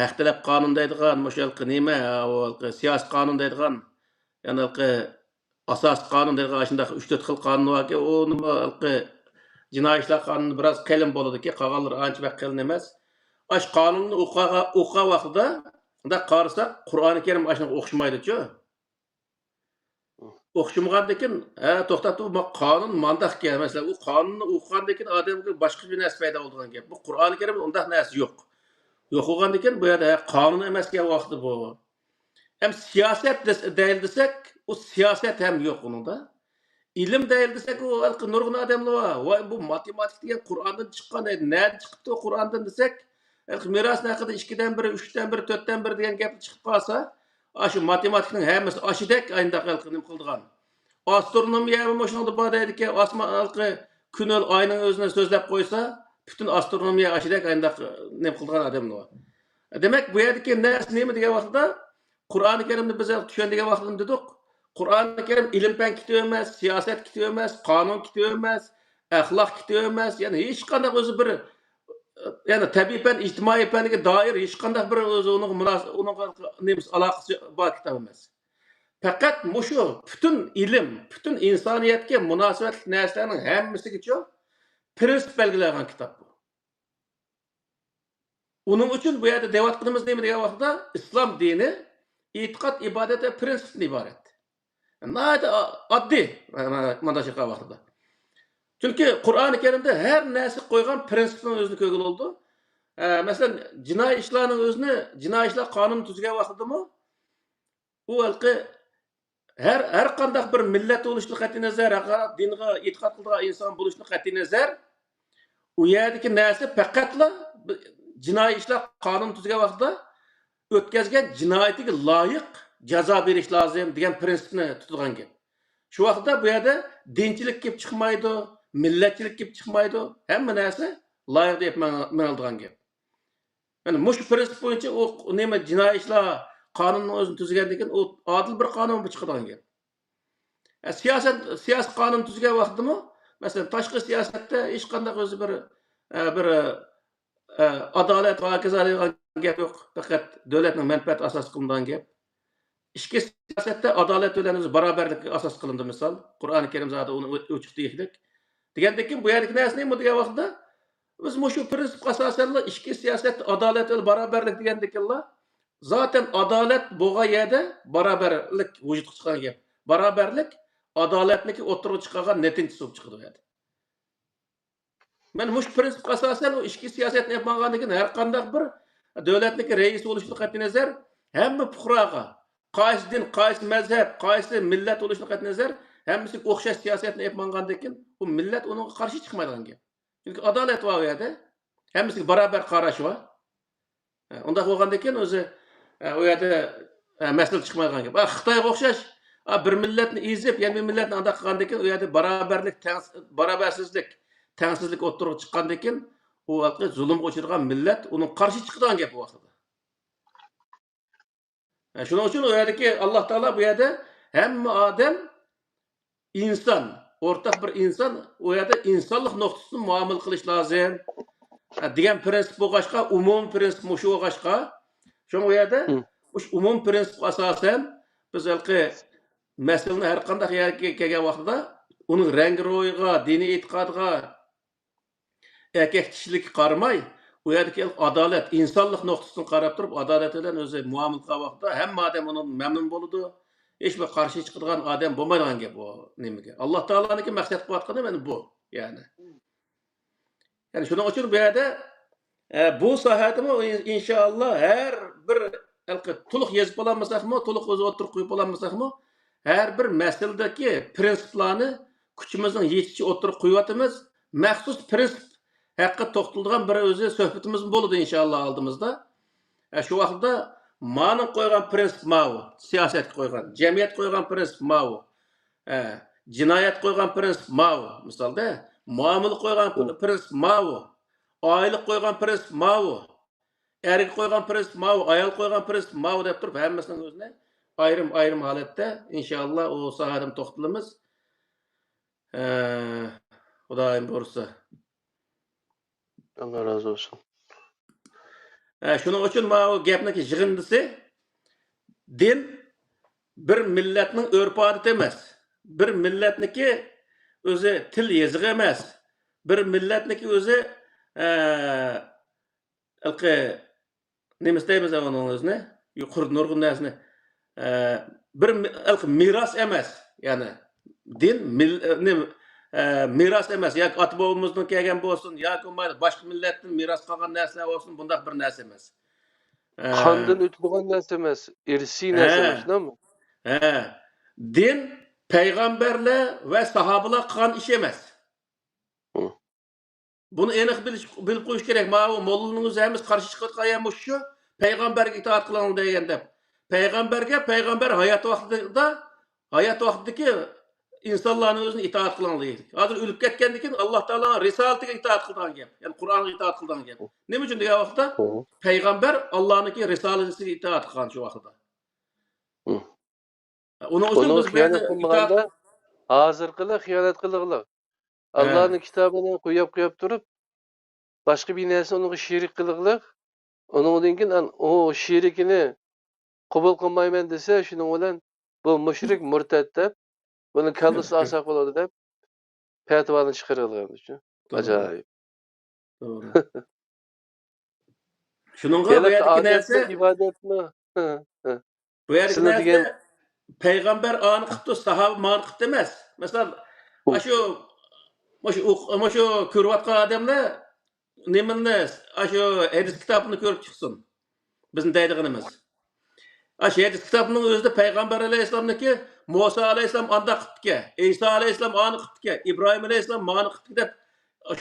haq talab qonun deydigan, shu nima, siyosiy qonun deydigan, ya'ni asos qonun deydigan shunday 3-4 xil qonun borki, u jinoiy ishlar qonuni biroz qalin bo'ladiki, qolganlar ancha vaqt qalin emas. Ash qonunni o'qigan vaqtida unda qarasa Qur'oni Karim ashunga o'xshamaydi-ku. O'xshamagandan keyin to'xtatib, bu qonun mandaqga, masalan, u qonunni o'qigandan keyin odamga boshqa bir narsa paydo bo'lgan gap. Bu Qur'oni Karimda undaq narsa yo'q. Yo'q bo'lgandan keyin bu yerda qonun emas degan vaqti bu. hem siyaset değil desek, o siyaset hem yok onun da. İlim değil desek, o nurgun adamlar var. Vay bu matematik diye Kur'an'dan çıkan, nerede çıktı o Kur'an'dan desek, miras ne kadar 2'den biri, 3'ten biri, 4'ten biri diyen gap çıkıp kalsa, şu matematiknin hemisi aşidek aynı kıldım kıldıgan. Astronomiya mı şunda badaydı ki, asman halkı künül ayının özüne sözlep koysa, bütün astronomiya aşidek aynı ne kıldıgan adamlar var. Demek bu yerdeki ne mi diye vaxtda Kur'an-ı Kerim'de bize düşendiği vaxtında dedik. Kur'an-ı Kerim ilim fen kitibi emas, siyaset kitibi emas, kanun kitibi emas, ahlak kitibi emas. Yani hiç qanday özü bir yani tabiiy fen, ijtimoiy fenga doir hech qanday bir o'zi uning nemiz aloqasi bor kitob emas. Faqat mushu bütün ilim, bütün insoniyatga munosabatli narsalarning hammasigacha prinsip belgilagan kitob bu. Onun için bu yerde devatqınımız neymi degan vaqtda İslam dini itiqad, ibadet ve prensipten ibaret. Nayet addi mana shu vaqtda. Çünkü Kur'an-ı Kerim'de her narsa koygan prensipin özünü kögül oldu. Mesela cinayi işlerin özünü, cinayi işler kanunu tuzgan vaqtda mı? O halkı her qanday bir millet oluşunu qat'i nazar, dinga itiqad qilgan inson bo'lishni qat'i nazar, u yerdagi narsa faqatla jinoiy ishlar qonun tuzgan vaqtda o'tkazgan jinoyatiga loyiq jazo berish lozim degan prinsipni tutgan gap. Shu vaqtda bu yerda dinchilik kelib chiqmaydi, millatchilik kelib chiqmaydi, hamma narsa loyiq deb manildigan gap. Yani mush prinsip bo'yicha u nima jinoiy ishlar qonunni o'zini tuzgandan keyin u odil bir qonun bo'lib chiqadigan gap. Siyasi qonun tuzgan vaqtdami, masalan, tashqi siyosatda hech qanday o'zi bir adolat va hokazo degan gap yo'q. Faqat davlatning manfaati asos qilingan gap. Ichki siyosatda adolat bilan o'zi barobarlik asos qilindi misol. Qur'oni Karim zodi uni o'chiq deylik. Degandan keyin bu yerdagi narsa nima degan vaqtda biz shu prinsip asosan ichki siyosatda adolat va barobarlik degandan keyin zaten adolat bo'lgan yerda barobarlik vujudga chiqqan gap. Barobarlik adolatniki o'tirib chiqqan natijasi bo'lib chiqadi bu yerda. Men mush prinsip asosan o ichki siyosatni yapmagandan keyin har qanday bir davlatniki reis bo'lishini qat'iy nazar hamma fuqaroga qaysi din, qaysi mazhab, qaysi millat bo'lishini qat'iy nazar hammasi o'xshash siyosatni yapmagandan keyin u millat unga qarshi chiqmaydigan gap. Chunki adolat bor u yerda. Hammasiga barobar qarash bor. Unda bo'lgandan keyin o'zi u yerda masala chiqmaydigan gap. Xitoyga o'xshash bir millatni ezib, yana bir millatni anda qilgandan keyin u yerda barobarlik, barobarsizlik, tengsizlik o'tirib chiqqandan keyin u vaqtda zulmga uchragan millat uning qarshi chiqadigan gap bu vaqtda. Shuning uchun u yerdagi Alloh taolo bu yerda hamma odam inson, o'rtaq bir inson, u yerda insonlik nuqtasidan muomala qilish lozim degan prinsip bo'lg'achqa, umumiy prinsip shu bo'lg'achqa, shu yerda umum prinsip asosan biz halqi masalani har qanday yerga kelgan vaqtda uning rangi ro'yiga, diniy e'tiqodiga erkak kishilikka qaramay, u yerdagi adolat, insonlik nuqtasidan qarab turib, adolat bilan o'zi muomala qilgan vaqtda hamma odam undan mamnun bo'ladi. Hech bir qarshi chiqadigan odam bo'lmaydigan gap bu nimaga. Alloh taoloniki maqsad qilayotgani mana bu, ya'ni. Yani shuning uchun bu yerda bu sohadami inshaalloh har bir to'liq yozib olmasakmi, to'liq o'zi o'tirib qo'yib olmasakmi, har bir masaladagi prinsiplarni kuchimizning yetishi o'tirib qo'yapmiz. Maxsus prinsip haqqa to'xtaladigan bir o'zi suhbatimiz bo'ladi inshaalloh oldimizda. Shu vaqtda ma'ni qo'ygan prinsip ma'u, siyosat qo'ygan, jamiyat qo'ygan prinsip ma'u, jinoyat qo'ygan prinsip ma'u, misolda muomala qo'ygan prinsip ma'u, oila qo'ygan prinsip ma'u, erga qo'ygan prinsip ma'u, ayol qo'ygan prinsip ma'u deb turib hammasining o'zini ayrim holatda inshaalloh o sohadan to'xtalamiz. Xudoyim bo'lsa. Allah razı olsun. Shuning uchun mana bu gapniki yig'indisi din bir millatning urf-odati emas. Bir millatniki o'zi til yezig'i emas. Bir millatniki o'zi nima deymiz uning o'zini? Yuqori nurg'un narsani bir miros emas. Ya'ni din miras emas, yoki ota bobomizdan kelgan bo'lsin, yoki boshqa millatdan miros qolgan narsa bo'lsin, bunday bir narsa emas. Qandan o'tadigan narsa emas, irsiy narsa emas, shundaqmi? Din payg'ambarlar va sahobalar qilgan ish emas. Bunu aniq bilib qo'yish kerak. Mana bu mollaning o'zi hamiz qarshi chiqayotgan shu payg'ambarga itoat qiling degan deb. Payg'ambar hayot vaqtidagi insonlarning o'zini itoat qiling deydi. Hozir o'lib ketgandan keyin Alloh taoloning risolatiga itoat qilgan gap. Ya'ni Qur'onga itoat qilgan gap. Nima uchun degan vaqtda payg'ambar Allohniki risolatiga itoat qilgan shu vaqtda. Uning uchun biz xiyonat qilmaganda hozirgilar xiyonat qilinglar. Allohning kitobini qo'yib turib, boshqa bir narsani unga sherik qilinglar. Undan keyin o sherikini qabul qilmayman desa, shuning bilan bu mushrik murtad deb, buni kallasi asoq bo'ladi deb fatvoni chiqarilgan shu. Ajoyib. To'g'ri. Shuningga bu yerdagi narsa ibodatmi? Bu yerdagi narsa payg'ambar ani qilibdi, sahoba ma'ni qilibdi emas. Masalan, shu ko'rayotgan odamlar nimani shu hadis kitobini ko'rib chiqsin. Bizning deydiganimiz. Shu hadis kitobining o'zida payg'ambar alayhisolamniki Musa alayhisolam anda qilibdi, Isa alayhisolam ani qilibdi, Ibrohim alayhisolam ma'ni qilibdi deb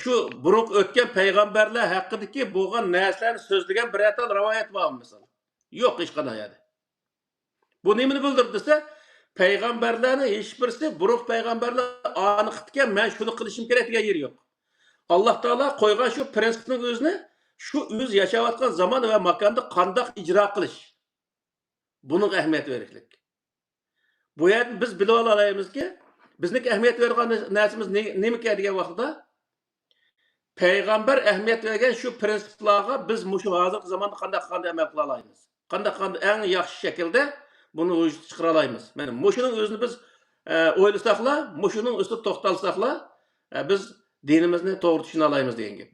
shu burun o'tgan payg'ambarlar haqidagi bo'lgan narsalarni so'zlagan bir atal rivoyat bormi misol? Yo'q hech qanday yerda. Bu nimani bildirdi desa, payg'ambarlarni hech birisi burun payg'ambarlar ani qilibdi, men shuni qilishim kerak degan yer yo'q. Alloh taolo qo'ygan shu prinsipning o'zini shu o'z yashayotgan zamon va makonda qandoq ijro qilish. Bunun ahamiyat veriklik. Bu yerda biz bilib olamizki, bizning ahamiyat vergan narsamiz nima degan vaqtda payg'ambar ahamiyat vergan shu prinsiplarga biz shu hozirgi zamonda qanday amal qila olamiz. Qanday eng yaxshi shaklda buni vujudga chiqara olamiz. Mana mushuning o'zini biz o'ylasaqla, mushuning ustida to'xtalsaqla, biz dinimizni to'g'ri tushuna olamiz degan gap.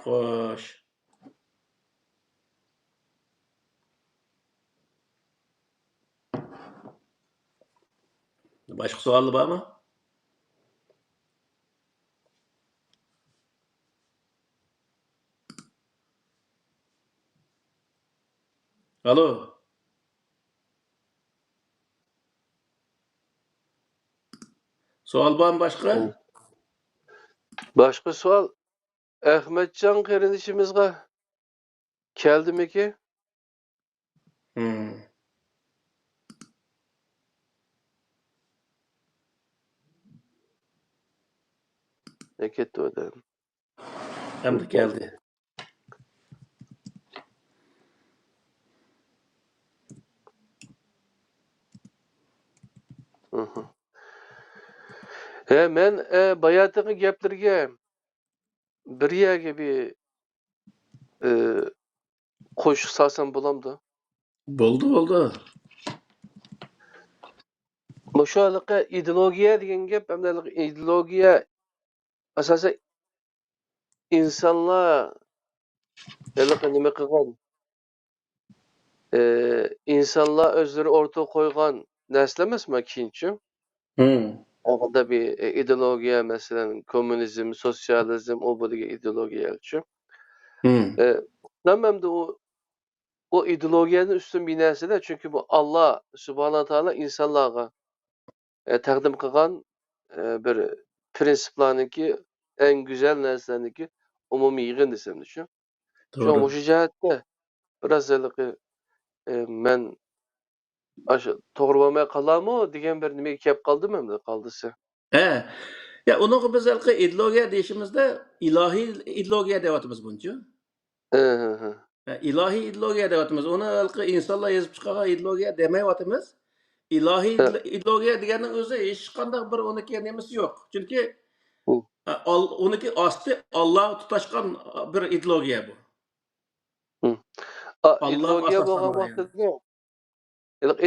Xo'sh. Başka sualı var mı? Alo. Sual var mı başka? Başka sual. Ahmetcan kardeşimizga geldi mi ki? Ne gitti o da? Hem de geldi. Men bayatdagi gaplarga bir yerga bir qo'shiq solsam bo'lamdi. Bo'ldi. Mushonaqa ideologiya degan gap, hamda ideologiya asosan insonlar nima qilgan? İnsanlar o'zlari o'rtaga qo'ygan narsa emasmi keyinchi? Orada bir ideologiya, masalan, kommunizm, sosyalizm, o bu degan ideologiyachi. Namamda o ideologiyanın üstün bir narsa, çünkü bu Allah Subhanahu Teala insanlarga taqdim qilgan bir prinsiplarniki en güzel narsalarniki umumiy yig'in desam shu. Shu jihatda biraz men to'g'ri bo'lmay qolarmi degan bir nimaga kelib qoldim endi qoldisi. Ya onun biz ideologiya deyishimizda ilohiy ideologiya deyapmiz buncha. İlahi ideologiya deyapmiz. Onu insonlar yozib chiqargan ideologiya demayapmiz. İlahi ideologiya deganning o'zi hech qanday bir uniki nimasi yo'q. Chunki uniki asli Alloh tutashgan bir ideologiya bu. İdeologiya bo'lgan vaqtida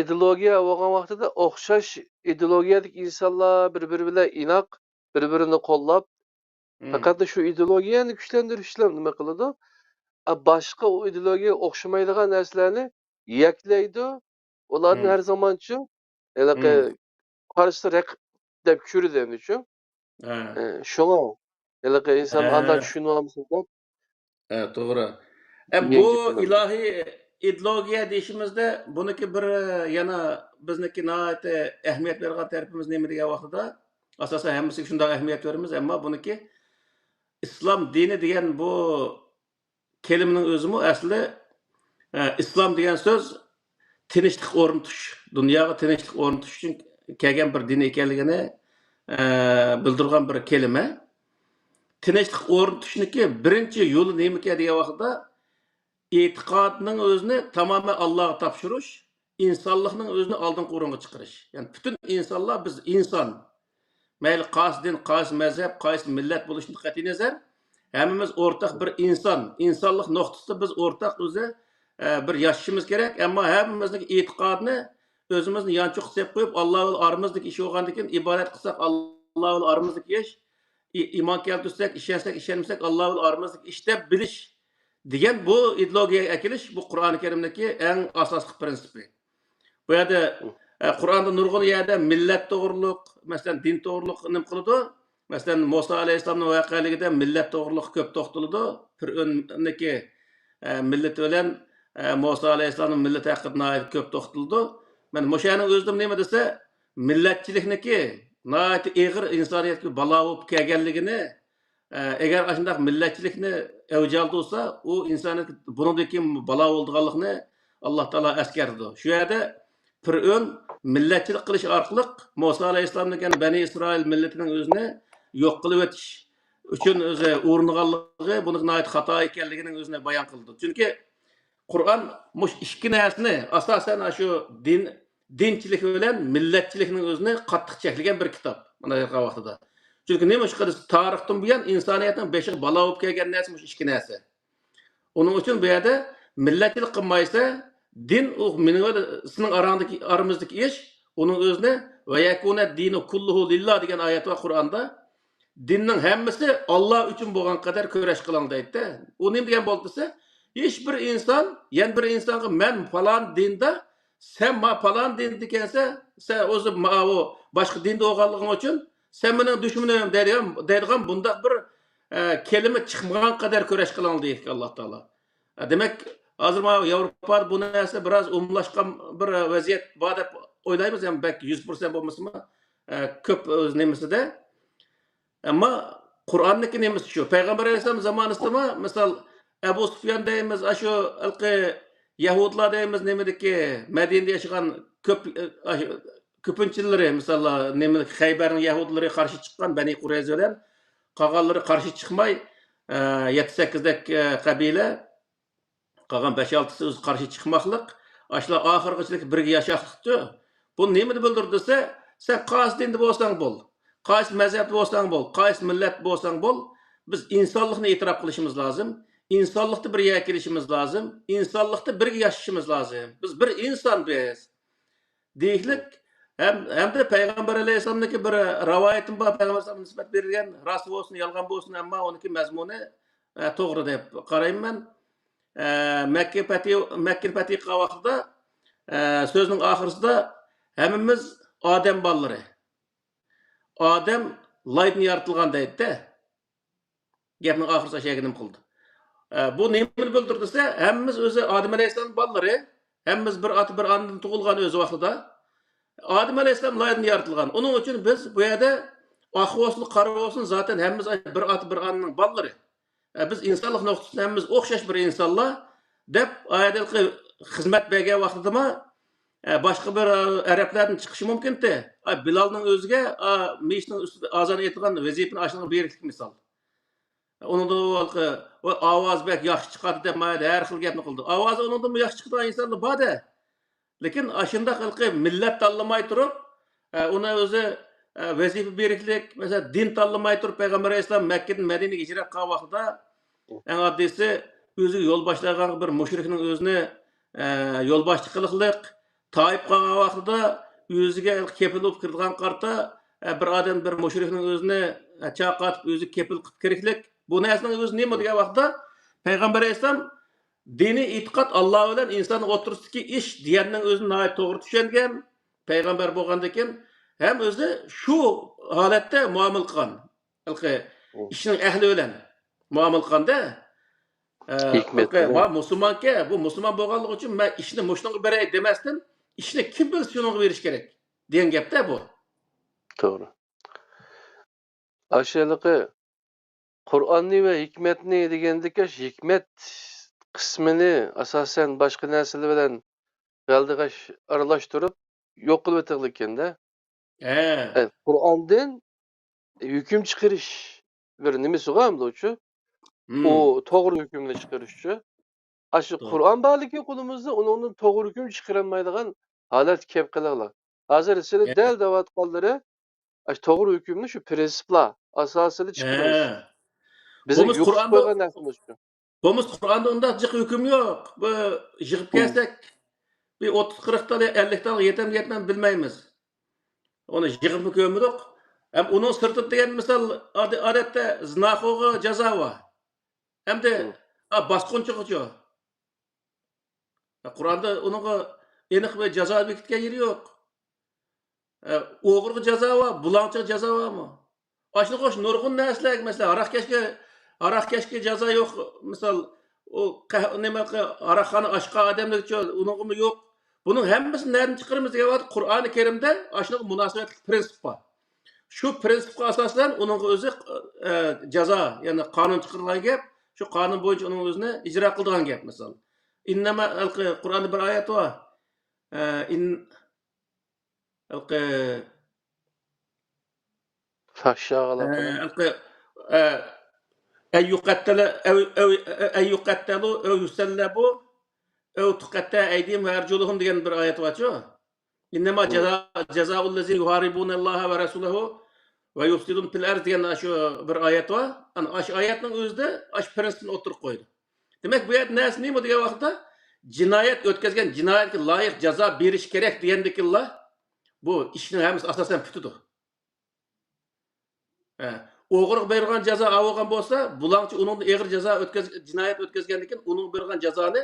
ideologiya bo'lgan vaqtida o'xshash ideologiyadik insonlar bir-biri bilan inoq, bir-birini qo'llab, faqat shu ideologiyani kuchlantirishlar nima qiladi? Başqa o ideologiyaga o'xshamaydigan narsalarni yaklaydi. Ularni har zamonchi qarshi raqib deb ko'radi shu. Shunga Hele insan andan Ha, düşünmemsin dep to'g'ri. Bu yengittiler. ilohiy ideologiya deyishimizda buniki bir yana bizniki nihoyatda ahamiyat bergan tarafimiz nima degan vaqtida asosan hammasiga shunday ahamiyat beramiz, ammo buniki islom dini degan bu kelimaning o'zimi asli islom degan so'z tinchlik o'rnatish, dunyoga tinchlik o'rnatish uchun kelgan bir din ekanligini bildirgan bir kelima. Tinchlik o'rnatishniki birinchi yo'li nima ekan degan vaqtda e'tiqodning o'zini tamoman Allohga topshirish, insonlikning o'zini oldin o'ringa chiqarish. Ya'ni butun insonlar biz inson. Mayli qaysi din, qaysi mazhab, qaysi millat bo'lishidan qat'iy nazar, hammamiz o'rtaq bir inson. İnsonlik nuqtasida biz o'rtaq o'zi bir yashashimiz kerak, ammo hammamizning e'tiqodini o'zimizni yanchuq deb qo'yib, Alloh oramizdagi ish bo'lgandan keyin ibodat qilsak, Alloh oramizdagi ish, iymon keltirsak, ishonsak, ishonmasak, Alloh oramizdagi ish deb bilish degan bu ideologiyaga akilish bu Qur'oni Karimdagi eng asosiy prinsipi. Bu yerda Qur'onda nurg'un yerda millat to'g'riliq, masalan din to'g'riliq nima qiladi? Masalan Musa alayhissalomning voqealigida millat to'g'riliq ko'p to'xtaladi. Fir'avnniki millati bilan Musa alayhissalomning millati haqida ko'p to'xtaladi. Mana o'shaning o'zida nima desa, millatchilikniki nihoyat og'ir insoniyatga balo bo'lib kelganligini agar shunday millatchilikni avjal bo'lsa, u insoniyat bunidagi balo bo'lganligini Alloh taolo askardi. Shu yerda Fir'avn millatchilik qilish orqali Musa alayhissalomning Bani Isroil millatining o'zini yo'q qilib o'tish uchun o'zi o'rnaganligi, buni nihoyat xato ekanligining o'zini bayon qildi. Chunki Qur'on mush ikki narsani asosan shu dinchilik bilan millatchilikning o'zini qattiq cheklagan bir kitob. Mana bu vaqtida. Chunki nima shu qadar tarixdan buyon insoniyatning beshiga balo bo'lib kelgan narsa mush ikki narsa. Onun uchun bu yerda millatchilik qilmaysa, din u sizning oramizdagi ish, uning o'zini va yakuna dinu kulluhu lillah degan oyat var Qur'onda. Dinning hammasi Alloh uchun bo'lgan qadar kurash qiling deydi. U nima degan bo'ldi desa, hech bir inson, yan bir insonga men falan dinda, sen ma falan din degansa, sen o'zi o boshqa dinda bo'lganliging uchun sen mening dushmanim deydigan bundaq bir kelime çıkmagan kadar kurash qiling deydi Alloh taolo. Demak, hozir Yevropada bu narsa biroz umlashgan bir vaziyat bor deb o'ylaymiz, ham bak 100% bo'lmasmi ko'p o'z nemisida. Ammo Qur'onniki nemisi shu. Payg'ambar alayhisalom zamonasida misol Abu Sufyan deymiz, shu Yahudlar deymiz, nemidiki Madinada yashagan ko'pinchilari misol nemidiki Xaybarning Yahudlari qarshi chiqqan Bani Qurayza bilan qolganlari qarshi chiqmay 7-8 dak qabila qolgan 5-6 o'zi qarshi chiqmoqlik ashlar oxirgichilik birga yashashdi. Bu nima deb bildirdi desa, sen qaysi dinda bo'lsang bo'l, qaysi mazhabda bo'lsang bo'l, qaysi millat bo'lsang bo'l, biz insonlikni e'tirof qilishimiz lozim, insonlikda birga kelishimiz lozim, insonlikda birga yashashimiz lozim. Biz bir inson biz. Deylik hem de Peygamber Aleyhisselam'daki bir ravayetim var, Peygamber Aleyhisselam'a nispet verilgen, rast olsun, yalgan olsun ama onunki mezmunu doğru deyip qarayım ben. Mekke Fetih vaxtida sözün ahırısında hemimiz Adem balları. Adem laydan yaratılgan deydi de. Gapning ahırısı şeyginim kıldı. Bu nemini bildirdiyse hemimiz özü Adem Aleyhisselam balları, hemimiz bir atı bir andan tuğulgan özü vaxtida. Adem Aleyhisselam laydan yaratılgan. Onun için biz bu yerde akı olsun, karı olsun zaten hemimiz bir atı bir andan balları. Biz insanlık noktasında hemimiz okşaş bir insanlar dep ayetki hizmet bergen vaxtida başka bir Araplardan çıkışı mümkündü. Bilal'ın özüge meşinin üstüde azan ettiğin vazifini aşılan bir yerlik misal. Onun da o avaz bek yaxşı çıkardı dep her xil gapni qildi. Avazı onun da yaxşı çıktığı insanlar bade. Lekin aşında xalqi millet tanlamay turib, ona o'zi vazifa beriklik, mesela din tanlamay turib Peygamber Aleyhisselam Mekke'den Medine'ye hicret qilgan vaqtida eng oddiysi o'zi yo'l boshlagan bir mushrikning o'zini yo'lboshchi qiliqlik, Taif qolgan vaqtida o'ziga kepil bo'lib kirgan qarta bir odam bir mushrikning o'zini chaqatib o'zi kepil qilib kiriklik. Bu narsaning o'zi nima degan vaqtda Peygamber Aleyhisselam dini itiqat Allah bilan insonning o'rtasidagi ish deganning o'zini to'g'ri tushungan payg'ambar bo'lgandan keyin ham o'zi shu holatda muomala qilgan. ishning ahli bilan muomala qilganda Hikmet bilan. musulmonga bu musulmon bo'lganligi uchun man ishni mushunga beray demasdan ishni kim bilsa shunga berish kerak degan gapda bu. To'g'ri. Aşağılıqı Qur'onni va hikmatni degandika hikmat qismini asosan boshqa narsalar bilan g'aldig'ash aralashtirib yo'q qilib o'tag'likanda. Qur'ondan hukm chiqarish bir nimasi bo'ladi uchu. O to'g'ri hukmni chiqarishchi. Aşı Qur'on borligi qo'limizda uni to'g'ri hukm chiqarolmaydigan holat kelib qoladi. Hozir sizlar dal davatqanlari aş to'g'ri hukmni shu prinsiplar asosida chiqarish. Bizim yo'q qo'ygan narsamiz shu. Bo'lmasa Qur'onda unda jiq hukm yo'q. Bu yig'ib kelsak bir 30-40 ta 50 ta yetmay bilmaymiz. Onu yig'ib ko'rmadik. Hem onun sırtı degan misal odatda zinaxo'ga jazo bor. Hamda bosqinchiga. Qur'onda uningga aniq bir jazo bekitgan yeri yo'q. O'g'irga jazo bor, bulonchiga jazo bormi? Oshni qo'sh nurg'un narsalar, masalan, aroq kashga jazo yo'q. Misal o nima aroqxona ochgan odamlar uchun uningga yo'q. Buning hammasini nerdan chiqaramiz degan Qur'oni Karimda oshni munosabatli prinsip bor. Şu prinsipga asosan uning o'zi jazo, ya'ni qonun chiqarilgan gap, shu qonun bo'yicha uning o'zini ijro qiladigan gap misol. Innama Qur'onda bir oyat bor. أن يقتلوا أو يسلبوا أو تقطع أيديهم وأرجلهم degan bir oyat bor-ku. إنما جزاء الذين يحاربون الله ورسوله ويفسدون في الأرض degan shu bir oyat bor. Ana shu oyatning o'zida shu prinsipni o'tirib qo'ydi. Demak, bu oyat narsa nima degan vaqtda jinoyat o'tkazgan jinoyatga loyiq jazo berish kerak degandiklar bu ishning hammasi asosan putidi. O'g'irga bergan jazo olgan bo'lsa, bularchi uning og'ir jazo jinoyat o'tkazgandan keyin uning bergan jazoni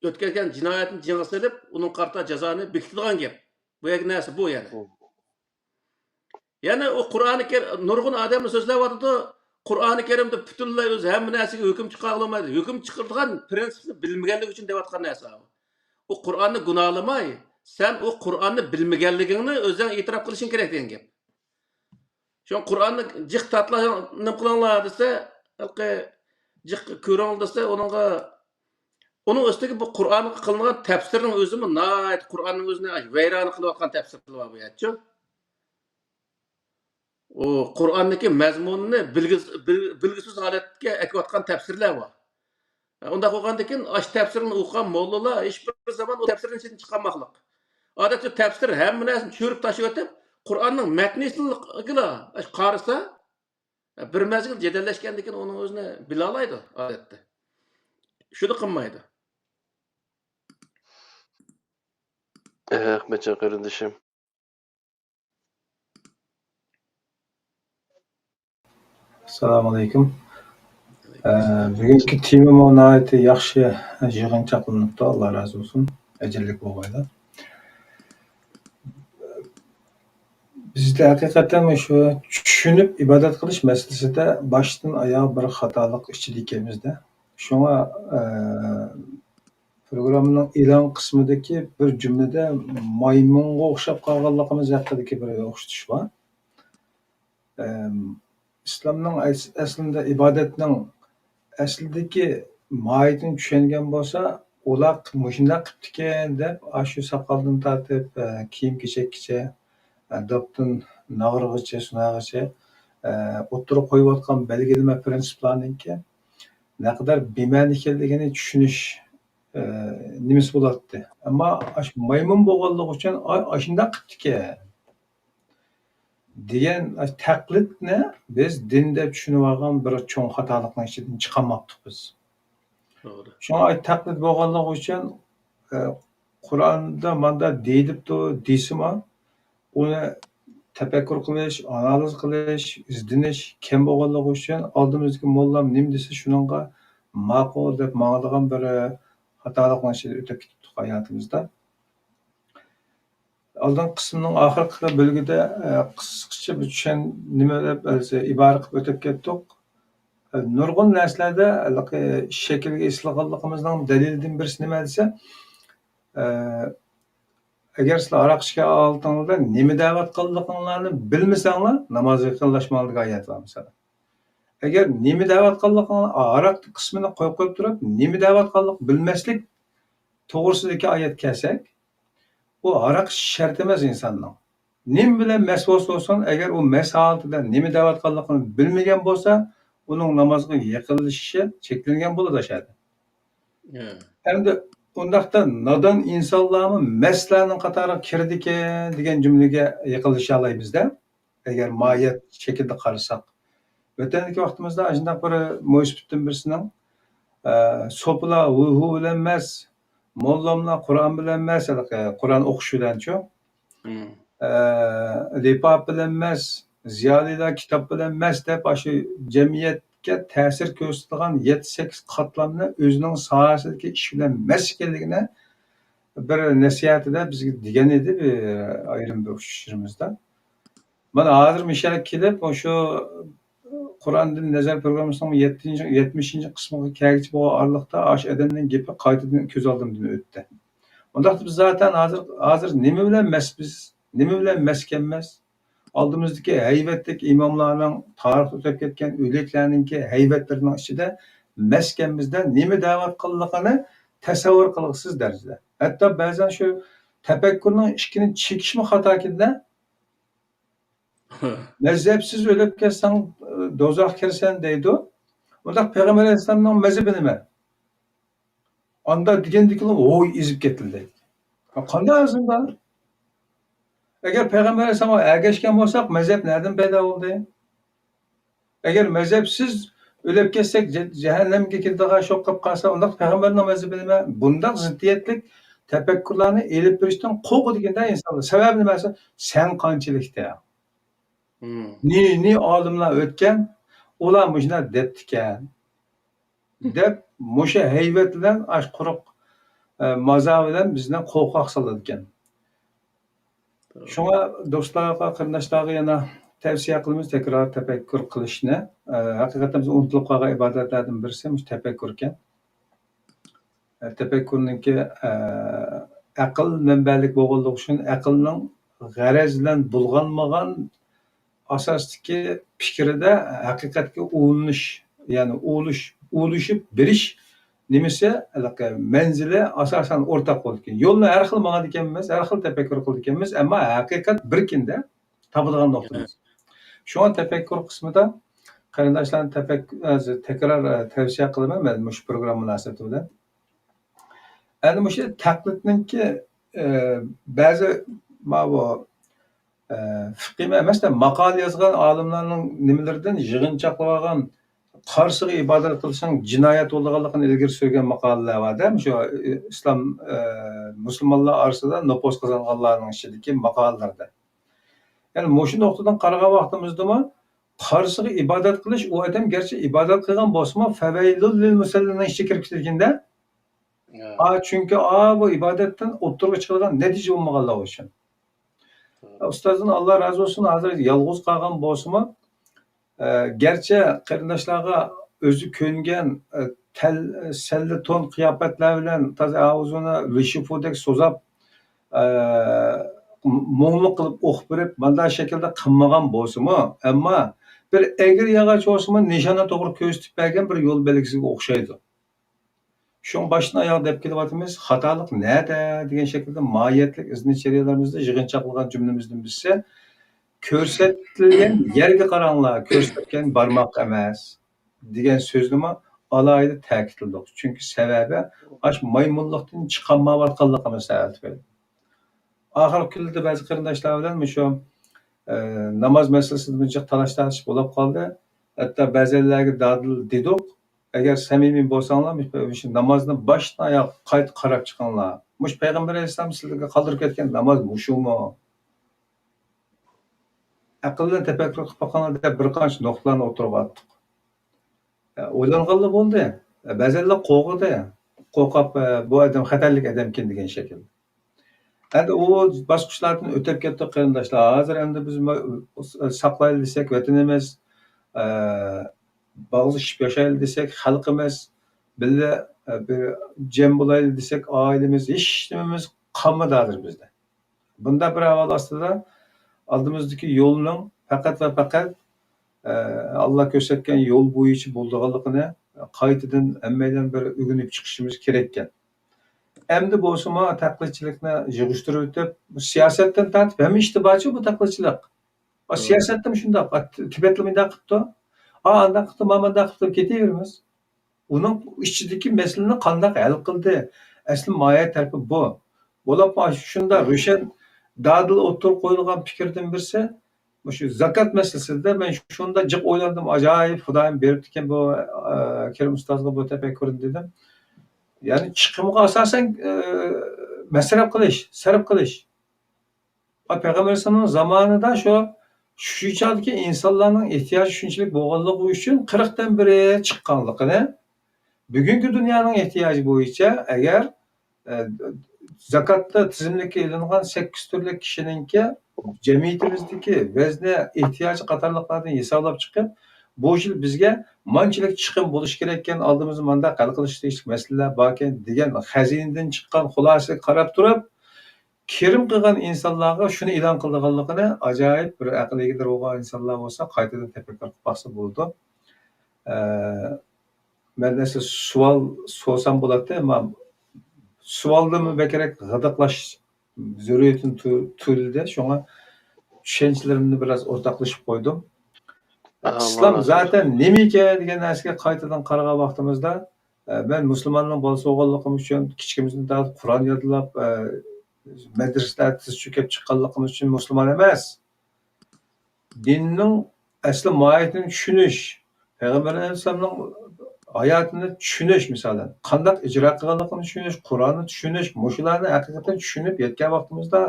o'tkazgan jinoyatni jing'a solib, uning qarta jazoni bekitadigan gap. Bu narsa bu yani. Yani o Qur'oni Karim nurg'un odamlar so'zlayapti. Qur'oni Karimda butunlay o'zi hamma narsaga hukm chiqara olmaydi. Hukm chiqaradigan prinsipni bilmaganligi uchun deyotgan narsa. O Qur'onni gunohlamay, sen o Qur'onni bilmaganligingni o'zing e'tirof qilishing kerak degan gap. Şu Qur'onni jiq tatlanib qilinglar desa, jiq ko'ring desa, onun üstündeki bu Qur'onga qilingan tafsirning o'zimi nayt Qur'onning o'zini vayron qilayotgan tafsirlar bor bu yerchi. O Qur'ondagi mazmunni bilgisiz holatga akayotgan tafsirlar bor. Unda qo'ygandan keyin ash tafsirni o'qigan mollalar hech bir zaman o tafsirdan chetga chiqarmoqlik. Odatda tafsir hamma narsani cho'rib tashib o'tib, Qur'onning matnisini qarasa bir mazgil jedallashgandan keyin uning o'zini bila oladi odatda. Shuni qilmaydi. Ahmetcan qarindishim. Assalomu alaykum. Bugungi tema munoyati yaxshi yig'incha qilinibdi. Alloh razı olsun. Ajrlik bo'lmaydi. Bizda haqiqatan shu tushunib ibodat qilish masalasida boshdan oyoq bir xatolik ichida ekanmizda. Shunga programmaning e'lon qismidagi bir jumlada maymunga o'xshab qolganligimiz haqidagi bir o'xshatish bor. İslamning aslida ibodatning aslidagi mohiyatini tushungan bo'lsa, ular mushunda qilibdikan deb, shu soqoldan tortib kiyim-kechakgacha, dopdan nag'rig'icha, sunag'icha o'tirib qo'yayotgan belgilama prinsiplarniki naqadar bema'ni ekanligini tushunish nimasi bo'ladi. Ammo maymun bo'lganligi uchun shunday qilibdikan degan taqlidni biz din deb tushunib olgan bir cho'ng xatolikning ichidan chiqolmoqdik biz. To'g'ri. Shunga taqlid bo'lganligi uchun Qur'onda manda deyilibdi deysimi, uni tafakkur qilish, analiz qilish, izdinish kim bo'lganligi uchun oldimizga mollam nima desa shuningga ma'qul deb ma'lum bir xatolikning ichida o'tib ketdik hayotimizda. Oldin qismning oxirgi bölgüde qisqacha bir nima deb ibora qilib o'tib ketdik. nurg'un narsalarda shaklga eslaganligimizning dalilidan birisi nima desa, agar sizlar aroq ichgan oldingizda nima deyotganliklaringlarni bilmasanglar namozga yaqinlashmang degan oyat bor masalan. Agar nima deyotganliklaringni aroq qismini qo'yib turib, nima deyotganlik bilmaslik to'g'risidagi oyat kelsak, bu aroq shart emas insonning. Nima bilan mas'ul bo'lsin, agar u mas'alatida nima deyotganligini bilmagan bo'lsa, uning namozga yaqinlashishi cheklangan bo'ladi shada. Endi undaqda nodon insonlarmi maslarning qatoriga kirdiki degan jumlaga yaqinlasha olamizda, agar mohiyat shaklda qarasak. O'tandagi vaqtimizda shunday bir mo'ysbutdan birisining so'plar hu bilan emas, mollamlar Qur'on bilan emas, Qur'on o'qish bilanchu, lipob bilan emas, ziyolilar kitob bilan emas deb shu jamiyatga ta'sir ko'rsatadigan 7-8 qatlamni o'zining sohasidagi ish bilan emas ekanligini bir nasihatida bizga degan edi ayrim bir uchishimizda. Mana hozir misol kelib o'sha Qur'ondan nazar programmasining 70 qismiga kelgich bo'lgan oraliqda ash odamning gapi qaytadan ko'z oldimdan o'tdi. Undaqda biz zaten hozir nima bilan masbiz, nima bilan maskanmas? Oldimizdagi hayvatdek imomlarning tarixda o'tib ketgan o'liklarninki hayvatlarining ichida maskanimizda nima da'vat qilganligini tasavvur qilg'isiz darajada. Hatto ba'zan shu tafakkurning ishkini chekishmi xato keldi. Mazhabsiz o'lib ketsang do'zaxga kirsan deydi. Undaq Payg'ambar alayhisolamning mazhabi nima? Anda degandiklar o'y ezib ketildi. Qanday aslında? Agar Payg'ambar alayhisolamga ergashgan bo'lsak, mazhab nereden paydo bo'ldi? Agar mazhabsiz o'lib ketsak, jahannamga kirdigan shoq qilib qolsa, undaq Payg'ambarning mazhabi nima? Bundaq ziddiyatlik tafakkurlarni elib berishdan qo'rqadigan insonlar. Sababi nimasi? Sen qanchalikda? Ni olimlar o'tgan, ular mujna debdikan. Deb musha hayvat bilan ash quruq maza bilan bizni qo'rqoq soladi ekan. Shunga do'stlarga, qarindoshlarga yana tavsiya qilamiz takror tafakkur qilishni. Haqiqatan biz unutilib qolgan ibodatlardan birisi mush tafakkur ekan. Tafakkurninki aql manbalik bo'lganligi uchun aqlning g'araz bilan bulg'anmagan asosdagi fikrida haqiqatga ulanish, ya'ni ulashib berish nimasi manzili asosan o'rtaq bo'lgan. Yo'lni har xil ma'noda ekanmiz, har xil tafakkur qildik ekanmiz, ammo haqiqat bir kunda topadigan nuqtamiz. Shunga tafakkur qismida qarindoshlarni takror tavsiya qilaman men shu program munosabati bilan. Endi shu taqlidninki ba'zi bu fiqh emasda maqol yozgan olimlarning nimalaridan yig'inchoqlab olgan qarsiga ibodat qilsang jinoyat bo'lganligini ilgari surgan maqolalar borda, shu islom musulmonlar orasida nopos qozonganlarning ichidagi maqolalarda. Ya'ni mushu nuqtadan qaragan vaqtimizdami qarsiga ibodat qilish u odam garchi ibodat qilgan bo'lsa-mu favaylul lil musallimin ichiga kirib ketganda, chunki bu ibodatdan o'ttirga chiqadigan natija bo'lmaganlar uchun. Ustozdan Allah razı olsun, hozir yolg'iz qolgan bo'lsa-mu, garchi qarindoshlarga o'zi ko'ngan salli to'n qiyofatlar bilan toza og'zini lishifudek so'zab mo'nglik qilib o'qib berib, bunday shaklda qilmagan bo'lsa-mu, ammo bir egri yog'och bo'lsa-mu, nishona to'g'ri ko'rsatib bergan bir yo'l belgisiga o'xshaydi. Shun başdan oyoq deb kelyapmiz, xatolik nada degan shaklda mohiyatlik izni cheriyalarımizda yig'inchoqlagan jumlamizdan birisi ko'rsatilgan yerga qaranglar, ko'rsatgan barmoq emas degan so'zni alohida ta'kidladik. Chunki sababi ash maymunlikdan chiqolmayotganligimiz sababli. Oxirgi kunlarda ba'zi qarindoshlar bilan shu namoz masalasida buncha talash-tarish bo'lib qoldi. Hatto ba'zilarga dadil dedik. Agar samimiy bo'lsanglar, shu namozni boshdan oyoq qayta qarab chiqinglar. Mush Payg'ambar alayhisalom sizlarga qoldirib ketgan namoz mushumi? Aqldan tafakkur qilib boqqanlar deb bir qancha nuqtalarni o'tirib atdik. O'ylanganlar bo'ldi. Ba'zilar qo'rqdi. Qo'rqib bu odam xatarlik odamkin degan shaklda. Endi u bosqichlardan o'tib ketdi qarindoshlar. Hozir endi biz saqlaylik desak vatanimiz bağlışıp yaşayalım desek halkımız, bile bir cem bulaylı desek ailemiz, hiç dememiz kalmadıdır bizde. Bunda bir avval aslında aldığımızdaki yolun fakat ve fakat Allah gösterken yol boyunca bulduğalıqını qaytadan emmeyden bir ögünüp çıkışımız gerekken. Endi boşuma taklitçilikni yığıştırıp ötüp siyasetten tartip hem iştibaçı bu taklitçilik. O siyasettem şundaq, Tibetli mındaq qıptı. Andaq qıptı, mamandaq qıptı ketaverimiz. Onun içindeki meseleni qandaq hal qildi? Asli moya tarafı bu. Bo'lib shunda Ruşen dadil o'tirib qo'yilgan fikrdan birisi şu zakat meselesinde ben şunda cık oylandım, acayip Xudoyim beribdi ekan bu Kerim ustozga bu tefekkürni dedim. Yani çıkımga asasen masraf qilish, sarf qilish. Peygamber Aleyhisselam'ın zamanında şu çağdaki insanların ihtiyacı şunçalik bo'lganligi uchun 40'dan biri chiqqanligini, bugünkü dünyanın ihtiyacı boyunca eğer zakatda tizimlikka ilingan 8 turli kishininki jamiyatimizdagi vezni ihtiyacı qatorliqlardan hisoblab chiqib, bu yil bizga manchilik chiqim bo'lishi kerak ekan, oldimizda manda hal qilish tegishli masalalar bor ekan degan xazinadan chiqqan xulosaga qarab turib, kirim qilgan insonlarga shuni e'lon qilganligini ajoyib bir aqliga egilib bo'lgan insonlar bo'lsa qaytadan tafakkur qilib baxsa bo'ldi. Men esa savol so'rasam bo'ladi, ammo savolni bekerek g'idiqlash zurriyatini tuyuldi. Şuna tushunchalarimni biraz o'rtoqlashib qo'ydim. İslam zaten nimike degan narsaga qaytadan qaragan vaqtimizda ben musulmonning bolasi bo'lganligim uchun kichkimizdan tortib Qur'on yodlab madrasalarda tiz cho'kib chiqqanligimiz uchun musulmon emas. Dinning asli mohiyatini tushunish, Payg'ambar alayhisolamning hayotini tushunish, misolan, qanday ijro qilganligini tushunish, Qur'onni tushunish, mushularni haqiqatan tushunib yetgan vaqtimizda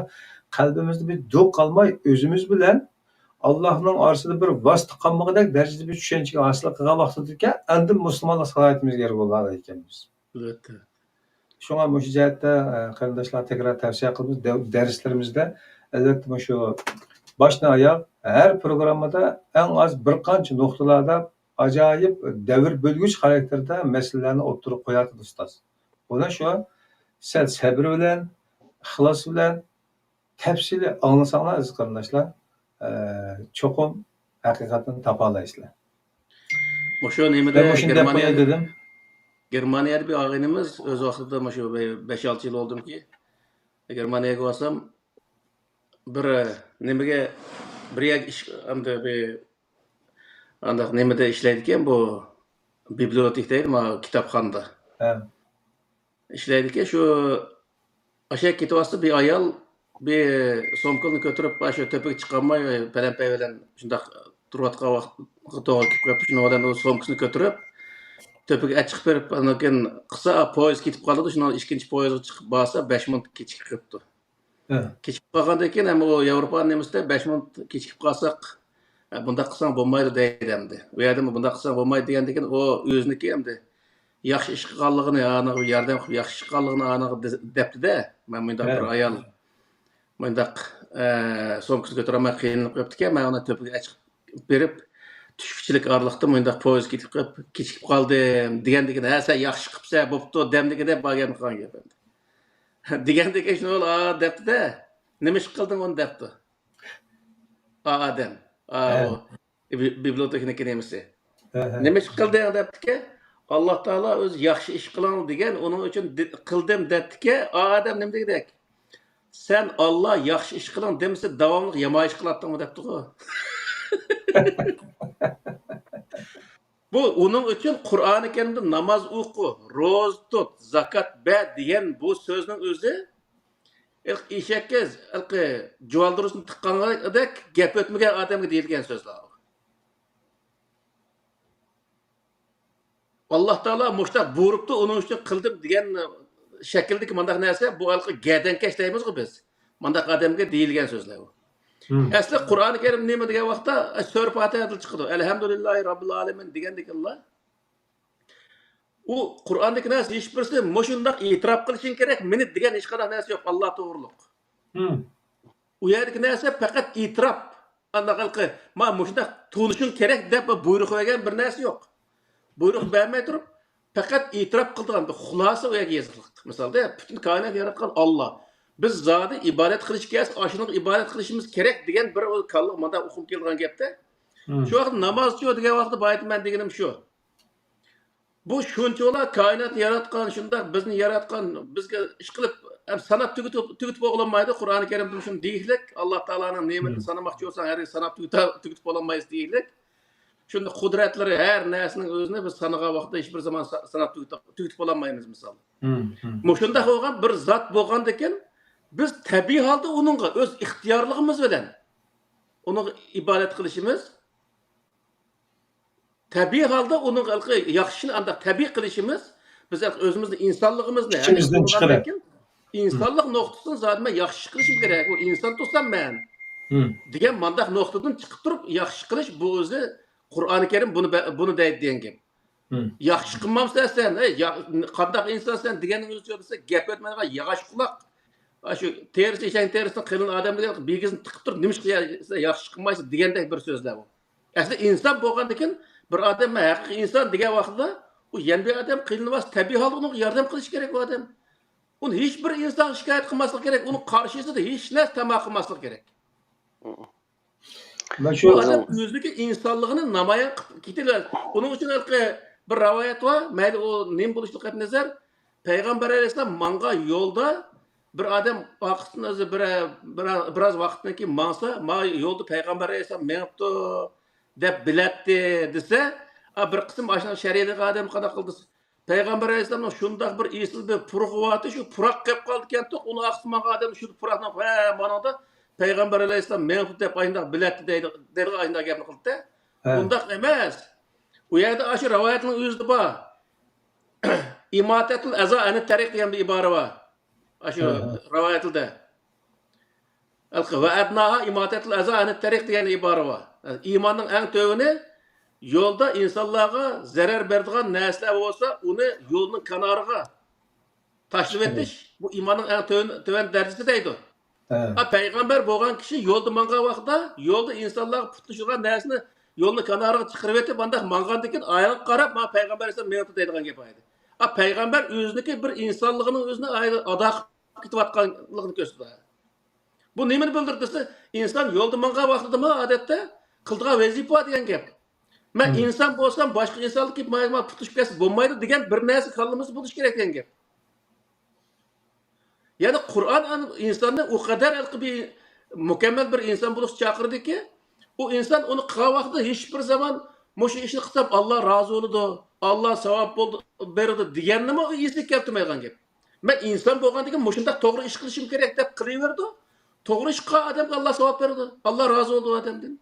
qalbimizda bir do'q qolmay o'zimiz bilan Allah'ın arasında bir vasıta qolmagandek darajada bir tushunchaga hosil qilgan vaqtidagi endi musulmonlik salohiyatimiz yer bo'lgan ekanmiz. Shunga bu jihatda qarindoshlar tekrar tavsiya qilamiz. Darslarimizda albatta shu boshdan oyoq har programmada eng az bir qancha nuqtalarda ajoyib davr bo'lgich xarakterda masalalarni o'tirib qo'yadi ustoz. Buni shu sal sabr bilan, ixlos bilan tafsili anglasanglar aziz qarindoshlar, cho'qim haqiqatni topa olasizlar. O'sha nimada Germaniyada bir ağaynimiz öz vaqtida shu 5-6 yil oldimki, Germaniyaga borsam bir nimaga bir ish hamda bir andaq nimada ishlaydi ekan, bu bibliotekda, kitobxonada. Ishlaydi ekan, shu aşağı ketyapti bir ayol bir somkani ko'tarib, shu tepaga chiqolmay, palampay bilan shundaq turayotgan vaqtga to'g'ri kelib qolibdi. Shuni odam o'z somkasini ko'tarib tepaga chiqib berib, keyin qisa poyezd ketib qoldi. Shuni ikkinchi poyezdga chiqib borsa 5 minut kechikib qolibdi. Kechikib qolgandan keyin ham o Yevropa nemisida 5 minut kechikib qolsak, bundaq qilsang bo'lmaydi deydi endi. U yerda bundaq qilsang bo'lmaydi degandan keyin o o'ziniki endi yaxshi ish qilganligini, yordam qilib yaxshi ish qilganligini debdi-da. Men bundaq bir ayol bundaq somkasini ko'tarolmay qiynalib qolibdi ekan, men uni tepaga chiqib berib tushkichilik orliqda bundaq poyezd ketib qolib, kechikib qoldim degandan keyin, "Ha, sen yaxshi qilibsan, bo'pti" demdigida borgan qolgan gap endi. Degandan keyin shuni debdi-da. Nima ish qilding uni debdi. Adam, bibliotekniki nemisi. Nima ish qilding debdi-ki, Alloh taolo o'z yaxshi ish qiling degan, uning uchun qildim debdi-ki, Adam nima dedik? Sen Allah yaxshi ish qiling demasa, davomli yomon ish qiladingmi debdi-ku. Bu onun için Kur'an-ı Kerim'de namaz oku, roz tut, zakat ver diyen bu sözün özü ilk işekkez, ilk cuvaldırısını tıkkanladık, gep ötmegen adamga deyilgen sözler. Allah Teala muştaq buyruptu, onun için kıldım diyen şekildeki mandak neyse, bu ilk gedenkeş deyimiz ki biz. Mandak adamga deyilgen sözler. Asli Qur'on-i Karim nima degan vaqtda sura Fatiha chiqdi. Alhamdulillahi robbil alamin degandek Allah. U Qur'ondagi narsa hech birisi mushundaq e'tirof qilishing kerak. Meni degan hech qanday narsa yo'q. Alloh to'g'riliq. U yerdagi narsa faqat e'tirof. Anaqa men mushundaq tunishim kerak deb buyruq qo'ygan bir narsa yo'q. buyruq vermey durup fakat itiraf kıldıgan bir hulasa o yazılık. Mesela bütün kainat yaratkan Allah. Biz zadi ibadet kılış kes, aşının ibadet kılışımız gerek diyen bir o kallık manda okup gelgen gepte. Şu vakit namaz diyor diye vakti bayıtım ben degenim şu. Bu şunçola kainat yaratkan şunda bizni yaratkan bizge iş kılıp sanat tügütüp olamaydı. Kur'an-ı Kerim'de şunu deyiklik. Allah Teala'nın nimetini sanamakçı olsan her sanat tügütüp olamayız deyiklik. Şunda kudretleri her nesinin özüne biz sanığa vakti hiçbir zaman sanat tügütüp olamayız misal. Muşunda olgan bir zat bolgandeken biz tabii halde onunla öz ihtiyarlığımız bilen onu ibadet kılışımız tabii halde onun yaxşını anda tabii kılışımız biz özümüzde insanlığımızda İçimizden çıkarak insanlık noktasını zaten yaxşı kılışım gerek. O insan tutsam ben. Diyen mandak noktadan çıkıp durup yaxşı kılış bu özü Kur'an-ı Kerim bunu deydi diyen gibi. Yaxşı kılmamsa sen, kandak insan sen diyenin özü yoksa gep etmeden yağış kulak. Şu terisi işen terisini kılın adam diye bilgisini tıkıp durup nimiş yaxşı kılmaysa diyende bir sözler bu. Aslında insan bolgandan bir adam haqiqi insan degan vaqtda u yana bir adam qiynalmas tabiiy holda unga yordam qilish kerak u odam. Uni hech bir inson shikoyat qilmaslik kerak, uni qarshisida hech narsa tamoq qilmaslik kerak. Bu odam o'zligi insonligini namoyon qilib ketadi. Buning uchun bir rivoyat bor, mayli u nim bo'lishlik qat'iy nazar, payg'ambar alayhissalom manga yo'lda bir odam vaqtdan o'zi biroz vaqtdan keyin mangsa, ma yo'lda payg'ambar alayhissalom menibdi deb bilatdi desa, bir qism ashuna shariatga odam qana qildi. Payg'ambar alayhissalom shundoq bir esil bir purg'iyotdi, shu puroq kelib qoldi ekan, uni aqsmagan odam shu puroqni manada payg'ambar alayhissalom menibdi deb ayndaq bilatdi deydi, ayndaq gapni qildi-da. Undaq emas. U yerda shu rivoyatning o'zida bor. İmatatul aza ani tariq degan bir ibora bor. Shu rivoyatda. Ve adnaha imatatul aza ani tariq degan ibora bor. İmanın en tövünü yolda insanlara zarar berdiğen nesler olsa onu yolun kenarına taşlık etiş. Bu imanın en töven derecesi deydi. Peygamber boğan kişi yolda manga vaxtda yolda insanlara putlaşılan nesini yolun kenarına çıkarıp etip andak mangandaki ayağa qarab ma peygamber ise mevcut deydiğen gibi aydı. Peygamber özündeki bir insanlığının özüne ayrı adak kitip atkanlığını gösterdi. Bu nemini bildirdiyse insan yolda manga vaxtda mı adette kıldığa vazifa degan gap. Men inson bo'lsam, boshqa insonlik kelib mayma putishib kelsa bo'lmaydi degan bir narsa kallamiz bo'lish kerak degan gap. Ya'ni Qur'on insonni u qadar bir mukammal bir inson bo'lishga chaqirdiki, u inson uni qilgan vaqtda hech bir zaman mushu ishni qilsam Alloh rozi bo'ladi, Alloh savob beradi deganni u esiga keltirmaydigan gap. Men inson bo'lgandan keyin mushundaq to'g'ri ish qilishim kerak deb qilaverdi. To'g'ri ish qilgan odamga Alloh savob beradi. Alloh rozi bo'ladi odamdan.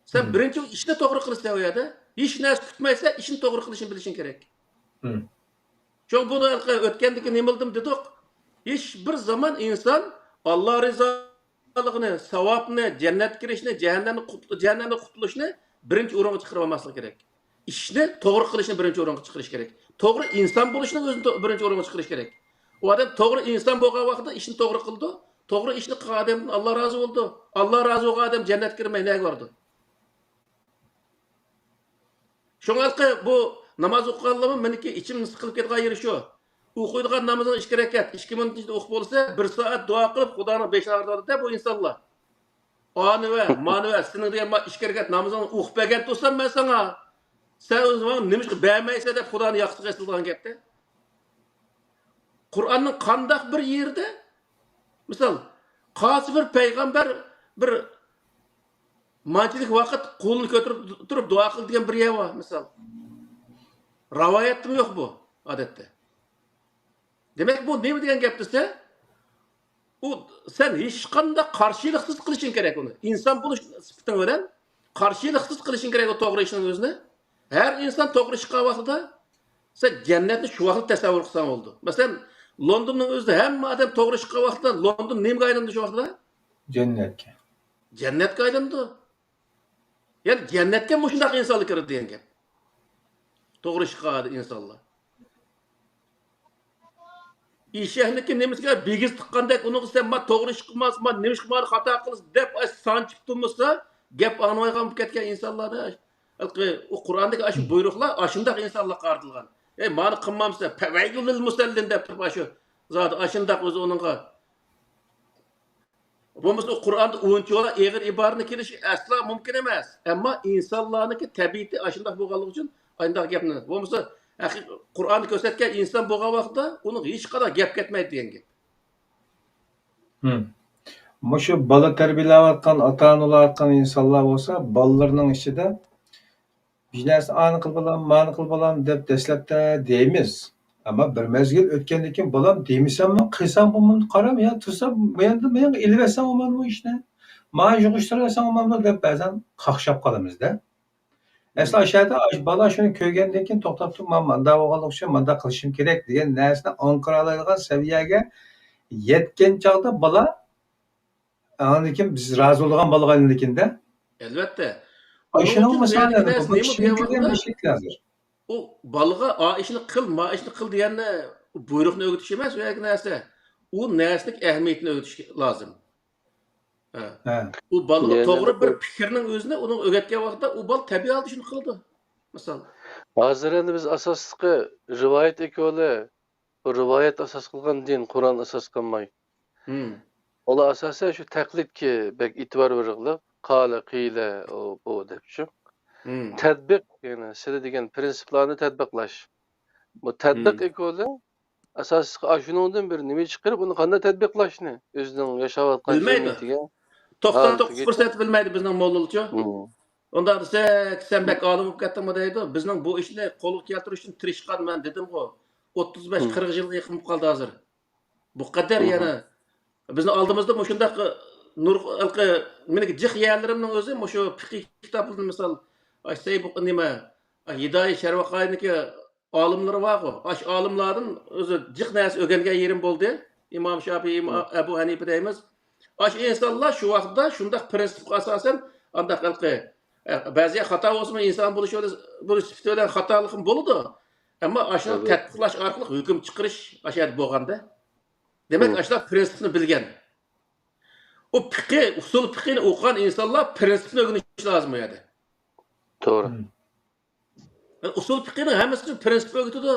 Sen birinci işini doğru kılırsan o yerde, hiç neyse tutmaysa işini doğru kılışını bilişin gerek. Çünkü bunu ötkendeki ne bildim dedik, hiçbir zaman insan Allah rızalığını, sevabını, cennet girişini, cehennemden kurtuluşunu birinci orana çıkarmaması gerek. İşini doğru kılışını birinci orana çıkarış gerek. Doğru insan buluşunu özünü birinci orana çıkarış gerek. O adam doğru insan boğan vaxtda işini doğru kıldı, doğru işini kılgan adamdan Allah razı oldu. Allah razı olgan adam cennet girmeye ne vardı? Şoňalky bu namaz okuganlygym meniki içim sıkılıp ketgen ýeri şu. Okuýdygan namazyň 2 rekat, 2 minut içinde okup bolsa 1 saat dua kılıp Hudaňy 5 agyrdy da bu insanlar. Any we many we seniň diýen 2 rekat namazyň okup bergen bolsam men sana sen özüň nimişki bermeýse dep Hudaňy ýakşy gysyldygan gepde. Kur'anyň kandak bir ýerde misal kasy bir peýgamber bir mançilik vakit kolunu götürüp durup dua kıl diyen bir yer var misal. Rivayettim yok bu adette. Demek bu ne mi diyen gap dese? Sen hiç kanda karşılıksız kılışın gerek onu. İnsan bunu sıfatın öğren. Karşılıksız kılışın gerek o doğru işinin özüne. Her insan doğru çıkan vaxtıda sen cennetini şu vakit tasavvur kılsan oldu. Mesela London'un özünde hem adam doğru çıkan vaxtıda London neyim kaydandı şu vaxtıda? Cennetke. Cennet kaydandı. Yani cennetke muşundaq insanlık kirdi diyen gap. Doğru çıkadı insanlar. İşehniki nemisga bigiz tıkkandek onu sen ma doğru çıkmaz ma nemiş kımar hata kılız dep sançıp durmasa gap anlaygan ketken insanlar da o Qur'ondagi aşı buyruqlar aşındaq insanlarga qartılgan. Mani qilmamsa, fawaylul musallin deb turib aşı zat aşındaq o'zi onunğa. Bo'lmasa Qur'onda o'nchoqlar eg'ir iborani kelishi aslo mumkin emas. Ammo insonlarniki tabiati aşındaq bo'lganligi uchun ayndaq gapni. Bo'lmasa Qur'onni ko'rsatgan inson bo'lgan vaqtda uning hech qanday gap ketmaydi degan gap. Mushu bola tarbiyalayotgan ota-onalar insonlar bo'lsa, bolalarning ichida bir narsa ani qil bolam, mani qil bolam deb dastlabda deymiz. Ammo bir mezgil o'tgandan keyin bolam demisanmi, qilsam bo'lmadi, qaram ya, tursam, men ilvasan bo'lmadi bu ishni. Mana yig'ishtirasam bo'lmadi deb ba'zan qaqshab qolamizda. Asli aşağıda bola shuni ko'rgandan keyin to'xtab turib, men manda bo'lganlik uchun manda qilishim kerak degan narsani anqira oladigan saviyaga yetgan chog'da bola andan biz rozi bo'lgan bolaga aylandikinda. Albatta. Shuni masalani o balaga a ishni qil, ma ishni qil deganni buyruqni o'g'itish emas, u narsa. U narsaning ahamiyatini o'g'itish lozim. U balaga to'g'ri bir fikrning o'zini uning o'rgatgan vaqtda u bola tabiat shuni qildi. Misol. Hozir endi biz asosliqi rivoyat ekoli, bu rivoyat asos qilgan din, Qur'on asos qilmay. Ola asosan shu taqlidga bek e'tibor beriliq, qala qila bu deb shu. Tadbiq, yani sizlar degan prinsiplarni tadbiqlash. Bu tadbiq ekoli asosliqi shuningdan bir nima chiqarib, uni qanday tadbiqlashni o'zining yashayotgan jamiyatiga 99% bilmaydi bizning mo'lilchi. Onda sen bek olim bo'lib ketdingmi deydi. Bizning bu ishni qo'lga keltirish uchun tirishqanman dedim-ku. 35-40 yilga yaqin bo'lib qoldi hozir. Bu qadar yana bizni oldimizda shundaq nurqi meniki jiq yerlarimning o'zi shu fiqh kitoblarni misol aysay bu nima Hidoy Sharvaqayniki olimlari bor-ku. Ash olimlardan o'zi jiq narsa o'rgangan yerim bo'ldi. Imom Shofiy, Abu Hanifa deymiz. Ash insonlar shu vaqtda shundaq prinsipga asosan andaq qilqi ba'zi xato bo'lsa inson bo'lishi bilan xatolik bo'ladi. Ammo ashuni tadqiqlash orqali hukm chiqarish ashad bo'lganda. Demak, ashlar prinsipni bilgan. O fiqh, usul fiqhini o'qigan insonlar prinsipni o'rganish lozim edi. To'g'ri. Usul fiqhini hammasi prinsip o'rgatadi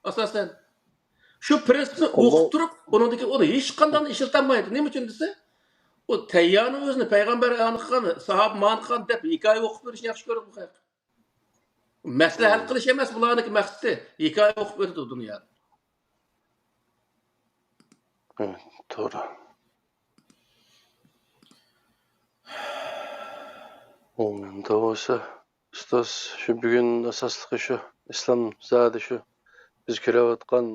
asosan. Shu prinsipni o'qib turib, uni hech qanday ishlatolmaydi. Nima uchun desa, o tayyani o'zini payg'ambar aniqqan, sahob maniqqan deb hikoya o'qib berishni yaxshi ko'rib bu haq. Maslahat qilish emas bularning maqsadi, hikoya o'qib berdi dunyoda. To'g'ri. Unda bo'lsa, ustoz shu bugun asosliqi shu islom zodi shu biz ko'rayotgan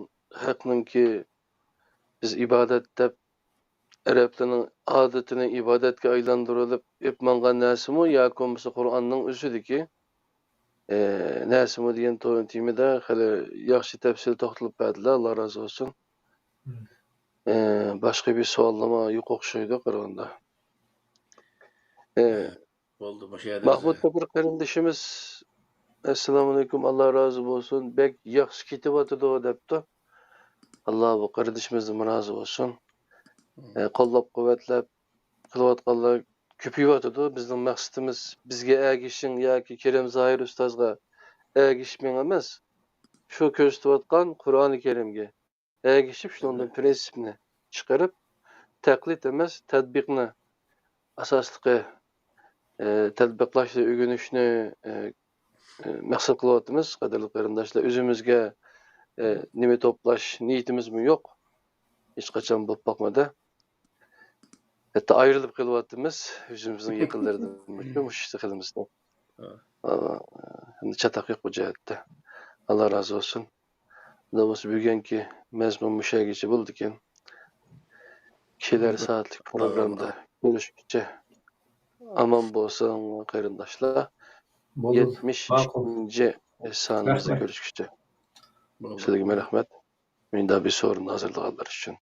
haqninki biz ibodat deb arablarning odatini ibodatga aylantirilib epmangan narsimi yoki bo'lmasa Qur'onning o'zidiki narsimi degan to'g'rimida hali yaxshi tafsil to'xtalib berdilar, Alloh rozi bo'lsin. Başka bir savollama yo'q o'xshaydi qaraganda. Bo'ldi, boshlaydi. Mahmud bir qarindishimiz assalomu alaykum, Alloh rozi bo'lsin. Bek yaxshi ketyapti debdi. Alloh bu qarindishimizni rozi bo'lsin. Qo'llab-quvvatlab qilayotganlar ko'payapti. Bizning maqsadimiz bizga ergishing yoki Kerim Zoir ustozga ergishmang emas. Shu ko'rsatayotgan Qur'oni Karimga ergishib shundan prinsipni chiqarib taqlid emas, tadbiqni asosliqi tadbiqlashni, o'rganishni maqsad qilyapmiz. Qadrli qarindoshlar, o'zimizga nima to'plash niyatimizmi yo'q. Hech qachon bo'lib boqmadi. Hatta ayrılıp kılıvattığımız yüzümüzün yakınlarından muş istiqalimizden. Çatak yok bu cihette. Allah razı olsun. Davos bugünkü mezmun müşahideci bulduk. Kişiler saatlik programda görüşükçe aman bolsan qarindoshlar 70. sanımızda görüşükçe. Sizlarga rahmat. Menda bir sorun hazırlaganlar için.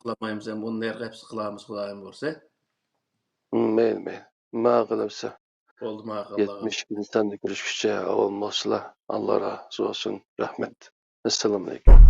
Qılamaymiz, bunu nereye hepsi qılamiz, Xudoyim bo'lsa. Mayli. Ma qilibsa. Bo'ldi, ma'qullar. 70 insonni ko'rishguncha olmoslar. Alloh razı olsun. Rahmat. Assalomu alaykum.